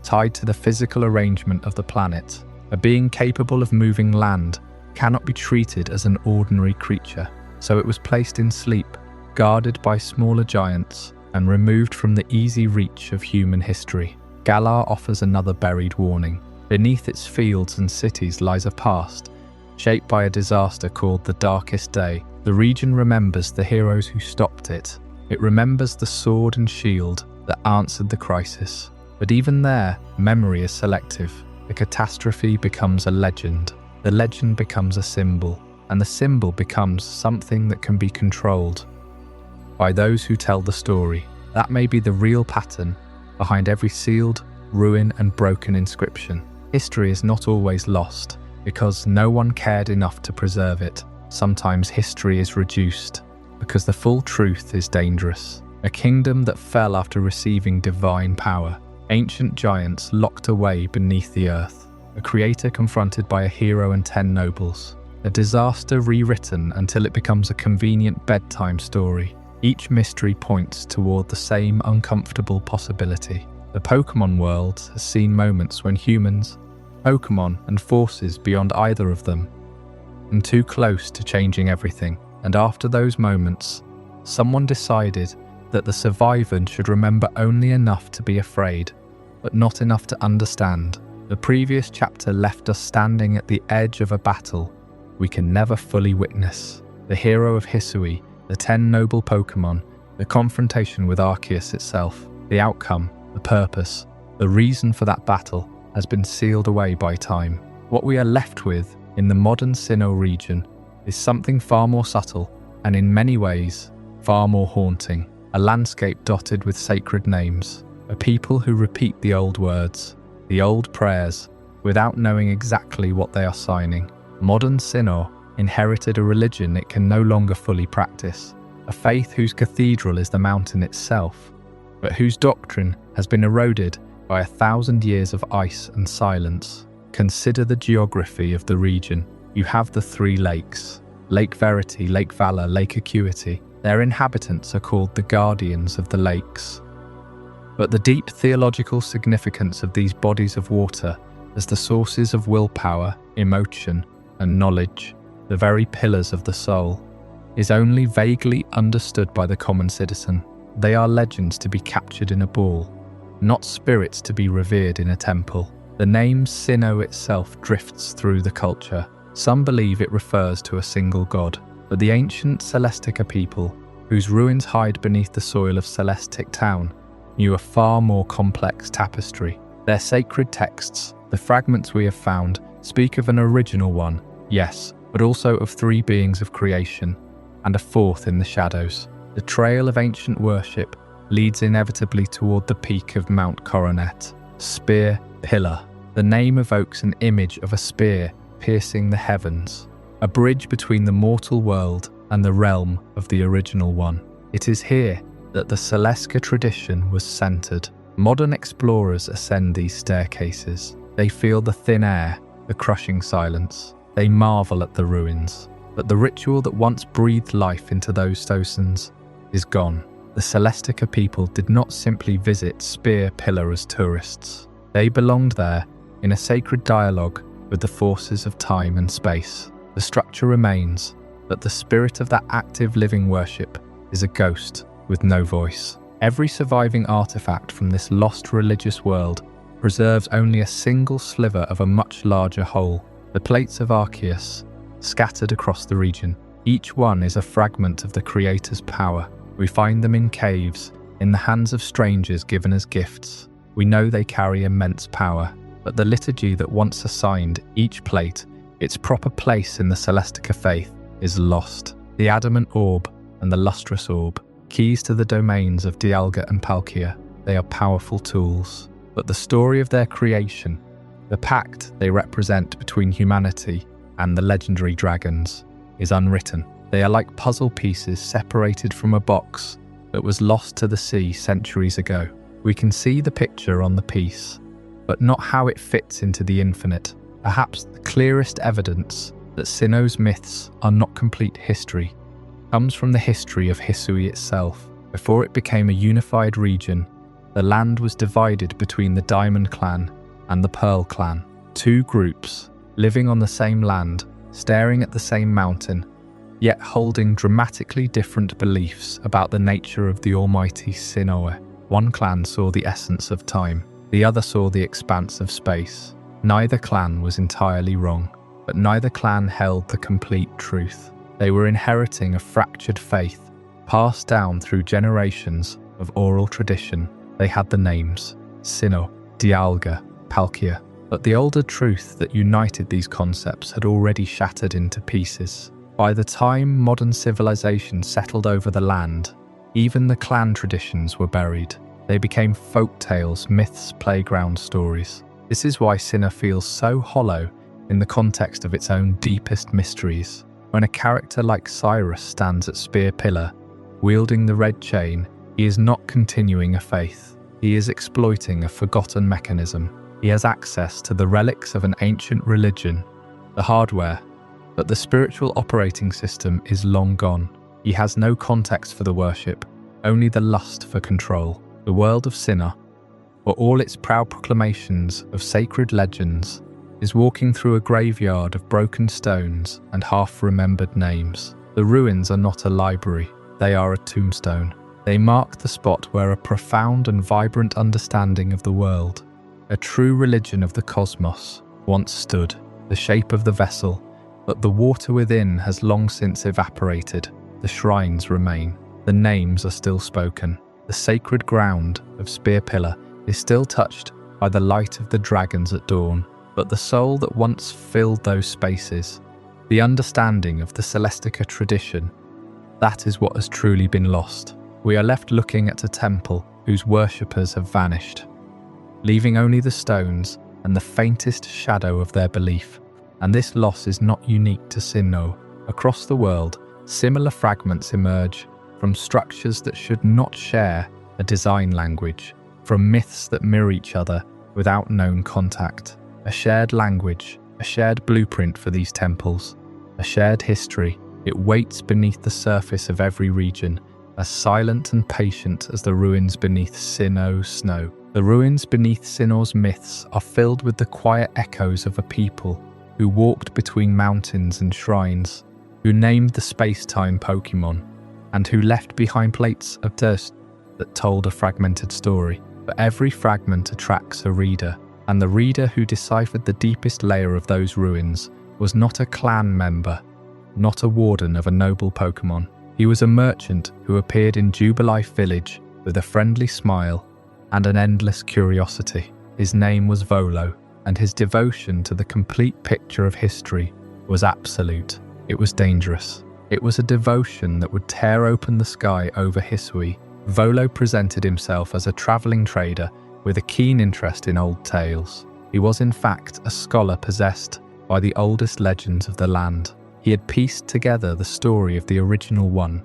tied to the physical arrangement of the planet. A being capable of moving land cannot be treated as an ordinary creature, so it was placed in sleep, guarded by smaller giants, and removed from the easy reach of human history. Galar offers another buried warning. Beneath its fields and cities lies a past, shaped by a disaster called the Darkest Day. The region remembers the heroes who stopped it. It remembers the sword and shield that answered the crisis. But even there, memory is selective. The catastrophe becomes a legend. The legend becomes a symbol, and the symbol becomes something that can be controlled by those who tell the story. That may be the real pattern behind every sealed, ruin, and broken inscription. History is not always lost because no one cared enough to preserve it. Sometimes history is reduced because the full truth is dangerous. A kingdom that fell after receiving divine power. Ancient giants locked away beneath the earth. A creator confronted by a hero and 10 nobles. A disaster rewritten until it becomes a convenient bedtime story. Each mystery points toward the same uncomfortable possibility. The Pokémon world has seen moments when humans, Pokémon, and forces beyond either of them and too close to changing everything. And after those moments, someone decided that the survivor should remember only enough to be afraid, but not enough to understand. The previous chapter left us standing at the edge of a battle we can never fully witness. The hero of Hisui, the 10 noble Pokémon, the confrontation with Arceus itself, the outcome, the purpose, the reason for that battle has been sealed away by time. What we are left with in the modern Sinnoh region is something far more subtle and in many ways far more haunting. A landscape dotted with sacred names, a people who repeat the old words, the old prayers, without knowing exactly what they are signing. Modern Sinnoh inherited a religion it can no longer fully practice, a faith whose cathedral is the mountain itself, but whose doctrine has been eroded by 1,000 years of ice and silence. Consider the geography of the region. You have the 3 lakes, Lake Verity, Lake Valor, Lake Acuity. Their inhabitants are called the guardians of the lakes. But the deep theological significance of these bodies of water as the sources of willpower, emotion, and knowledge, the very pillars of the soul, is only vaguely understood by the common citizen. They are legends to be captured in a ball, not spirits to be revered in a temple. The name Sinnoh itself drifts through the culture. Some believe it refers to a single god, but the ancient Celestica people, whose ruins hide beneath the soil of Celestic Town, knew a far more complex tapestry. Their sacred texts, the fragments we have found, speak of an original one, yes, but also of 3 beings of creation, and a 4th in the shadows. The trail of ancient worship leads inevitably toward the peak of Mount Coronet. Spear Pillar. The name evokes an image of a spear piercing the heavens, a bridge between the mortal world and the realm of the original one. It is here that the Celestica tradition was centered. Modern explorers ascend these staircases. They feel the thin air, the crushing silence. They marvel at the ruins. But the ritual that once breathed life into those stones is gone. The Celestica people did not simply visit Spear Pillar as tourists. They belonged there in a sacred dialogue with the forces of time and space. The structure remains, but the spirit of that active living worship is a ghost with no voice. Every surviving artifact from this lost religious world preserves only a single sliver of a much larger whole. The plates of Arceus, scattered across the region. Each one is a fragment of the Creator's power. We find them in caves, in the hands of strangers given as gifts. We know they carry immense power, but the liturgy that once assigned each plate its proper place in the Celestica faith is lost. The adamant orb and the lustrous orb, keys to the domains of Dialga and Palkia, they are powerful tools. But the story of their creation, the pact they represent between humanity and the legendary dragons, is unwritten. They are like puzzle pieces separated from a box that was lost to the sea centuries ago. We can see the picture on the piece, but not how it fits into the infinite. Perhaps the clearest evidence that Sinnoh's myths are not complete history comes from the history of Hisui itself. Before it became a unified region, the land was divided between the Diamond Clan and the Pearl Clan, two groups living on the same land, staring at the same mountain, yet holding dramatically different beliefs about the nature of the almighty Sinnoh. One clan saw the essence of time, the other saw the expanse of space. Neither clan was entirely wrong, but neither clan held the complete truth. They were inheriting a fractured faith, passed down through generations of oral tradition. They had the names Sinnoh, Dialga, Palkia, but the older truth that united these concepts had already shattered into pieces. By the time modern civilization settled over the land, even the clan traditions were buried. They became folk tales, myths, playground stories. This is why Sinnoh feels so hollow in the context of its own deepest mysteries. When a character like Cyrus stands at Spear Pillar, wielding the red chain, he is not continuing a faith. He is exploiting a forgotten mechanism. He has access to the relics of an ancient religion, the hardware, but the spiritual operating system is long gone. He has no context for the worship, only the lust for control. The world of Sinnoh, for all its proud proclamations of sacred legends, is walking through a graveyard of broken stones and half-remembered names. The ruins are not a library, they are a tombstone. They mark the spot where a profound and vibrant understanding of the world, a true religion of the cosmos, once stood. The shape of the vessel, but the water within has long since evaporated. The shrines remain. The names are still spoken. The sacred ground of Spear Pillar is still touched by the light of the dragons at dawn. But the soul that once filled those spaces, the understanding of the Celestica tradition, that is what has truly been lost. We are left looking at a temple whose worshippers have vanished, leaving only the stones and the faintest shadow of their belief. And this loss is not unique to Sinnoh. Across the world, similar fragments emerge from structures that should not share a design language, from myths that mirror each other without known contact. A shared language, a shared blueprint for these temples, a shared history. It waits beneath the surface of every region, as silent and patient as the ruins beneath Sinnoh's snow. The ruins beneath Sinnoh's myths are filled with the quiet echoes of a people who walked between mountains and shrines, who named the space-time Pokémon, and who left behind plates of dust that told a fragmented story. But every fragment attracts a reader, and the reader who deciphered the deepest layer of those ruins was not a clan member, not a warden of a noble Pokémon. He was a merchant who appeared in Jubilife Village with a friendly smile and an endless curiosity. His name was Volo, and his devotion to the complete picture of history was absolute. It was dangerous. It was a devotion that would tear open the sky over Hisui. Volo presented himself as a travelling trader with a keen interest in old tales. He was in fact a scholar possessed by the oldest legends of the land. He had pieced together the story of the original one,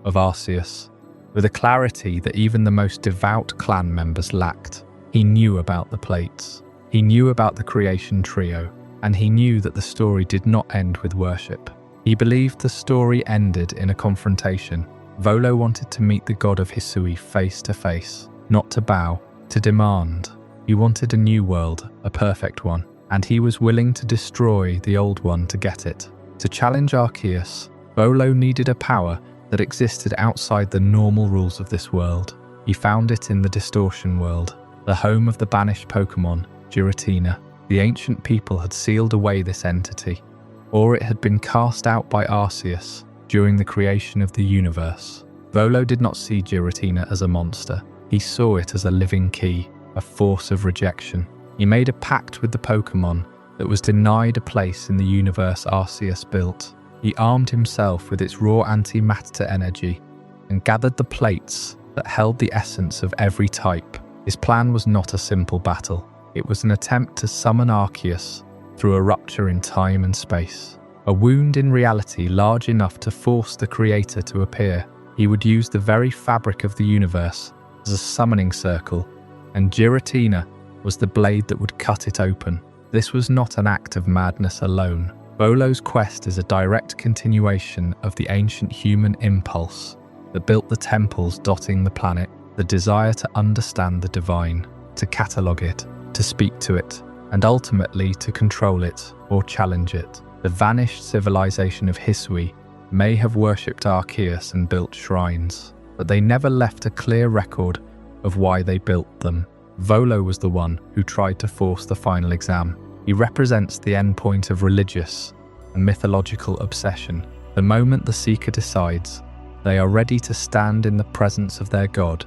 of Arceus, with a clarity that even the most devout clan members lacked. He knew about the plates. He knew about the creation trio, and he knew that the story did not end with worship. He believed the story ended in a confrontation. Volo wanted to meet the god of Hisui face to face, not to bow, to demand. He wanted a new world, a perfect one, and he was willing to destroy the old one to get it. To challenge Arceus, Volo needed a power that existed outside the normal rules of this world. He found it in the Distortion World, the home of the banished Pokémon, Giratina. The ancient people had sealed away this entity, or it had been cast out by Arceus, during the creation of the universe. Volo did not see Giratina as a monster. He saw it as a living key, a force of rejection. He made a pact with the Pokémon that was denied a place in the universe Arceus built. He armed himself with its raw antimatter energy and gathered the plates that held the essence of every type. His plan was not a simple battle. It was an attempt to summon Arceus through a rupture in time and space. A wound in reality large enough to force the creator to appear. He would use the very fabric of the universe as a summoning circle, and Giratina was the blade that would cut it open. This was not an act of madness alone. Volo's quest is a direct continuation of the ancient human impulse that built the temples dotting the planet, the desire to understand the divine, to catalogue it, to speak to it, and ultimately to control it or challenge it. The vanished civilization of Hisui may have worshipped Arceus and built shrines, but they never left a clear record of why they built them. Volo was the one who tried to force the final exam. He represents the endpoint of religious and mythological obsession. The moment the seeker decides, they are ready to stand in the presence of their god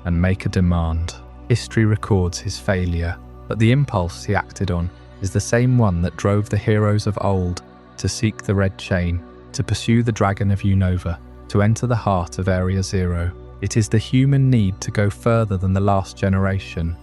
and make a demand. History records his failure, but the impulse he acted on is the same one that drove the heroes of old to seek the Red Chain, to pursue the Dragon of Unova, to enter the heart of Area Zero. It is the human need to go further than the last generation,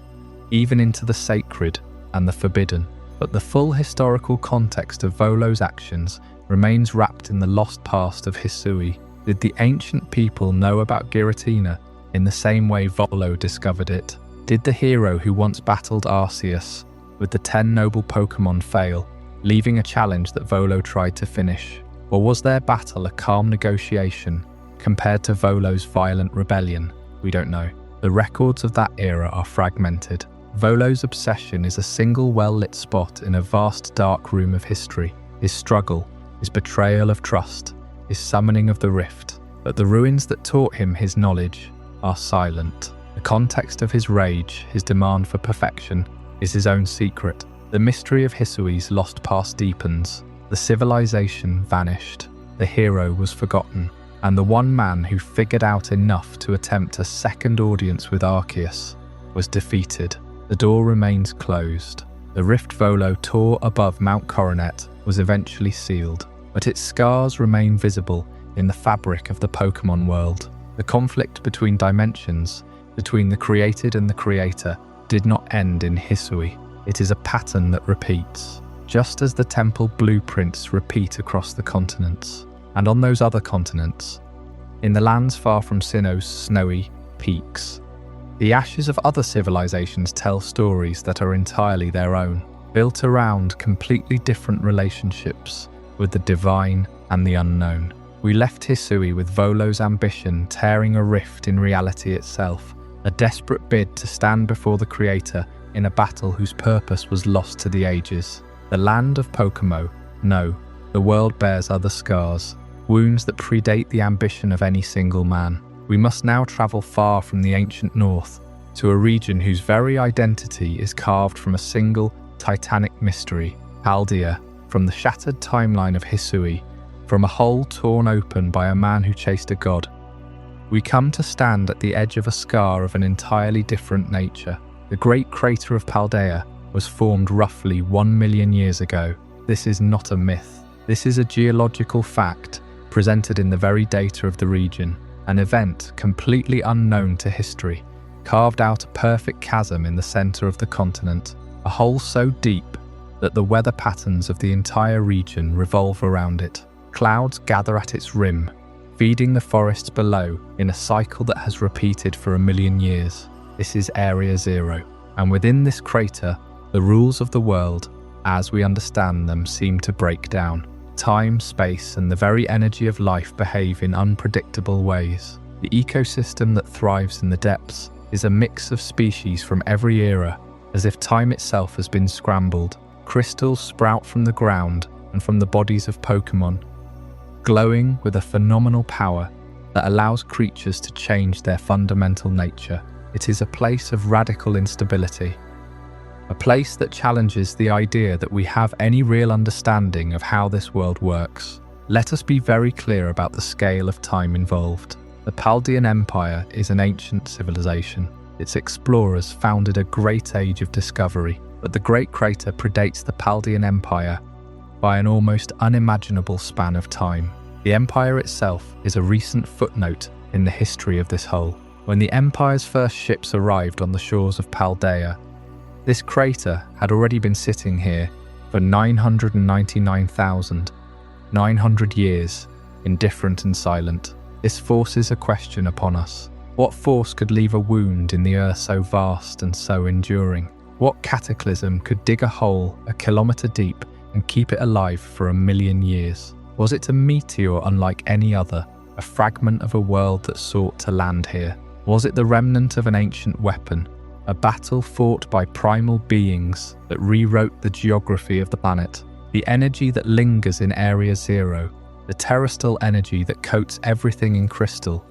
even into the sacred and the forbidden. But the full historical context of Volo's actions remains wrapped in the lost past of Hisui. Did the ancient people know about Giratina in the same way Volo discovered it? Did the hero who once battled Arceus with the 10 noble Pokémon fail, leaving a challenge that Volo tried to finish? Or was their battle a calm negotiation compared to Volo's violent rebellion? We don't know. The records of that era are fragmented. Volo's obsession is a single well-lit spot in a vast dark room of history. His struggle, his betrayal of trust, his summoning of the rift. But the ruins that taught him his knowledge are silent. The context of his rage, his demand for perfection, is his own secret. The mystery of Hisui's lost past deepens. The civilization vanished. The hero was forgotten. And the one man who figured out enough to attempt a second audience with Arceus was defeated. The door remains closed. The rift Volo tore above Mount Coronet was eventually sealed, but its scars remain visible in the fabric of the Pokémon world. The conflict between dimensions, between the created and the creator, did not end in Hisui. It is a pattern that repeats, just as the temple blueprints repeat across the continents. And on those other continents, in the lands far from Sinnoh's snowy peaks, the ashes of other civilizations tell stories that are entirely their own, built around completely different relationships with the divine and the unknown. We left Hisui with Volo's ambition tearing a rift in reality itself, a desperate bid to stand before the creator in a battle whose purpose was lost to the ages. The land of Pokémon, no, the world bears other scars, wounds that predate the ambition of any single man. We must now travel far from the ancient north to a region whose very identity is carved from a single titanic mystery, Paldea, from the shattered timeline of Hisui, from a hole torn open by a man who chased a god. We come to stand at the edge of a scar of an entirely different nature. The great crater of Paldea was formed roughly 1 million years ago. This is not a myth. This is a geological fact presented in the very data of the region. An event completely unknown to history, carved out a perfect chasm in the center of the continent, a hole so deep that the weather patterns of the entire region revolve around it. Clouds gather at its rim, feeding the forests below in a cycle that has repeated for 1 million years. This is Area Zero, and within this crater, the rules of the world, as we understand them, seem to break down. Time, space, and the very energy of life behave in unpredictable ways. The ecosystem that thrives in the depths is a mix of species from every era, as if time itself has been scrambled. Crystals sprout from the ground and from the bodies of Pokémon, glowing with a phenomenal power that allows creatures to change their fundamental nature. It is a place of radical instability, a place that challenges the idea that we have any real understanding of how this world works. Let us be very clear about the scale of time involved. The Paldean Empire is an ancient civilization. Its explorers founded a great age of discovery, but the Great Crater predates the Paldean Empire by an almost unimaginable span of time. The Empire itself is a recent footnote in the history of this whole. When the Empire's first ships arrived on the shores of Paldea, this crater had already been sitting here for 999,900 years, indifferent and silent. This forces a question upon us. What force could leave a wound in the earth so vast and so enduring? What cataclysm could dig a hole a kilometre deep and keep it alive for 1,000,000 years? Was it a meteor unlike any other, a fragment of a world that sought to land here? Was it the remnant of an ancient weapon, a battle fought by primal beings that rewrote the geography of the planet? The energy that lingers in Area Zero, the terastal energy that coats everything in crystal,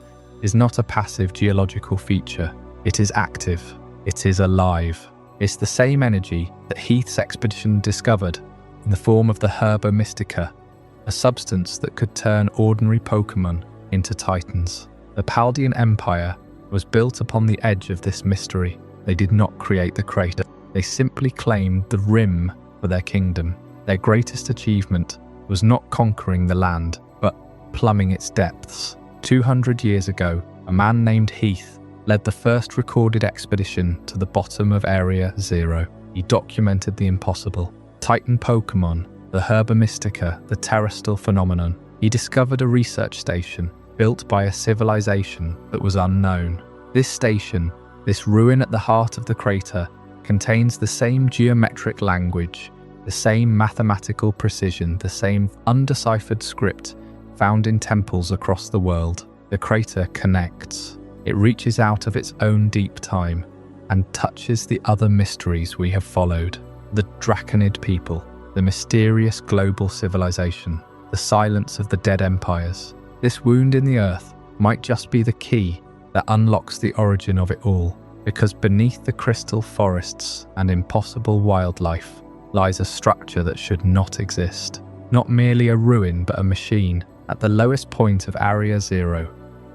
is not a passive geological feature. It is active. It is alive. It's the same energy that Heath's expedition discovered in the form of the Herba Mystica, a substance that could turn ordinary Pokémon into titans. The Paldean Empire was built upon the edge of this mystery. They did not create the crater. They simply claimed the rim for their kingdom. Their greatest achievement was not conquering the land, but plumbing its depths. 200 years ago, a man named Heath led the first recorded expedition to the bottom of Area Zero. He documented the impossible. Titan Pokémon, the Herba Mystica, the Terastal phenomenon. He discovered a research station built by a civilization that was unknown. This station, this ruin at the heart of the crater, contains the same geometric language, the same mathematical precision, the same undeciphered script found in temples across the world. The crater connects. It reaches out of its own deep time and touches the other mysteries we have followed. The Draconid people, the mysterious global civilization, the silence of the dead empires. This wound in the earth might just be the key that unlocks the origin of it all, because beneath the crystal forests and impossible wildlife lies a structure that should not exist. Not merely a ruin, but a machine. At the lowest point of Area Zero,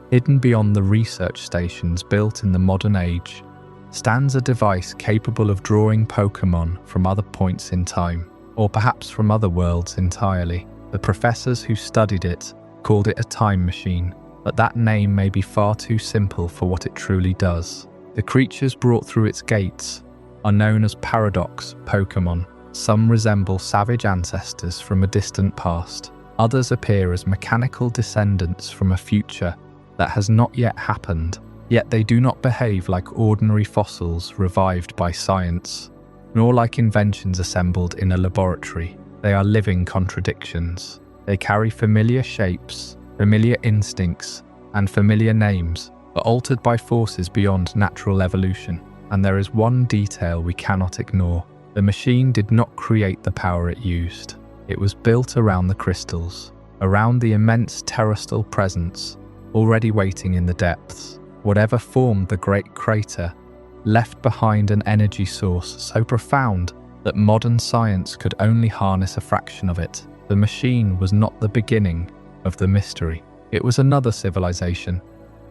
hidden beyond the research stations built in the modern age, stands a device capable of drawing Pokémon from other points in time, or perhaps from other worlds entirely. The professors who studied it called it a time machine, but that name may be far too simple for what it truly does. The creatures brought through its gates are known as paradox Pokémon. Some resemble savage ancestors from a distant past. Others appear as mechanical descendants from a future that has not yet happened, yet they do not behave like ordinary fossils revived by science, nor like inventions assembled in a laboratory. They are living contradictions. They carry familiar shapes, familiar instincts, and familiar names, but altered by forces beyond natural evolution. And there is one detail we cannot ignore. The machine did not create the power it used. It was built around the crystals, around the immense terastal presence, already waiting in the depths. Whatever formed the great crater left behind an energy source so profound that modern science could only harness a fraction of it. The machine was not the beginning of the mystery. It was another civilization,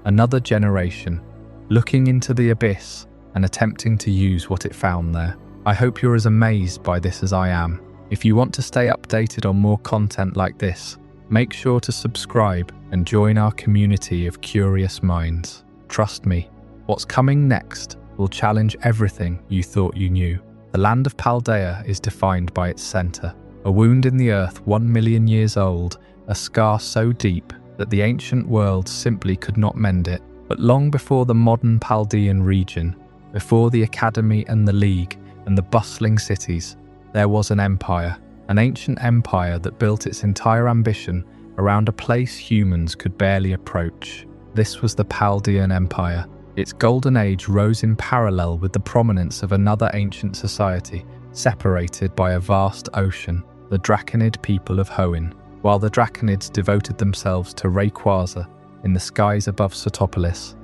another generation, looking into the abyss and attempting to use what it found there. I hope you're as amazed by this as I am. If you want to stay updated on more content like this, make sure to subscribe and join our community of curious minds. Trust me, what's coming next will challenge everything you thought you knew. The land of Paldea is defined by its center, a wound in the earth 1,000,000 years old, a scar so deep that the ancient world simply could not mend it. But long before the modern Paldean region, before the Academy and the League and the bustling cities, there was an empire, an ancient empire that built its entire ambition around a place humans could barely approach. This was the Paldean Empire. Its golden age rose in parallel with the prominence of another ancient society, separated by a vast ocean, the Draconid people of Hoenn. While the Draconids devoted themselves to Rayquaza in the skies above Sotopolis,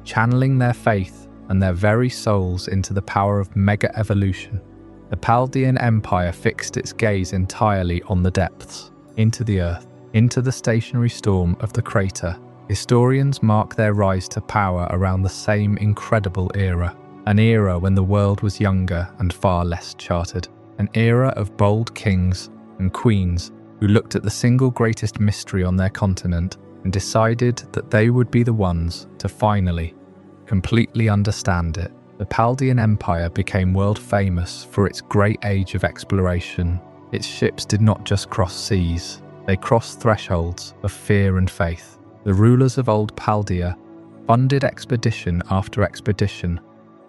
channeling their faith and their very souls into the power of mega-evolution, the Paldean Empire fixed its gaze entirely on the depths, into the earth. into the stationary storm of the crater. Historians mark their rise to power around the same incredible era, an era when the world was younger and far less charted, an era of bold kings and queens who looked at the single greatest mystery on their continent and decided that they would be the ones to finally, completely understand it. The Paldean Empire became world famous for its great age of exploration. Its ships did not just cross seas, they crossed thresholds of fear and faith. The rulers of old Paldea funded expedition after expedition,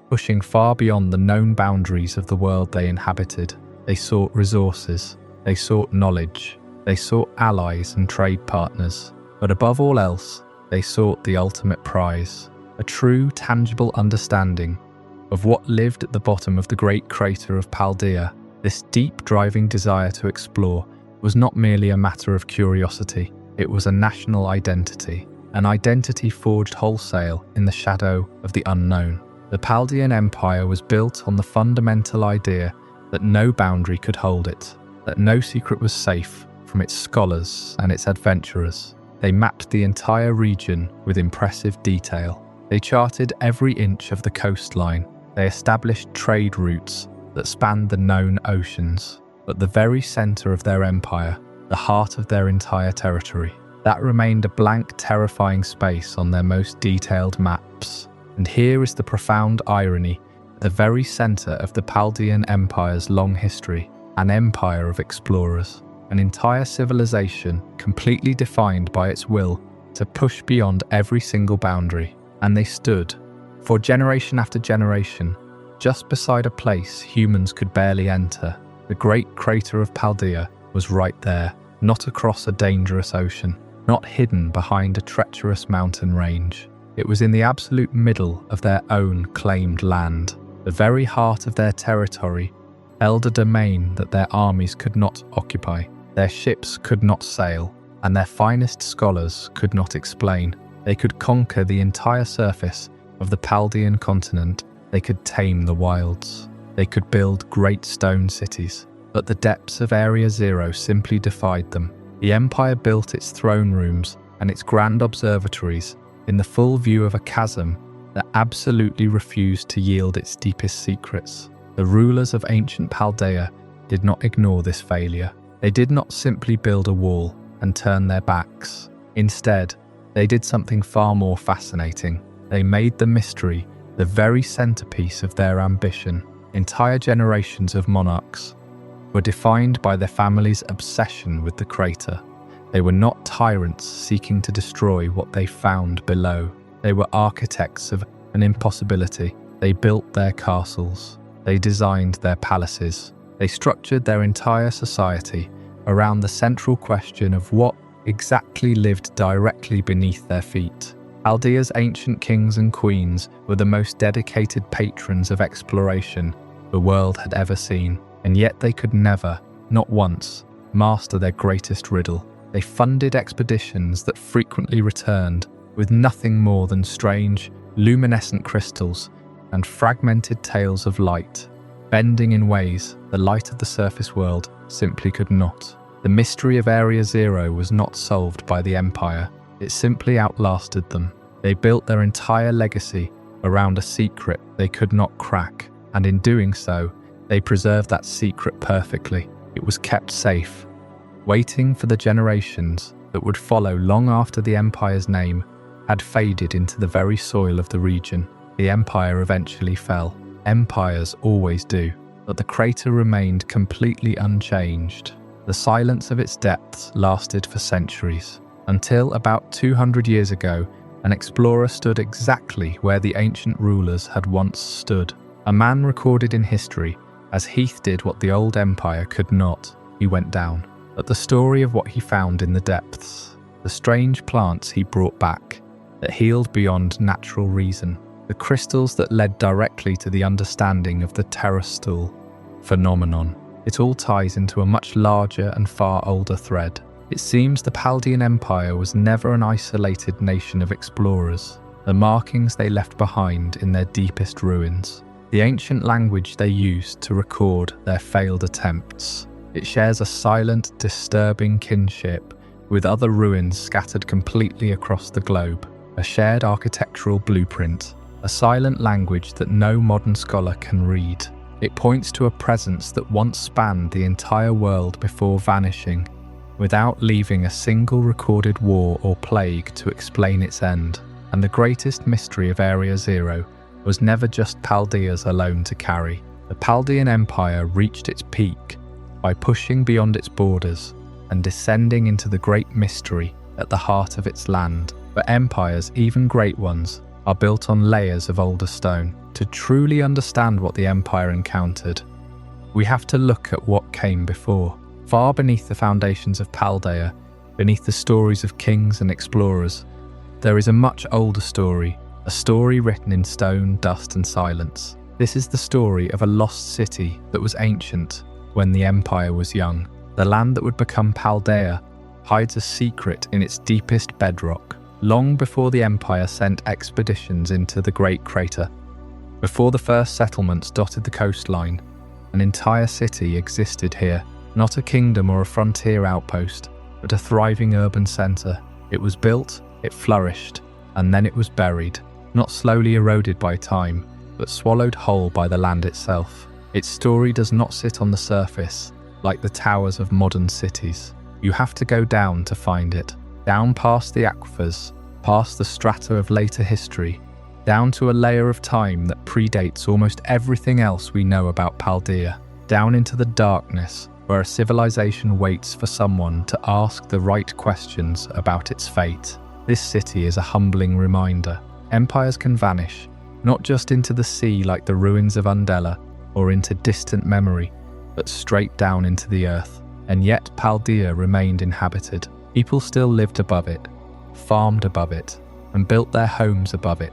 pushing far beyond the known boundaries of the world they inhabited. They sought resources, they sought knowledge, they sought allies and trade partners. But above all else, they sought the ultimate prize, a true, tangible understanding of what lived at the bottom of the great crater of Paldea. This deep, driving desire to explore was not merely a matter of curiosity, it was a national identity, an identity forged wholesale in the shadow of the unknown. The Paldean Empire was built on the fundamental idea that no boundary could hold it, that no secret was safe from its scholars and its adventurers. They mapped the entire region with impressive detail. They charted every inch of the coastline. They established trade routes that spanned the known oceans. But the very center of their empire, the heart of their entire territory, that remained a blank, terrifying space on their most detailed maps. And here is the profound irony: at the very center of the Paldean Empire's long history, an empire of explorers, an entire civilization completely defined by its will to push beyond every single boundary. And they stood, for generation after generation, just beside a place humans could barely enter. The great crater of Paldea was right there, not across a dangerous ocean, not hidden behind a treacherous mountain range. It was in the absolute middle of their own claimed land. The very heart of their territory held a domain that their armies could not occupy, their ships could not sail, and their finest scholars could not explain. They could conquer the entire surface of the Paldean continent. They could tame the wilds. They could build great stone cities. But the depths of Area Zero simply defied them. The Empire built its throne rooms and its grand observatories in the full view of a chasm that absolutely refused to yield its deepest secrets. The rulers of ancient Paldea did not ignore this failure. They did not simply build a wall and turn their backs. Instead, they did something far more fascinating. They made the mystery the very centerpiece of their ambition. Entire generations of monarchs were defined by their family's obsession with the crater. They were not tyrants seeking to destroy what they found below. They were architects of an impossibility. They built their castles. They designed their palaces. They structured their entire society around the central question of what exactly lived directly beneath their feet. Paldea's ancient kings and queens were the most dedicated patrons of exploration the world had ever seen, and yet they could never, not once, master their greatest riddle. They funded expeditions that frequently returned with nothing more than strange, luminescent crystals and fragmented tales of light, bending in ways the light of the surface world simply could not. The mystery of Area Zero was not solved by the Empire. It simply outlasted them. They built their entire legacy around a secret they could not crack, and in doing so, they preserved that secret perfectly. It was kept safe, waiting for the generations that would follow long after the Empire's name had faded into the very soil of the region. The Empire eventually fell. Empires always do, but the crater remained completely unchanged. The silence of its depths lasted for centuries, until about 200 years ago, an explorer stood exactly where the ancient rulers had once stood. A man recorded in history as Heath did what the old Empire could not. He went down. But the story of what he found in the depths, the strange plants he brought back that healed beyond natural reason, the crystals that led directly to the understanding of the Terastal phenomenon, it all ties into a much larger and far older thread. It seems the Paldean Empire was never an isolated nation of explorers. The markings they left behind in their deepest ruins, the ancient language they used to record their failed attempts, it shares a silent, disturbing kinship with other ruins scattered completely across the globe. A shared architectural blueprint, a silent language that no modern scholar can read. It points to a presence that once spanned the entire world before vanishing, without leaving a single recorded war or plague to explain its end. And the greatest mystery of Area Zero was never just Paldea's alone to carry. The Paldean Empire reached its peak by pushing beyond its borders and descending into the great mystery at the heart of its land. But empires, even great ones, are built on layers of older stone. To truly understand what the Empire encountered, we have to look at what came before. Far beneath the foundations of Paldea, beneath the stories of kings and explorers, there is a much older story, a story written in stone, dust and silence. This is the story of a lost city that was ancient when the Empire was young. The land that would become Paldea hides a secret in its deepest bedrock. Long before the Empire sent expeditions into the Great Crater, before the first settlements dotted the coastline, an entire city existed here. Not a kingdom or a frontier outpost, but a thriving urban centre. It was built, it flourished, and then it was buried, not slowly eroded by time, but swallowed whole by the land itself. Its story does not sit on the surface, like the towers of modern cities. You have to go down to find it, down past the aquifers, past the strata of later history, down to a layer of time that predates almost everything else we know about Paldea, down into the darkness where a civilization waits for someone to ask the right questions about its fate. This city is a humbling reminder. Empires can vanish, not just into the sea like the ruins of Undella or into distant memory, but straight down into the earth. And yet Paldea remained inhabited. People still lived above it, farmed above it, and built their homes above it,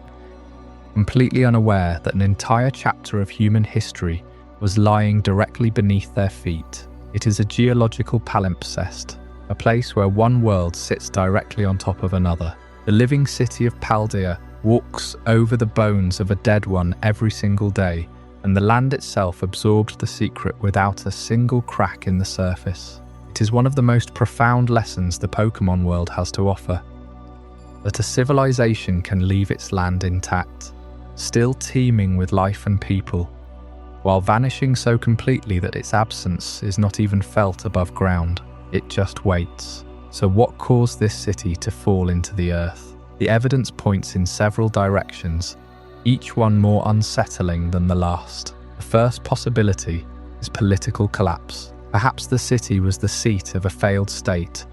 completely unaware that an entire chapter of human history was lying directly beneath their feet. It is a geological palimpsest, a place where one world sits directly on top of another. The living city of Paldea walks over the bones of a dead one every single day, and the land itself absorbed the secret without a single crack in the surface. It is one of the most profound lessons the Pokémon world has to offer, that a civilization can leave its land intact, still teeming with life and people, while vanishing so completely that its absence is not even felt above ground. It just waits. So what caused this city to fall into the earth? The evidence points in several directions, each one more unsettling than the last. The first possibility is political collapse. Perhaps the city was the seat of a failed state,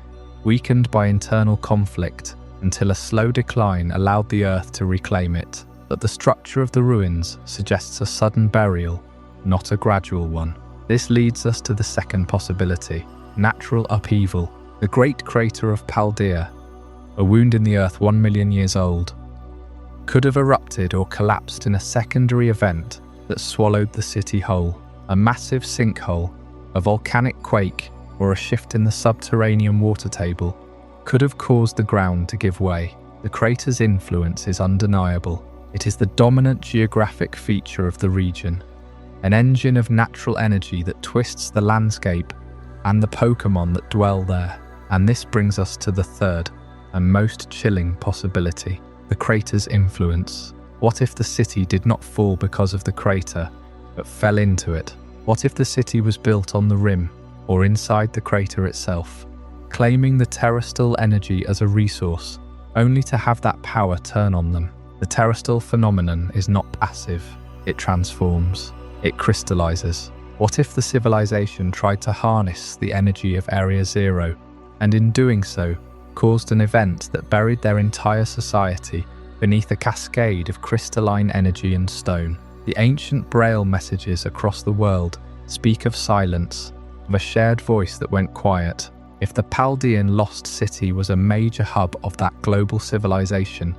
weakened by internal conflict, until a slow decline allowed the earth to reclaim it. But the structure of the ruins suggests a sudden burial, not a gradual one. This leads us to the second possibility, natural upheaval. The Great Crater of Paldea, a wound in the earth 1 million years old, could have erupted or collapsed in a secondary event that swallowed the city whole. A massive sinkhole, a volcanic quake, or a shift in the subterranean water table could have caused the ground to give way. The crater's influence is undeniable. It is the dominant geographic feature of the region, an engine of natural energy that twists the landscape and the Pokémon that dwell there. And this brings us to the third and most chilling possibility, the crater's influence. What if the city did not fall because of the crater, but fell into it? What if the city was built on the rim or inside the crater itself, claiming the Terastal energy as a resource, only to have that power turn on them? The Terastal phenomenon is not passive, it transforms, it crystallizes. What if the civilization tried to harness the energy of Area Zero, and in doing so, caused an event that buried their entire society beneath a cascade of crystalline energy and stone? The ancient Braille messages across the world speak of silence, of a shared voice that went quiet. If the Paldean lost city was a major hub of that global civilization,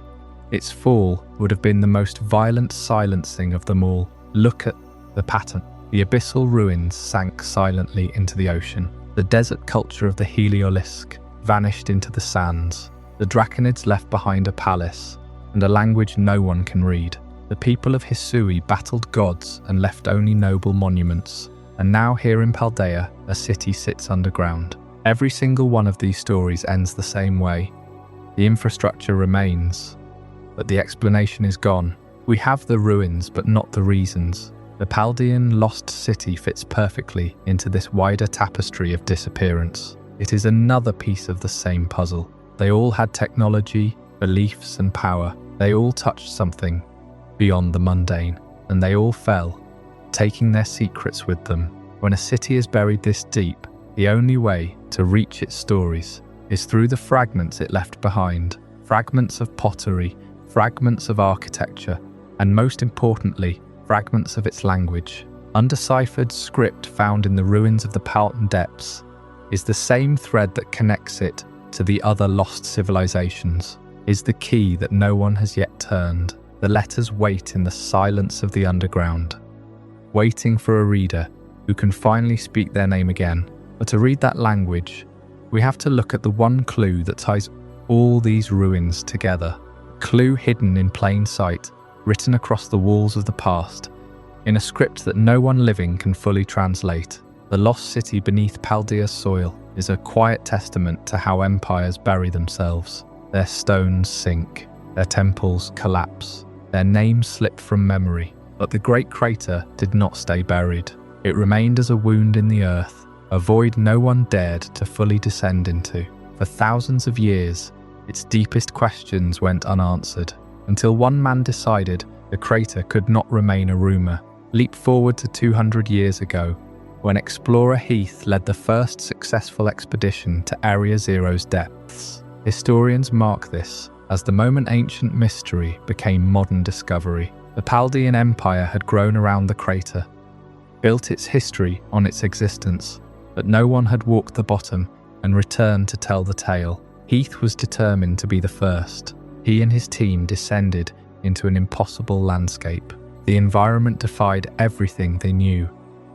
its fall would have been the most violent silencing of them all. Look at the pattern. The abyssal ruins sank silently into the ocean. The desert culture of the Heliolisk vanished into the sands. The Draconids left behind a palace and a language no one can read. The people of Hisui battled gods and left only noble monuments. And now here in Paldea, a city sits underground. Every single one of these stories ends the same way. The infrastructure remains, but the explanation is gone. We have the ruins, but not the reasons. The Paldean lost city fits perfectly into this wider tapestry of disappearance. It is another piece of the same puzzle. They all had technology, beliefs, and power. They all touched something beyond the mundane, and they all fell, taking their secrets with them. When a city is buried this deep, the only way to reach its stories is through the fragments it left behind. Fragments of pottery, fragments of architecture, and most importantly, fragments of its language. Undeciphered script found in the ruins of the Paldean depths is the same thread that connects it to the other lost civilizations, is the key that no one has yet turned. The letters wait in the silence of the underground, waiting for a reader who can finally speak their name again. But to read that language, we have to look at the one clue that ties all these ruins together. A clue hidden in plain sight, written across the walls of the past, in a script that no one living can fully translate. The lost city beneath Paldea's soil is a quiet testament to how empires bury themselves. Their stones sink, their temples collapse, their names slip from memory. But the great crater did not stay buried. It remained as a wound in the earth, a void no one dared to fully descend into. For thousands of years, its deepest questions went unanswered, until one man decided the crater could not remain a rumour. Leap forward to 200 years ago, when explorer Heath led the first successful expedition to Area Zero's depths. Historians mark this as the moment ancient mystery became modern discovery. The Paldean Empire had grown around the crater, built its history on its existence, but no one had walked the bottom and returned to tell the tale. Heath was determined to be the first. He and his team descended into an impossible landscape. The environment defied everything they knew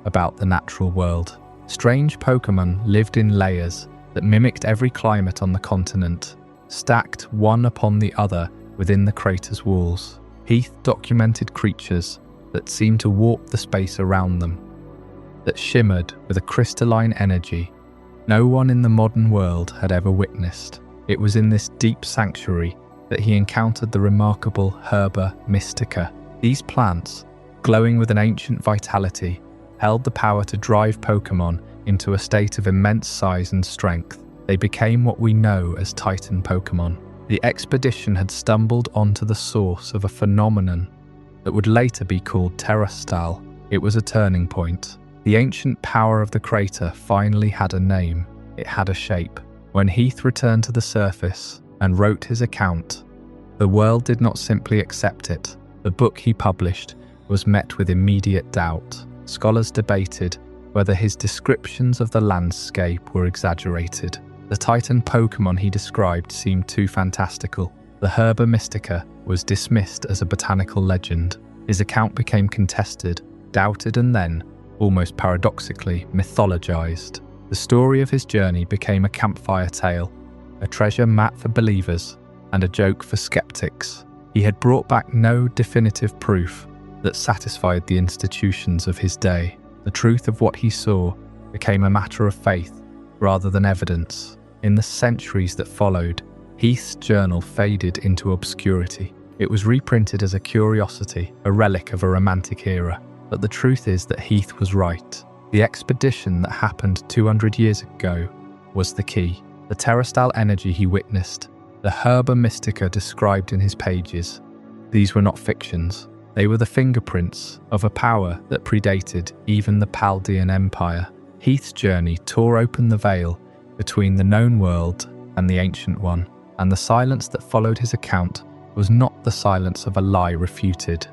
about the natural world. Strange Pokémon lived in layers that mimicked every climate on the continent, stacked one upon the other within the crater's walls. Heath documented creatures that seemed to warp the space around them, that shimmered with a crystalline energy no one in the modern world had ever witnessed. It was in this deep sanctuary that he encountered the remarkable Herba Mystica. These plants, glowing with an ancient vitality, held the power to drive Pokémon into a state of immense size and strength. They became what we know as Titan Pokémon. The expedition had stumbled onto the source of a phenomenon that would later be called Terastal. It was a turning point. The ancient power of the crater finally had a name. It had a shape. When Heath returned to the surface and wrote his account, the world did not simply accept it. The book he published was met with immediate doubt. Scholars debated whether his descriptions of the landscape were exaggerated. The Titan Pokémon he described seemed too fantastical. The Herba Mystica was dismissed as a botanical legend. His account became contested, doubted, and then, almost paradoxically, mythologized. The story of his journey became a campfire tale, a treasure map for believers, and a joke for skeptics. He had brought back no definitive proof that satisfied the institutions of his day. The truth of what he saw became a matter of faith rather than evidence. In the centuries that followed, Heath's journal faded into obscurity. It was reprinted as a curiosity, a relic of a romantic era. But the truth is that Heath was right. The expedition that happened 200 years ago was the key. The Terastal energy he witnessed, the Herba Mystica described in his pages, these were not fictions. They were the fingerprints of a power that predated even the Paldean Empire. Heath's journey tore open the veil between the known world and the ancient one, and the silence that followed his account was not the silence of a lie refuted,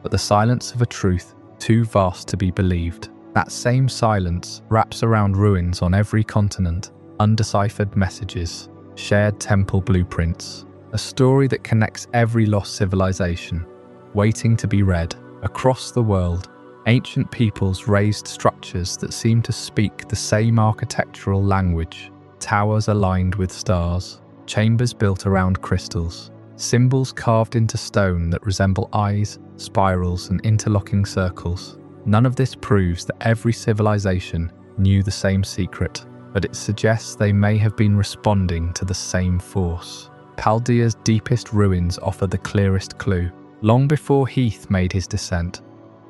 but the silence of a truth too vast to be believed. That same silence wraps around ruins on every continent, undeciphered messages, shared temple blueprints, a story that connects every lost civilization, waiting to be read. Across the world, ancient peoples raised structures that seem to speak the same architectural language, towers aligned with stars, chambers built around crystals, symbols carved into stone that resemble eyes, spirals, and interlocking circles. None of this proves that every civilization knew the same secret, but it suggests they may have been responding to the same force. Paldea's deepest ruins offer the clearest clue. Long before Heath made his descent,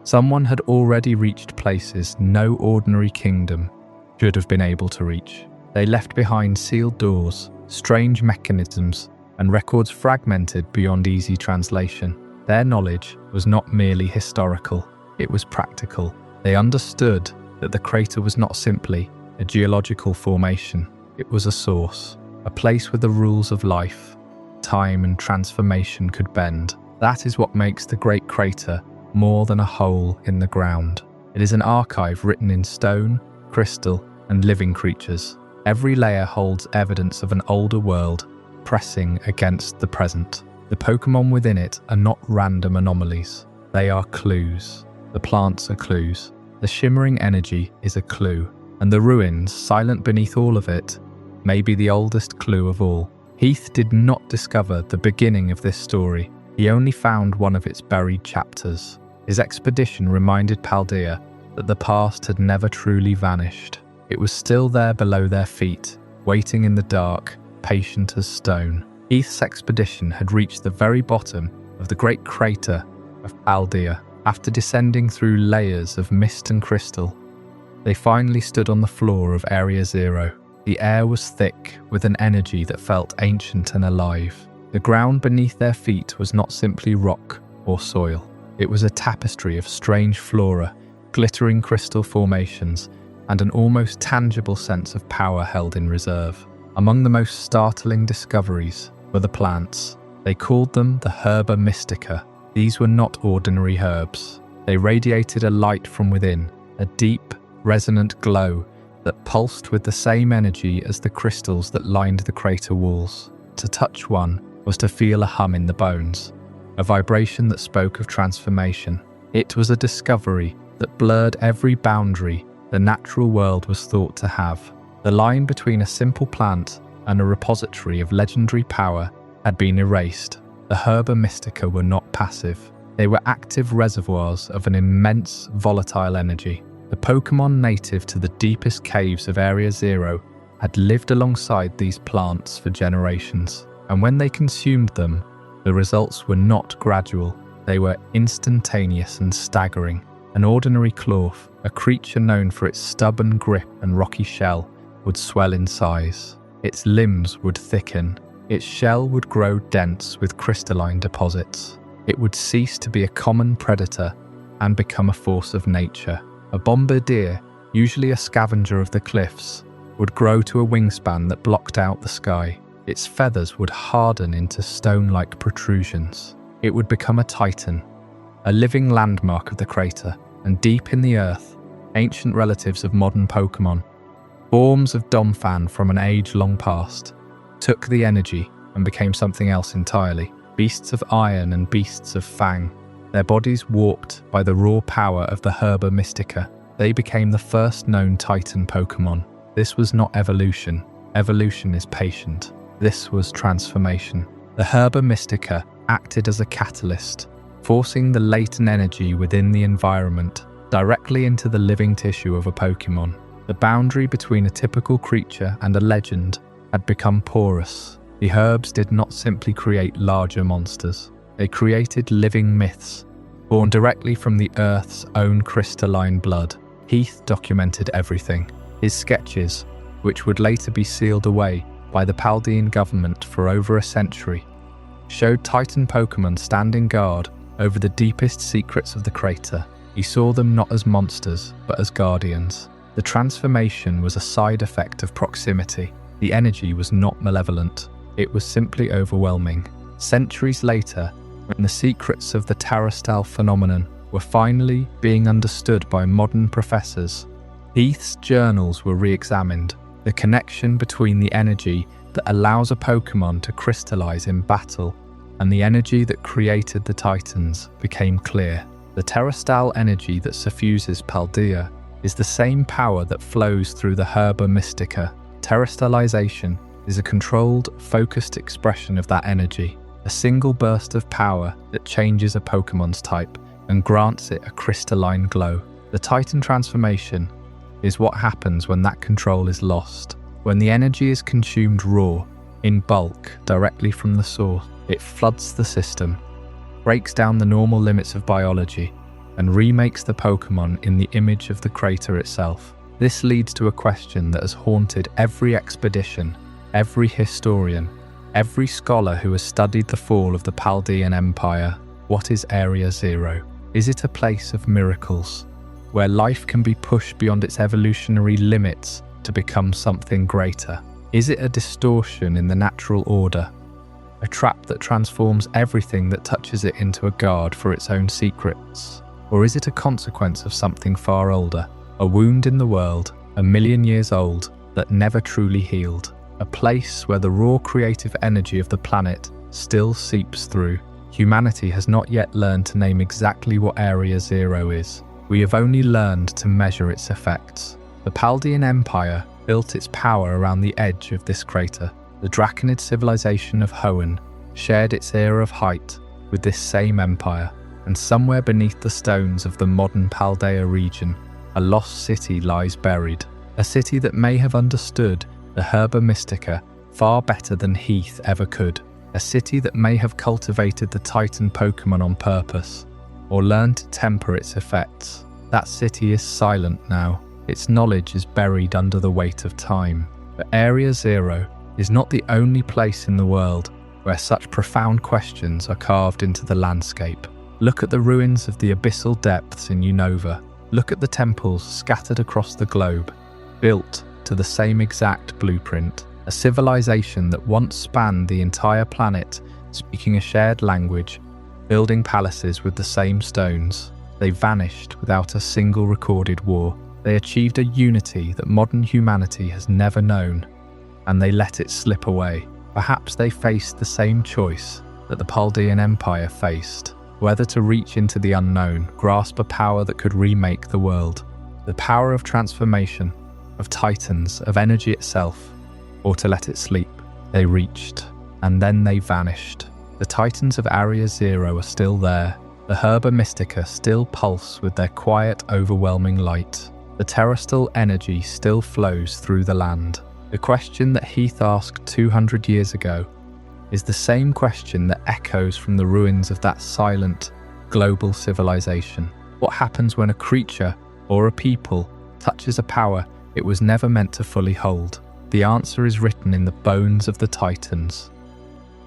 someone had already reached places no ordinary kingdom should have been able to reach. They left behind sealed doors, strange mechanisms, and records fragmented beyond easy translation. Their knowledge was not merely historical, it was practical. They understood that the crater was not simply a geological formation, it was a source, a place where the rules of life, time, and transformation could bend. That is what makes the Great Crater more than a hole in the ground. It is an archive written in stone, crystal, and living creatures. Every layer holds evidence of an older world pressing against the present. The Pokémon within it are not random anomalies. They are clues. The plants are clues. The shimmering energy is a clue. And the ruins, silent beneath all of it, may be the oldest clue of all. Heath did not discover the beginning of this story. He only found one of its buried chapters. His expedition reminded Paldea that the past had never truly vanished. It was still there below their feet, waiting in the dark, patient as stone. Heath's expedition had reached the very bottom of the great crater of Paldea. After descending through layers of mist and crystal, they finally stood on the floor of Area Zero. The air was thick with an energy that felt ancient and alive. The ground beneath their feet was not simply rock or soil. It was a tapestry of strange flora, glittering crystal formations, and an almost tangible sense of power held in reserve. Among the most startling discoveries were the plants. They called them the Herba Mystica. These were not ordinary herbs. They radiated a light from within, a deep, resonant glow that pulsed with the same energy as the crystals that lined the crater walls. To touch one was to feel a hum in the bones, a vibration that spoke of transformation. It was a discovery that blurred every boundary the natural world was thought to have. The line between a simple plant and a repository of legendary power had been erased. The Herba Mystica were not passive. They were active reservoirs of an immense, volatile energy. The Pokémon native to the deepest caves of Area Zero had lived alongside these plants for generations, and when they consumed them, the results were not gradual. They were instantaneous and staggering. An ordinary Clorf, a creature known for its stubborn grip and rocky shell, would swell in size. Its limbs would thicken. Its shell would grow dense with crystalline deposits. It would cease to be a common predator and become a force of nature. A bombardier, usually a scavenger of the cliffs, would grow to a wingspan that blocked out the sky. Its feathers would harden into stone-like protrusions. It would become a titan, a living landmark of the crater, and deep in the earth, ancient relatives of modern Pokémon, forms of Domfan from an age long past, took the energy and became something else entirely. Beasts of iron and beasts of fang, their bodies warped by the raw power of the Herba Mystica. They became the first known Titan Pokémon. This was not evolution. Evolution is patient. This was transformation. The Herba Mystica acted as a catalyst, forcing the latent energy within the environment directly into the living tissue of a Pokémon. The boundary between a typical creature and a legend had become porous. The herbs did not simply create larger monsters. They created living myths, born directly from the Earth's own crystalline blood. Heath documented everything. His sketches, which would later be sealed away by the Paldean government for over a century, showed Titan Pokémon standing guard over the deepest secrets of the crater. He saw them not as monsters, but as guardians. The transformation was a side effect of proximity. The energy was not malevolent. It was simply overwhelming. Centuries later, when the secrets of the Terastal phenomenon were finally being understood by modern professors, Heath's journals were re-examined. The connection between the energy that allows a Pokémon to crystallize in battle and the energy that created the Titans became clear. The Terastal energy that suffuses Paldea is the same power that flows through the Herba Mystica. Terastalization is a controlled, focused expression of that energy, a single burst of power that changes a Pokémon's type and grants it a crystalline glow. The Titan transformation is what happens when that control is lost. When the energy is consumed raw, in bulk, directly from the source, it floods the system, breaks down the normal limits of biology, and remakes the Pokémon in the image of the crater itself. This leads to a question that has haunted every expedition, every historian, every scholar who has studied the fall of the Paldean Empire. What is Area Zero? Is it a place of miracles, where life can be pushed beyond its evolutionary limits to become something greater? Is it a distortion in the natural order, a trap that transforms everything that touches it into a guard for its own secrets? Or is it a consequence of something far older, a wound in the world, 1,000,000 years old, that never truly healed? A place where the raw creative energy of the planet still seeps through. Humanity has not yet learned to name exactly what Area Zero is. We have only learned to measure its effects. The Paldean Empire built its power around the edge of this crater. The Draconid civilization of Hoenn shared its era of height with this same empire, and somewhere beneath the stones of the modern Paldea region, a lost city lies buried. A city that may have understood the Herba Mystica far better than Heath ever could. A city that may have cultivated the Titan Pokémon on purpose, or learned to temper its effects. That city is silent now. Its knowledge is buried under the weight of time. But Area Zero is not the only place in the world where such profound questions are carved into the landscape. Look at the ruins of the abyssal depths in Unova. Look at the temples scattered across the globe, built to the same exact blueprint. A civilization that once spanned the entire planet, speaking a shared language, building palaces with the same stones. They vanished without a single recorded war. They achieved a unity that modern humanity has never known, and they let it slip away. Perhaps they faced the same choice that the Paldean Empire faced, whether to reach into the unknown, grasp a power that could remake the world, the power of transformation, of titans, of energy itself, or to let it sleep. They reached, and then they vanished. The titans of Area Zero are still there. The Herba Mystica still pulse with their quiet, overwhelming light. The Terastal energy still flows through the land. The question that Heath asked 200 years ago is the same question that echoes from the ruins of that silent, global civilization. What happens when a creature or a people touches a power it was never meant to fully hold? The answer is written in the bones of the Titans,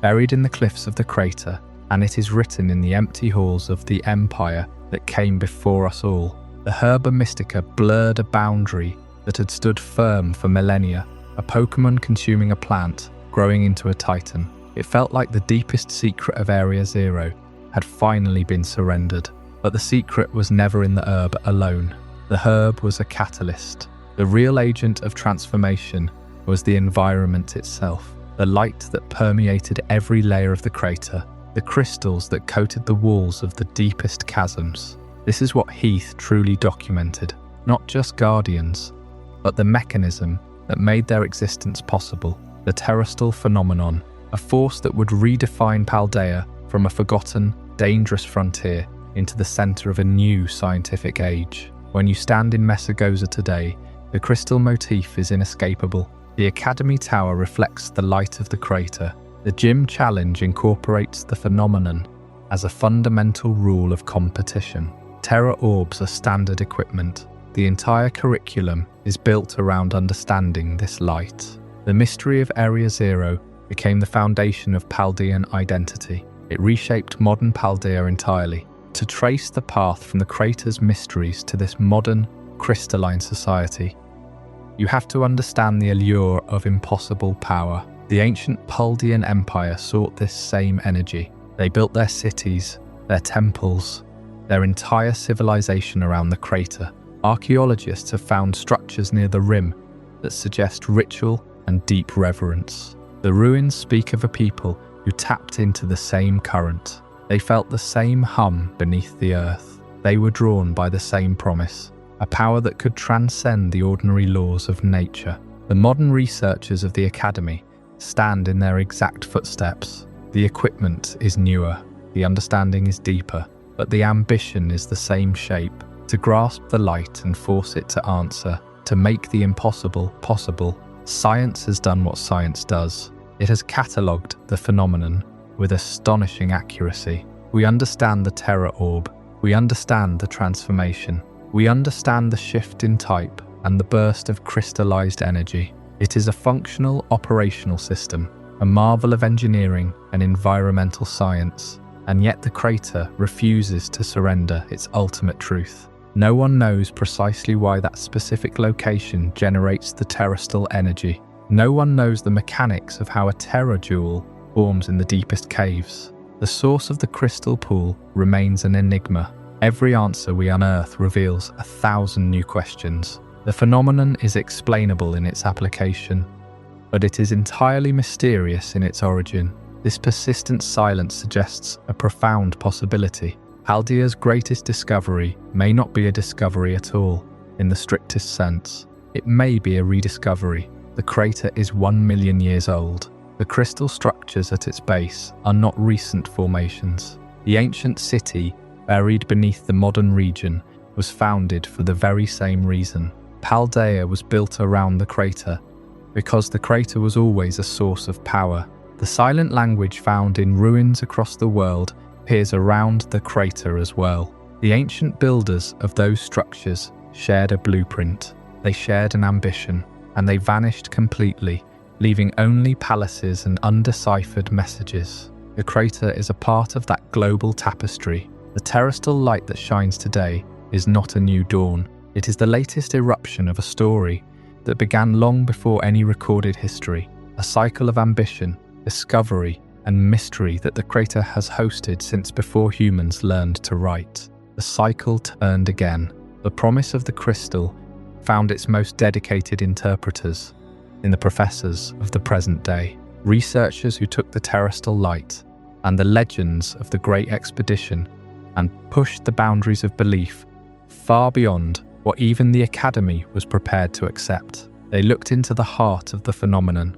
buried in the cliffs of the crater, and it is written in the empty halls of the empire that came before us all. The Herba Mystica blurred a boundary that had stood firm for millennia, a Pokémon consuming a plant, growing into a Titan. It felt like the deepest secret of Area Zero had finally been surrendered. But the secret was never in the herb alone. The herb was a catalyst. The real agent of transformation was the environment itself, the light that permeated every layer of the crater, the crystals that coated the walls of the deepest chasms. This is what Heath truly documented, not just guardians, but the mechanism that made their existence possible, the Terastal phenomenon, a force that would redefine Paldea from a forgotten, dangerous frontier into the center of a new scientific age. When you stand in Mesagoza today, the crystal motif is inescapable. The Academy Tower reflects the light of the crater. The Gym Challenge incorporates the phenomenon as a fundamental rule of competition. Terra Orbs are standard equipment. The entire curriculum is built around understanding this light. The mystery of Area Zero became the foundation of Paldean identity. It reshaped modern Paldea entirely. To trace the path from the crater's mysteries to this modern, crystalline society, you have to understand the allure of impossible power. The ancient Paldean Empire sought this same energy. They built their cities, their temples, their entire civilization around the crater. Archaeologists have found structures near the rim that suggest ritual and deep reverence. The ruins speak of a people who tapped into the same current. They felt the same hum beneath the earth. They were drawn by the same promise, a power that could transcend the ordinary laws of nature. The modern researchers of the Academy stand in their exact footsteps. The equipment is newer, the understanding is deeper, but the ambition is the same shape, to grasp the light and force it to answer. to make the impossible possible. Science has done what science does. It has catalogued the phenomenon with astonishing accuracy. We understand the terror orb. We understand the transformation. We understand the shift in type and the burst of crystallized energy. It is a functional, operational system, a marvel of engineering and environmental science. And yet the crater refuses to surrender its ultimate truth. No one knows precisely why that specific location generates the terastal energy. No one knows the mechanics of how a terror jewel forms in the deepest caves. The source of the crystal pool remains an enigma. Every answer we unearth reveals 1,000 new questions. The phenomenon is explainable in its application, but it is entirely mysterious in its origin. This persistent silence suggests a profound possibility. Paldea's greatest discovery may not be a discovery at all, in the strictest sense. It may be a rediscovery. The crater is 1 million years old. The crystal structures at its base are not recent formations. The ancient city, buried beneath the modern region, was founded for the very same reason. Paldea was built around the crater, because the crater was always a source of power. The silent language found in ruins across the world appears around the crater as well. The ancient builders of those structures shared a blueprint. They shared an ambition, and they vanished completely, leaving only palaces and undeciphered messages. The crater is a part of that global tapestry. The terastal light that shines today is not a new dawn. It is the latest eruption of a story that began long before any recorded history, a cycle of ambition, discovery, and mystery that the crater has hosted since before humans learned to write. The cycle turned again. The promise of the crystal found its most dedicated interpreters in the professors of the present day, researchers who took the terastal light and the legends of the great expedition and pushed the boundaries of belief far beyond what even the Academy was prepared to accept. They looked into the heart of the phenomenon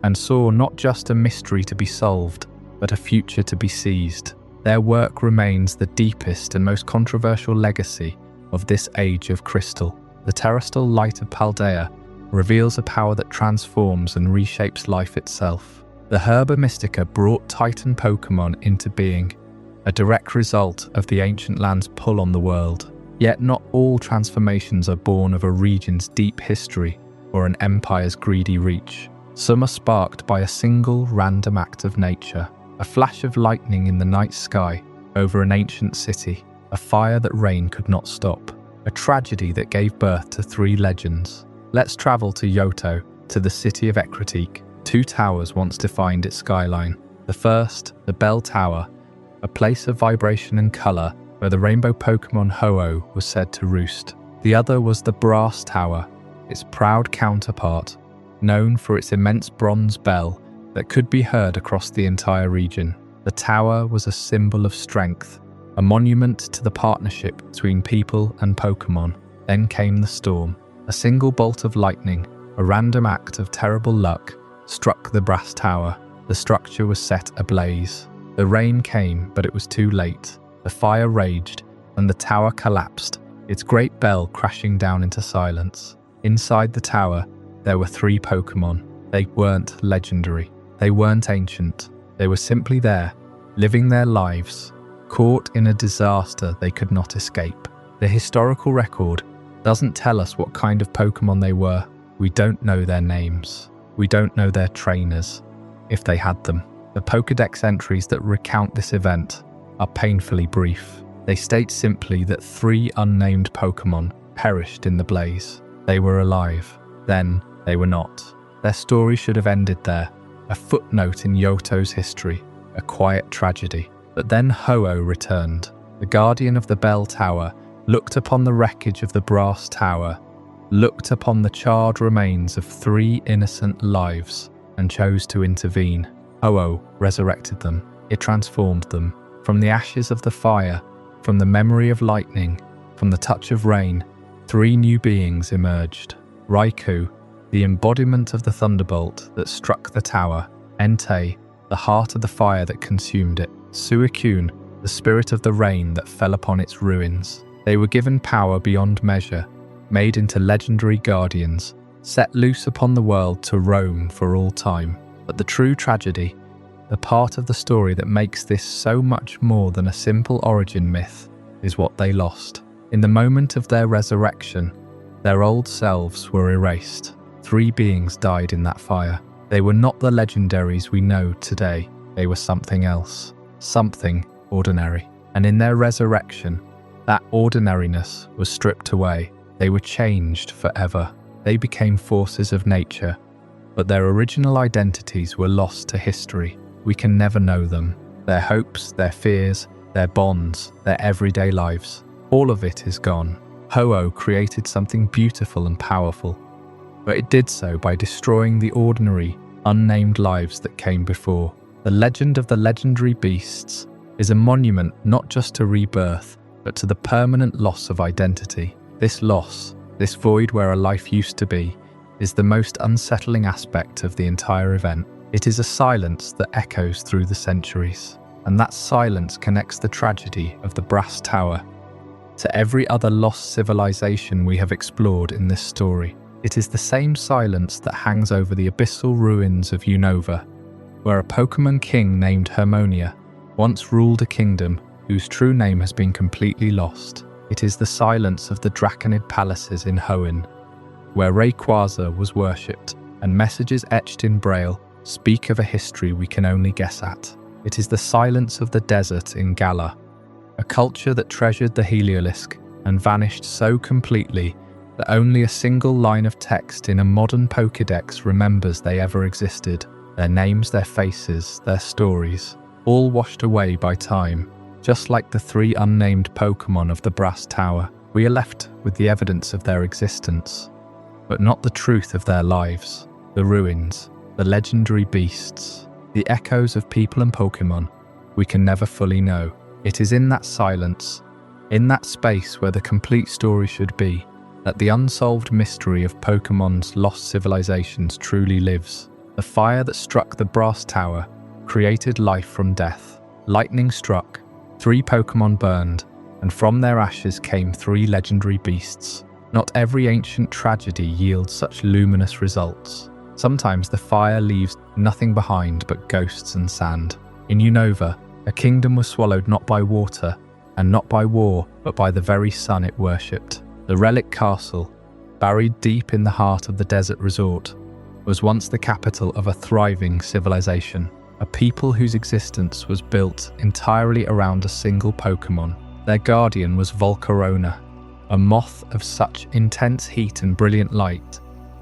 and saw not just a mystery to be solved, but a future to be seized. Their work remains the deepest and most controversial legacy of this age of crystal. The terastal light of Paldea reveals a power that transforms and reshapes life itself. The Herba Mystica brought Titan Pokémon into being, a direct result of the ancient land's pull on the world. Yet not all transformations are born of a region's deep history or an empire's greedy reach. Some are sparked by a single random act of nature, a flash of lightning in the night sky over an ancient city, a fire that rain could not stop, a tragedy that gave birth to 3 legends. Let's travel to Johto, to the city of Ecruteak. 2 towers once defined its skyline. The first, the Bell Tower, a place of vibration and colour where the rainbow Pokémon Ho-Oh was said to roost. The other was the Brass Tower, its proud counterpart, known for its immense bronze bell that could be heard across the entire region. The tower was a symbol of strength, a monument to the partnership between people and Pokémon. Then came the storm. A single bolt of lightning, a random act of terrible luck, struck the Brass Tower. The structure was set ablaze. The rain came, but it was too late. The fire raged, and the tower collapsed, its great bell crashing down into silence. Inside the tower, there were 3 Pokémon. They weren't legendary. They weren't ancient. They were simply there, living their lives, caught in a disaster they could not escape. The historical record doesn't tell us what kind of Pokémon they were. We don't know their names. We don't know their trainers, if they had them. The Pokédex entries that recount this event are painfully brief. They state simply that 3 unnamed Pokémon perished in the blaze. They were alive. Then they were not. Their story should have ended there, a footnote in Johto's history, a quiet tragedy. But then Ho-Oh returned. The guardian of the Bell Tower looked upon the wreckage of the Brass Tower, looked upon the charred remains of 3 innocent lives, and chose to intervene. Ho-Oh resurrected them. It transformed them. From the ashes of the fire, from the memory of lightning, from the touch of rain, 3 new beings emerged. Raikou, the embodiment of the thunderbolt that struck the tower. Entei, the heart of the fire that consumed it. Suicune, the spirit of the rain that fell upon its ruins. They were given power beyond measure, made into legendary guardians, set loose upon the world to roam for all time. But the true tragedy, the part of the story that makes this so much more than a simple origin myth, is what they lost. In the moment of their resurrection, their old selves were erased. 3 beings died in that fire. They were not the legendaries we know today. They were something else, something ordinary. And in their resurrection, that ordinariness was stripped away. They were changed forever. They became forces of nature, but their original identities were lost to history. We can never know them. Their hopes, their fears, their bonds, their everyday lives. All of it is gone. Ho-Oh created something beautiful and powerful, but it did so by destroying the ordinary, unnamed lives that came before. The legend of the legendary beasts is a monument not just to rebirth, but to the permanent loss of identity. This loss, this void where a life used to be, is the most unsettling aspect of the entire event. It is a silence that echoes through the centuries, and that silence connects the tragedy of the Brass Tower to every other lost civilization we have explored in this story. It is the same silence that hangs over the abyssal ruins of Unova, where a Pokémon king named Hermonia once ruled a kingdom whose true name has been completely lost. It is the silence of the Draconid palaces in Hoenn, where Rayquaza was worshipped, and messages etched in Braille speak of a history we can only guess at. It is the silence of the desert in Galar, a culture that treasured the Heliolisk and vanished so completely that only a single line of text in a modern Pokédex remembers they ever existed. Their names, their faces, their stories, all washed away by time. Just like the 3 unnamed Pokémon of the Brass Tower, we are left with the evidence of their existence, but not the truth of their lives. The ruins, the legendary beasts, the echoes of people and Pokémon we can never fully know. It is in that silence, in that space where the complete story should be, that the unsolved mystery of Pokémon's lost civilizations truly lives. The fire that struck the Brass Tower created life from death. Lightning struck, 3 Pokémon burned, and from their ashes came 3 legendary beasts. Not every ancient tragedy yields such luminous results. Sometimes the fire leaves nothing behind but ghosts and sand. In Unova, a kingdom was swallowed not by water, and not by war, but by the very sun it worshipped. The relic castle, buried deep in the heart of the desert resort, was once the capital of a thriving civilization, a people whose existence was built entirely around a single Pokémon. Their guardian was Volcarona, a moth of such intense heat and brilliant light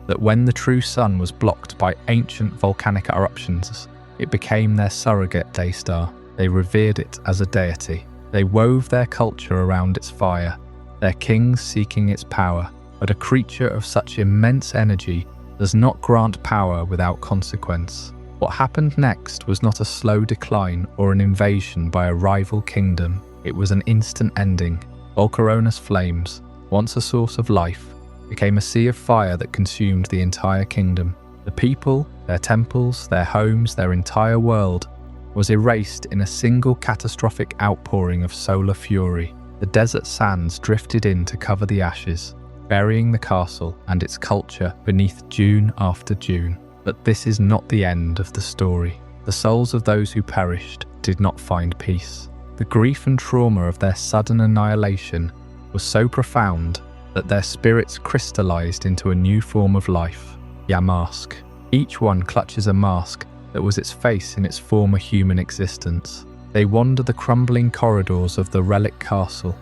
that when the true sun was blocked by ancient volcanic eruptions, it became their surrogate daystar. They revered it as a deity. They wove their culture around its fire, their kings seeking its power. But a creature of such immense energy does not grant power without consequence. What happened next was not a slow decline or an invasion by a rival kingdom. It was an instant ending. Volcarona's flames, once a source of life, became a sea of fire that consumed the entire kingdom. The people, their temples, their homes, their entire world was erased in a single catastrophic outpouring of solar fury. The desert sands drifted in to cover the ashes, burying the castle and its culture beneath dune after dune. But this is not the end of the story. The souls of those who perished did not find peace. The grief and trauma of their sudden annihilation was so profound that their spirits crystallized into a new form of life, Yamask. Each one clutches a mask that was its face in its former human existence. They wander the crumbling corridors of the relic castle,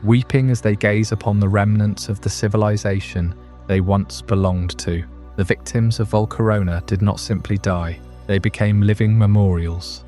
weeping as they gaze upon the remnants of the civilization they once belonged to. The victims of Volcarona did not simply die, they became living memorials,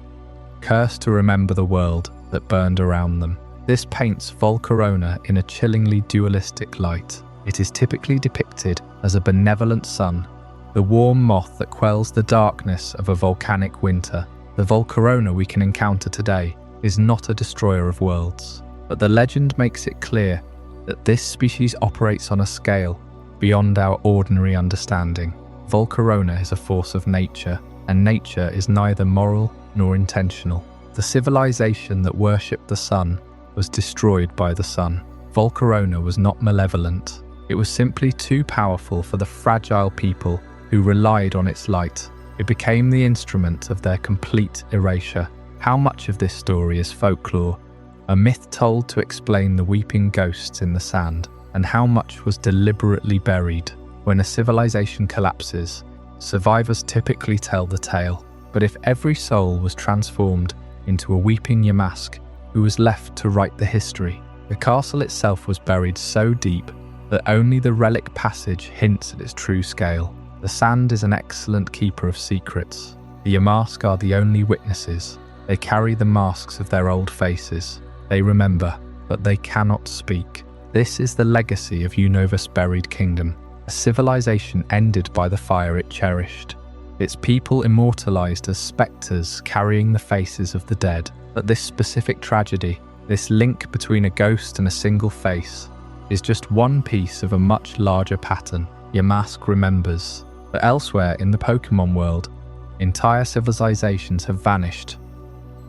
cursed to remember the world that burned around them. This paints Volcarona in a chillingly dualistic light. It is typically depicted as a benevolent sun, the warm moth that quells the darkness of a volcanic winter. The Volcarona we can encounter today is not a destroyer of worlds, but the legend makes it clear that this species operates on a scale beyond our ordinary understanding. Volcarona is a force of nature, and nature is neither moral nor intentional. The civilization that worshipped the sun was destroyed by the sun. Volcarona was not malevolent. It was simply too powerful for the fragile people who relied on its light. It became the instrument of their complete erasure. How much of this story is folklore, a myth told to explain the weeping ghosts in the sand, and how much was deliberately buried? When a civilization collapses, survivors typically tell the tale. But if every soul was transformed into a weeping Yamask who was left to write the history, the castle itself was buried so deep that only the relic passage hints at its true scale. The sand is an excellent keeper of secrets. The Yamask are the only witnesses. They carry the masks of their old faces. They remember, but they cannot speak. This is the legacy of Unova's buried kingdom, a civilization ended by the fire it cherished. Its people immortalized as spectres carrying the faces of the dead. But this specific tragedy, this link between a ghost and a single face, is just one piece of a much larger pattern. Yamask remembers. But elsewhere in the Pokémon world, entire civilizations have vanished,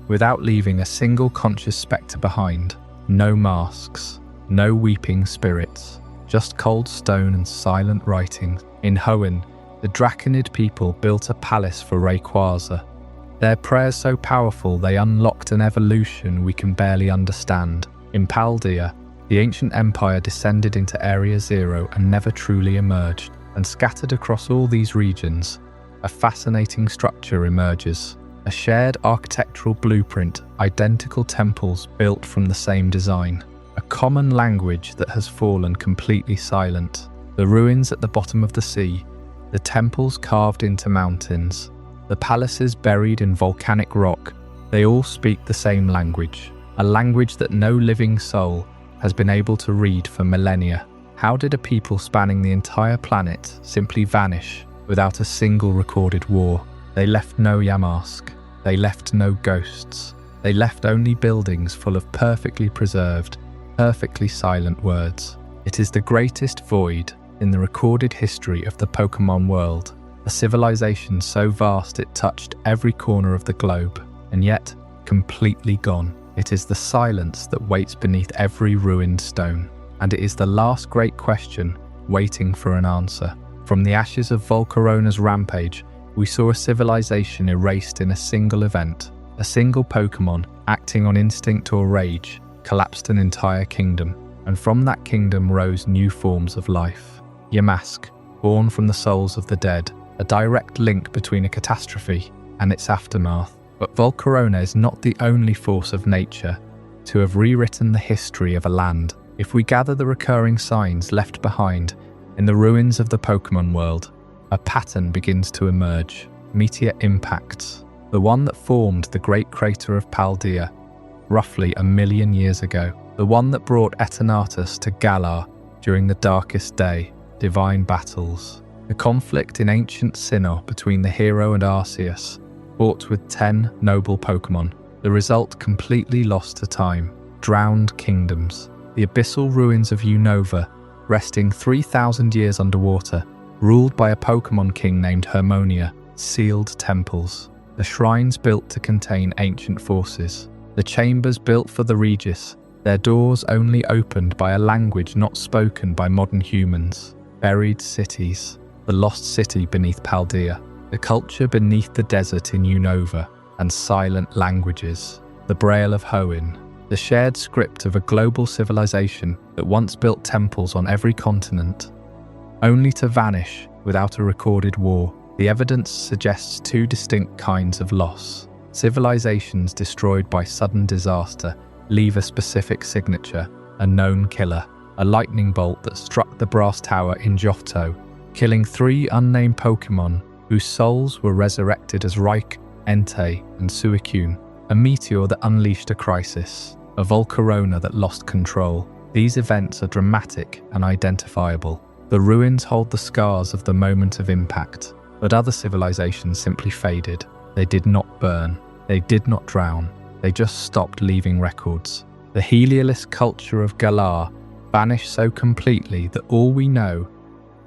without leaving a single conscious spectre behind. No masks, no weeping spirits, just cold stone and silent writing. In Hoenn, the Draconid people built a palace for Rayquaza. Their prayers so powerful they unlocked an evolution we can barely understand. In Paldea, the ancient empire descended into Area Zero and never truly emerged. And scattered across all these regions, a fascinating structure emerges. A shared architectural blueprint, identical temples built from the same design. A common language that has fallen completely silent. The ruins at the bottom of the sea, the temples carved into mountains, the palaces buried in volcanic rock, they all speak the same language. A language that no living soul has been able to read for millennia. How did a people spanning the entire planet simply vanish without a single recorded war? They left no Yamask. They left no ghosts. They left only buildings full of perfectly preserved, perfectly silent words. It is the greatest void in the recorded history of the Pokémon world. A civilization so vast it touched every corner of the globe, and yet completely gone. It is the silence that waits beneath every ruined stone. And it is the last great question waiting for an answer. From the ashes of Volcarona's rampage, we saw a civilization erased in a single event. A single Pokémon, acting on instinct or rage, collapsed an entire kingdom. And from that kingdom rose new forms of life. Yamask, born from the souls of the dead, a direct link between a catastrophe and its aftermath. But Volcarona is not the only force of nature to have rewritten the history of a land. If we gather the recurring signs left behind in the ruins of the Pokémon world, a pattern begins to emerge. Meteor impacts. The one that formed the great crater of Paldea, roughly 1 million years ago. The one that brought Eternatus to Galar during the darkest day. Divine battles. The conflict in ancient Sinnoh between the hero and Arceus, fought with 10 noble Pokémon. The result completely lost to time. Drowned kingdoms. The abyssal ruins of Unova, resting 3,000 years underwater, ruled by a Pokémon king named Hermonia, sealed temples. The shrines built to contain ancient forces. The chambers built for the Regis, their doors only opened by a language not spoken by modern humans. Buried cities. The lost city beneath Paldea. The culture beneath the desert in Unova. And silent languages. The Braille of Hoenn. The shared script of a global civilization that once built temples on every continent, only to vanish without a recorded war. The evidence suggests two distinct kinds of loss. Civilizations destroyed by sudden disaster leave a specific signature, a known killer, a lightning bolt that struck the brass tower in Johto, killing 3 unnamed Pokémon whose souls were resurrected as Rayquaza, Entei, and Suicune. A meteor that unleashed a crisis. A Volcarona that lost control. These events are dramatic and identifiable. The ruins hold the scars of the moment of impact, but other civilizations simply faded. They did not burn. They did not drown. They just stopped leaving records. The Heliolisk culture of Galar vanished so completely that all we know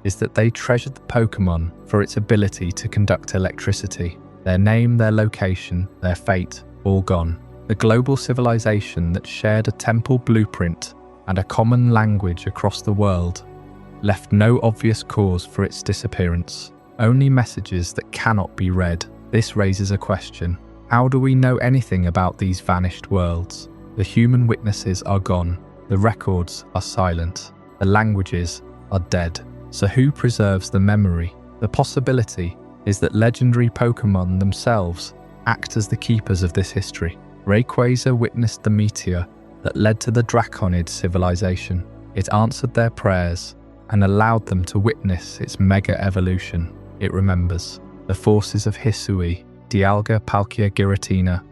is that they treasured the Pokémon for its ability to conduct electricity. Their name, their location, their fate, all gone. The global civilization that shared a temple blueprint and a common language across the world left no obvious cause for its disappearance, only messages that cannot be read. This raises a question. How do we know anything about these vanished worlds? The human witnesses are gone, the records are silent, the languages are dead. So who preserves the memory? The possibility is that legendary Pokémon themselves act as the keepers of this history. Rayquaza witnessed the meteor that led to the Draconid civilization. It answered their prayers and allowed them to witness its mega evolution. It remembers. The forces of Hisui, Dialga, Palkia, Giratina,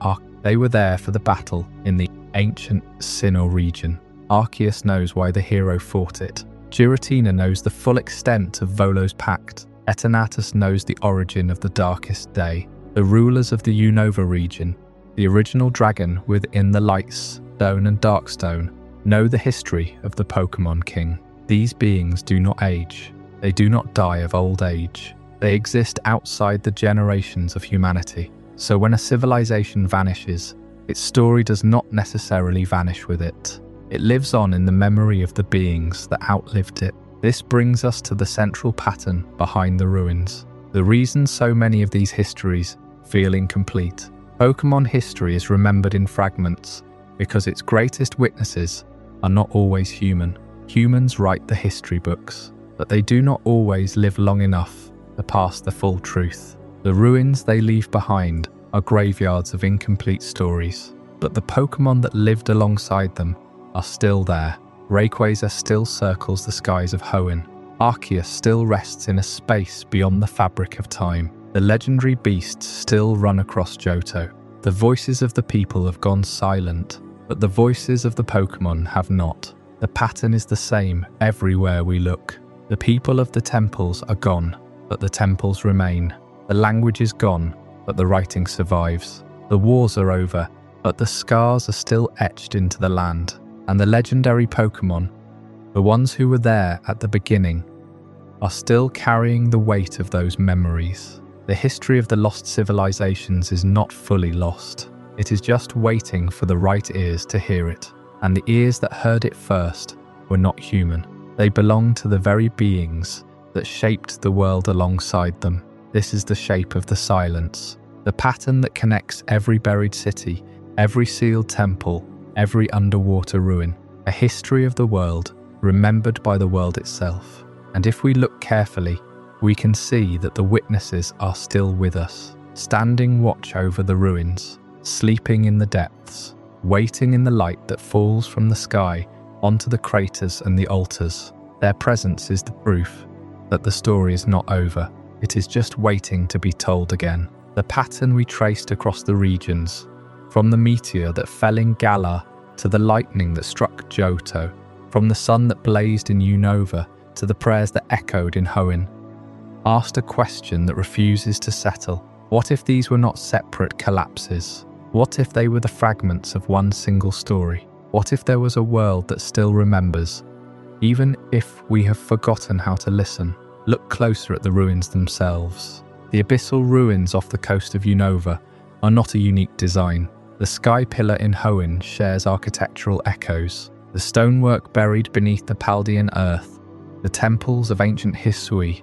they were there for the battle in the ancient Sinnoh region. Arceus knows why the hero fought it. Giratina knows the full extent of Volo's Pact. Eternatus knows the origin of the darkest day. The rulers of the Unova region, the original dragon within the Lightstone and Darkstone, know the history of the Pokémon King. These beings do not age. They do not die of old age. They exist outside the generations of humanity. So when a civilization vanishes, its story does not necessarily vanish with it. It lives on in the memory of the beings that outlived it. This brings us to the central pattern behind the ruins. The reason so many of these histories feel incomplete. Pokémon history is remembered in fragments because its greatest witnesses are not always human. Humans write the history books, but they do not always live long enough to pass the full truth. The ruins they leave behind are graveyards of incomplete stories, but the Pokémon that lived alongside them are still there. Rayquaza still circles the skies of Hoenn. Arceus still rests in a space beyond the fabric of time. The legendary beasts still run across Johto. The voices of the people have gone silent, but the voices of the Pokémon have not. The pattern is the same everywhere we look. The people of the temples are gone, but the temples remain. The language is gone, but the writing survives. The wars are over, but the scars are still etched into the land. And the legendary Pokémon, the ones who were there at the beginning, are still carrying the weight of those memories. The history of the lost civilizations is not fully lost. It is just waiting for the right ears to hear it. And the ears that heard it first were not human. They belong to the very beings that shaped the world alongside them. This is the shape of the silence, the pattern that connects every buried city, every sealed temple, every underwater ruin, a history of the world remembered by the world itself. And if we look carefully, we can see that the witnesses are still with us, standing watch over the ruins, sleeping in the depths, waiting in the light that falls from the sky onto the craters and the altars. Their presence is the proof that the story is not over. It is just waiting to be told again. The pattern we traced across the regions, from the meteor that fell in Galar to the lightning that struck Johto, from the sun that blazed in Unova to the prayers that echoed in Hoenn, asked a question that refuses to settle. What if these were not separate collapses? What if they were the fragments of one single story? What if there was a world that still remembers, even if we have forgotten how to listen? Look closer at the ruins themselves. The abyssal ruins off the coast of Unova are not a unique design. The sky pillar in Hoenn shares architectural echoes. The stonework buried beneath the Paldean earth, the temples of ancient Hisui,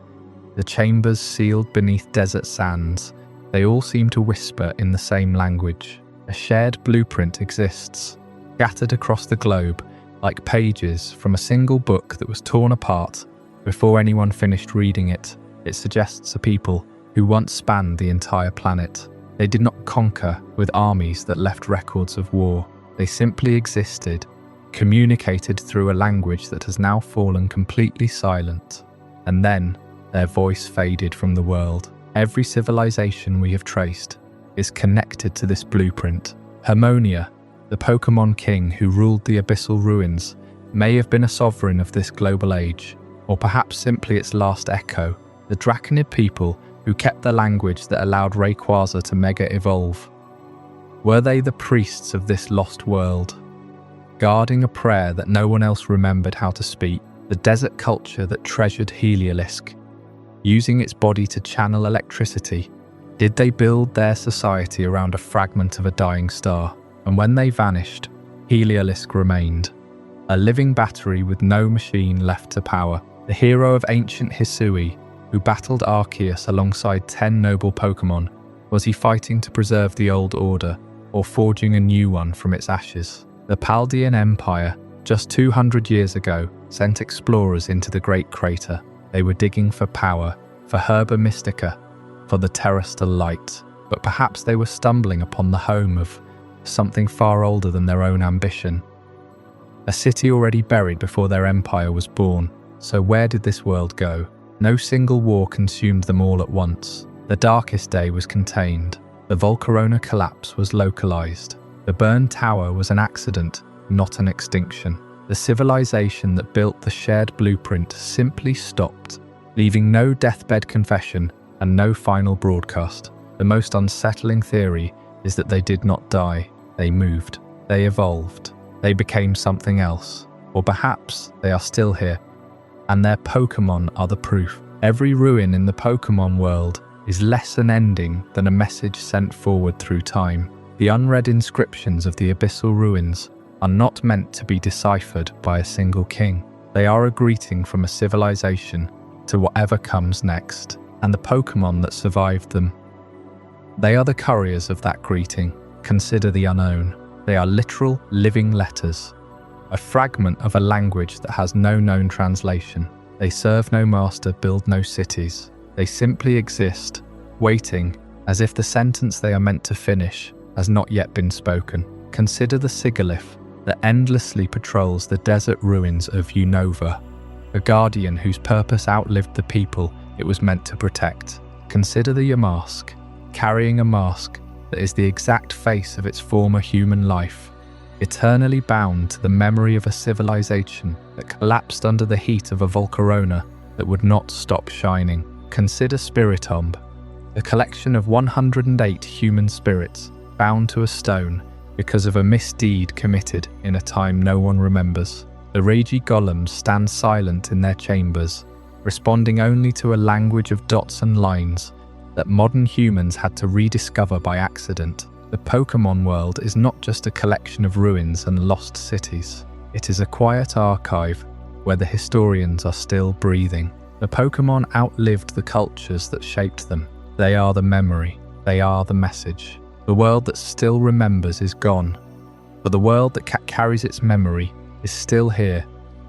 the chambers sealed beneath desert sands, they all seem to whisper in the same language. A shared blueprint exists, scattered across the globe, like pages from a single book that was torn apart before anyone finished reading it. It suggests a people who once spanned the entire planet. They did not conquer with armies that left records of war. They simply existed, communicated through a language that has now fallen completely silent. And then, their voice faded from the world. Every civilization we have traced is connected to this blueprint. Hermonia, the Pokémon king who ruled the abyssal ruins, may have been a sovereign of this global age, or perhaps simply its last echo. The Draconid people who kept the language that allowed Rayquaza to mega-evolve. Were they the priests of this lost world, guarding a prayer that no one else remembered how to speak? The desert culture that treasured Heliolisk, using its body to channel electricity, did they build their society around a fragment of a dying star? And when they vanished, Heliolisk remained, a living battery with no machine left to power. The hero of ancient Hisui, who battled Arceus alongside 10 noble Pokémon, was he fighting to preserve the old order, or forging a new one from its ashes? The Paldean Empire, just 200 years ago, sent explorers into the Great Crater. They were digging for power, for Herba Mystica, for the Terastal light. But perhaps they were stumbling upon the home of something far older than their own ambition. A city already buried before their empire was born. So where did this world go? No single war consumed them all at once. The darkest day was contained. The Volcarona collapse was localized. The burned tower was an accident, not an extinction. The civilization that built the shared blueprint simply stopped, leaving no deathbed confession and no final broadcast. The most unsettling theory is that they did not die. They moved. They evolved. They became something else. Or perhaps they are still here. And their Pokémon are the proof. Every ruin in the Pokémon world is less an ending than a message sent forward through time. The unread inscriptions of the abyssal ruins are not meant to be deciphered by a single king. They are a greeting from a civilization to whatever comes next, and the Pokémon that survived them. They are the couriers of that greeting. Consider the unknown. They are literal, living letters, a fragment of a language that has no known translation. They serve no master, build no cities. They simply exist, waiting, as if the sentence they are meant to finish has not yet been spoken. Consider the Sigilyph that endlessly patrols the desert ruins of Unova, a guardian whose purpose outlived the people it was meant to protect. Consider the Yamask, carrying a mask that is the exact face of its former human life, eternally bound to the memory of a civilization that collapsed under the heat of a Volcarona that would not stop shining. Consider Spiritomb, a collection of 108 human spirits bound to a stone because of a misdeed committed in a time no one remembers. The ragey golems stand silent in their chambers, responding only to a language of dots and lines that modern humans had to rediscover by accident. The Pokémon world is not just a collection of ruins and lost cities. It is a quiet archive where the historians are still breathing. The Pokémon outlived the cultures that shaped them. They are the memory. They are the message. The world that still remembers is gone, but the world that carries its memory is still here,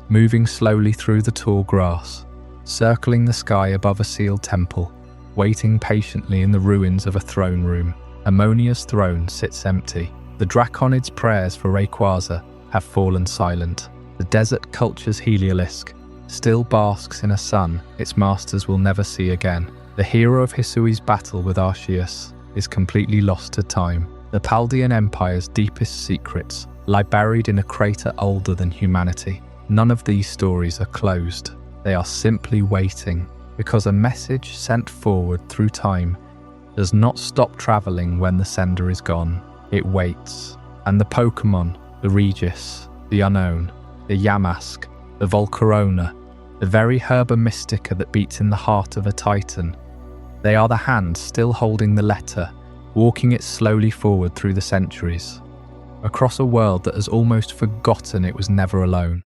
moving slowly through the tall grass, circling the sky above a sealed temple, waiting patiently in the ruins of a throne room. Hermonia's throne sits empty. The Draconid's prayers for Rayquaza have fallen silent. The desert culture's Heliolisk still basks in a sun its masters will never see again. The hero of Hisui's battle with Arceus is completely lost to time. The Paldean Empire's deepest secrets lie buried in a crater older than humanity. None of these stories are closed. They are simply waiting, because a message sent forward through time does not stop traveling when the sender is gone. It waits. And the Pokémon, the Regis, the Unknown, the Yamask, the Volcarona, the very Herba Mystica that beats in the heart of a Titan, they are the hand still holding the letter, walking it slowly forward through the centuries, across a world that has almost forgotten it was never alone.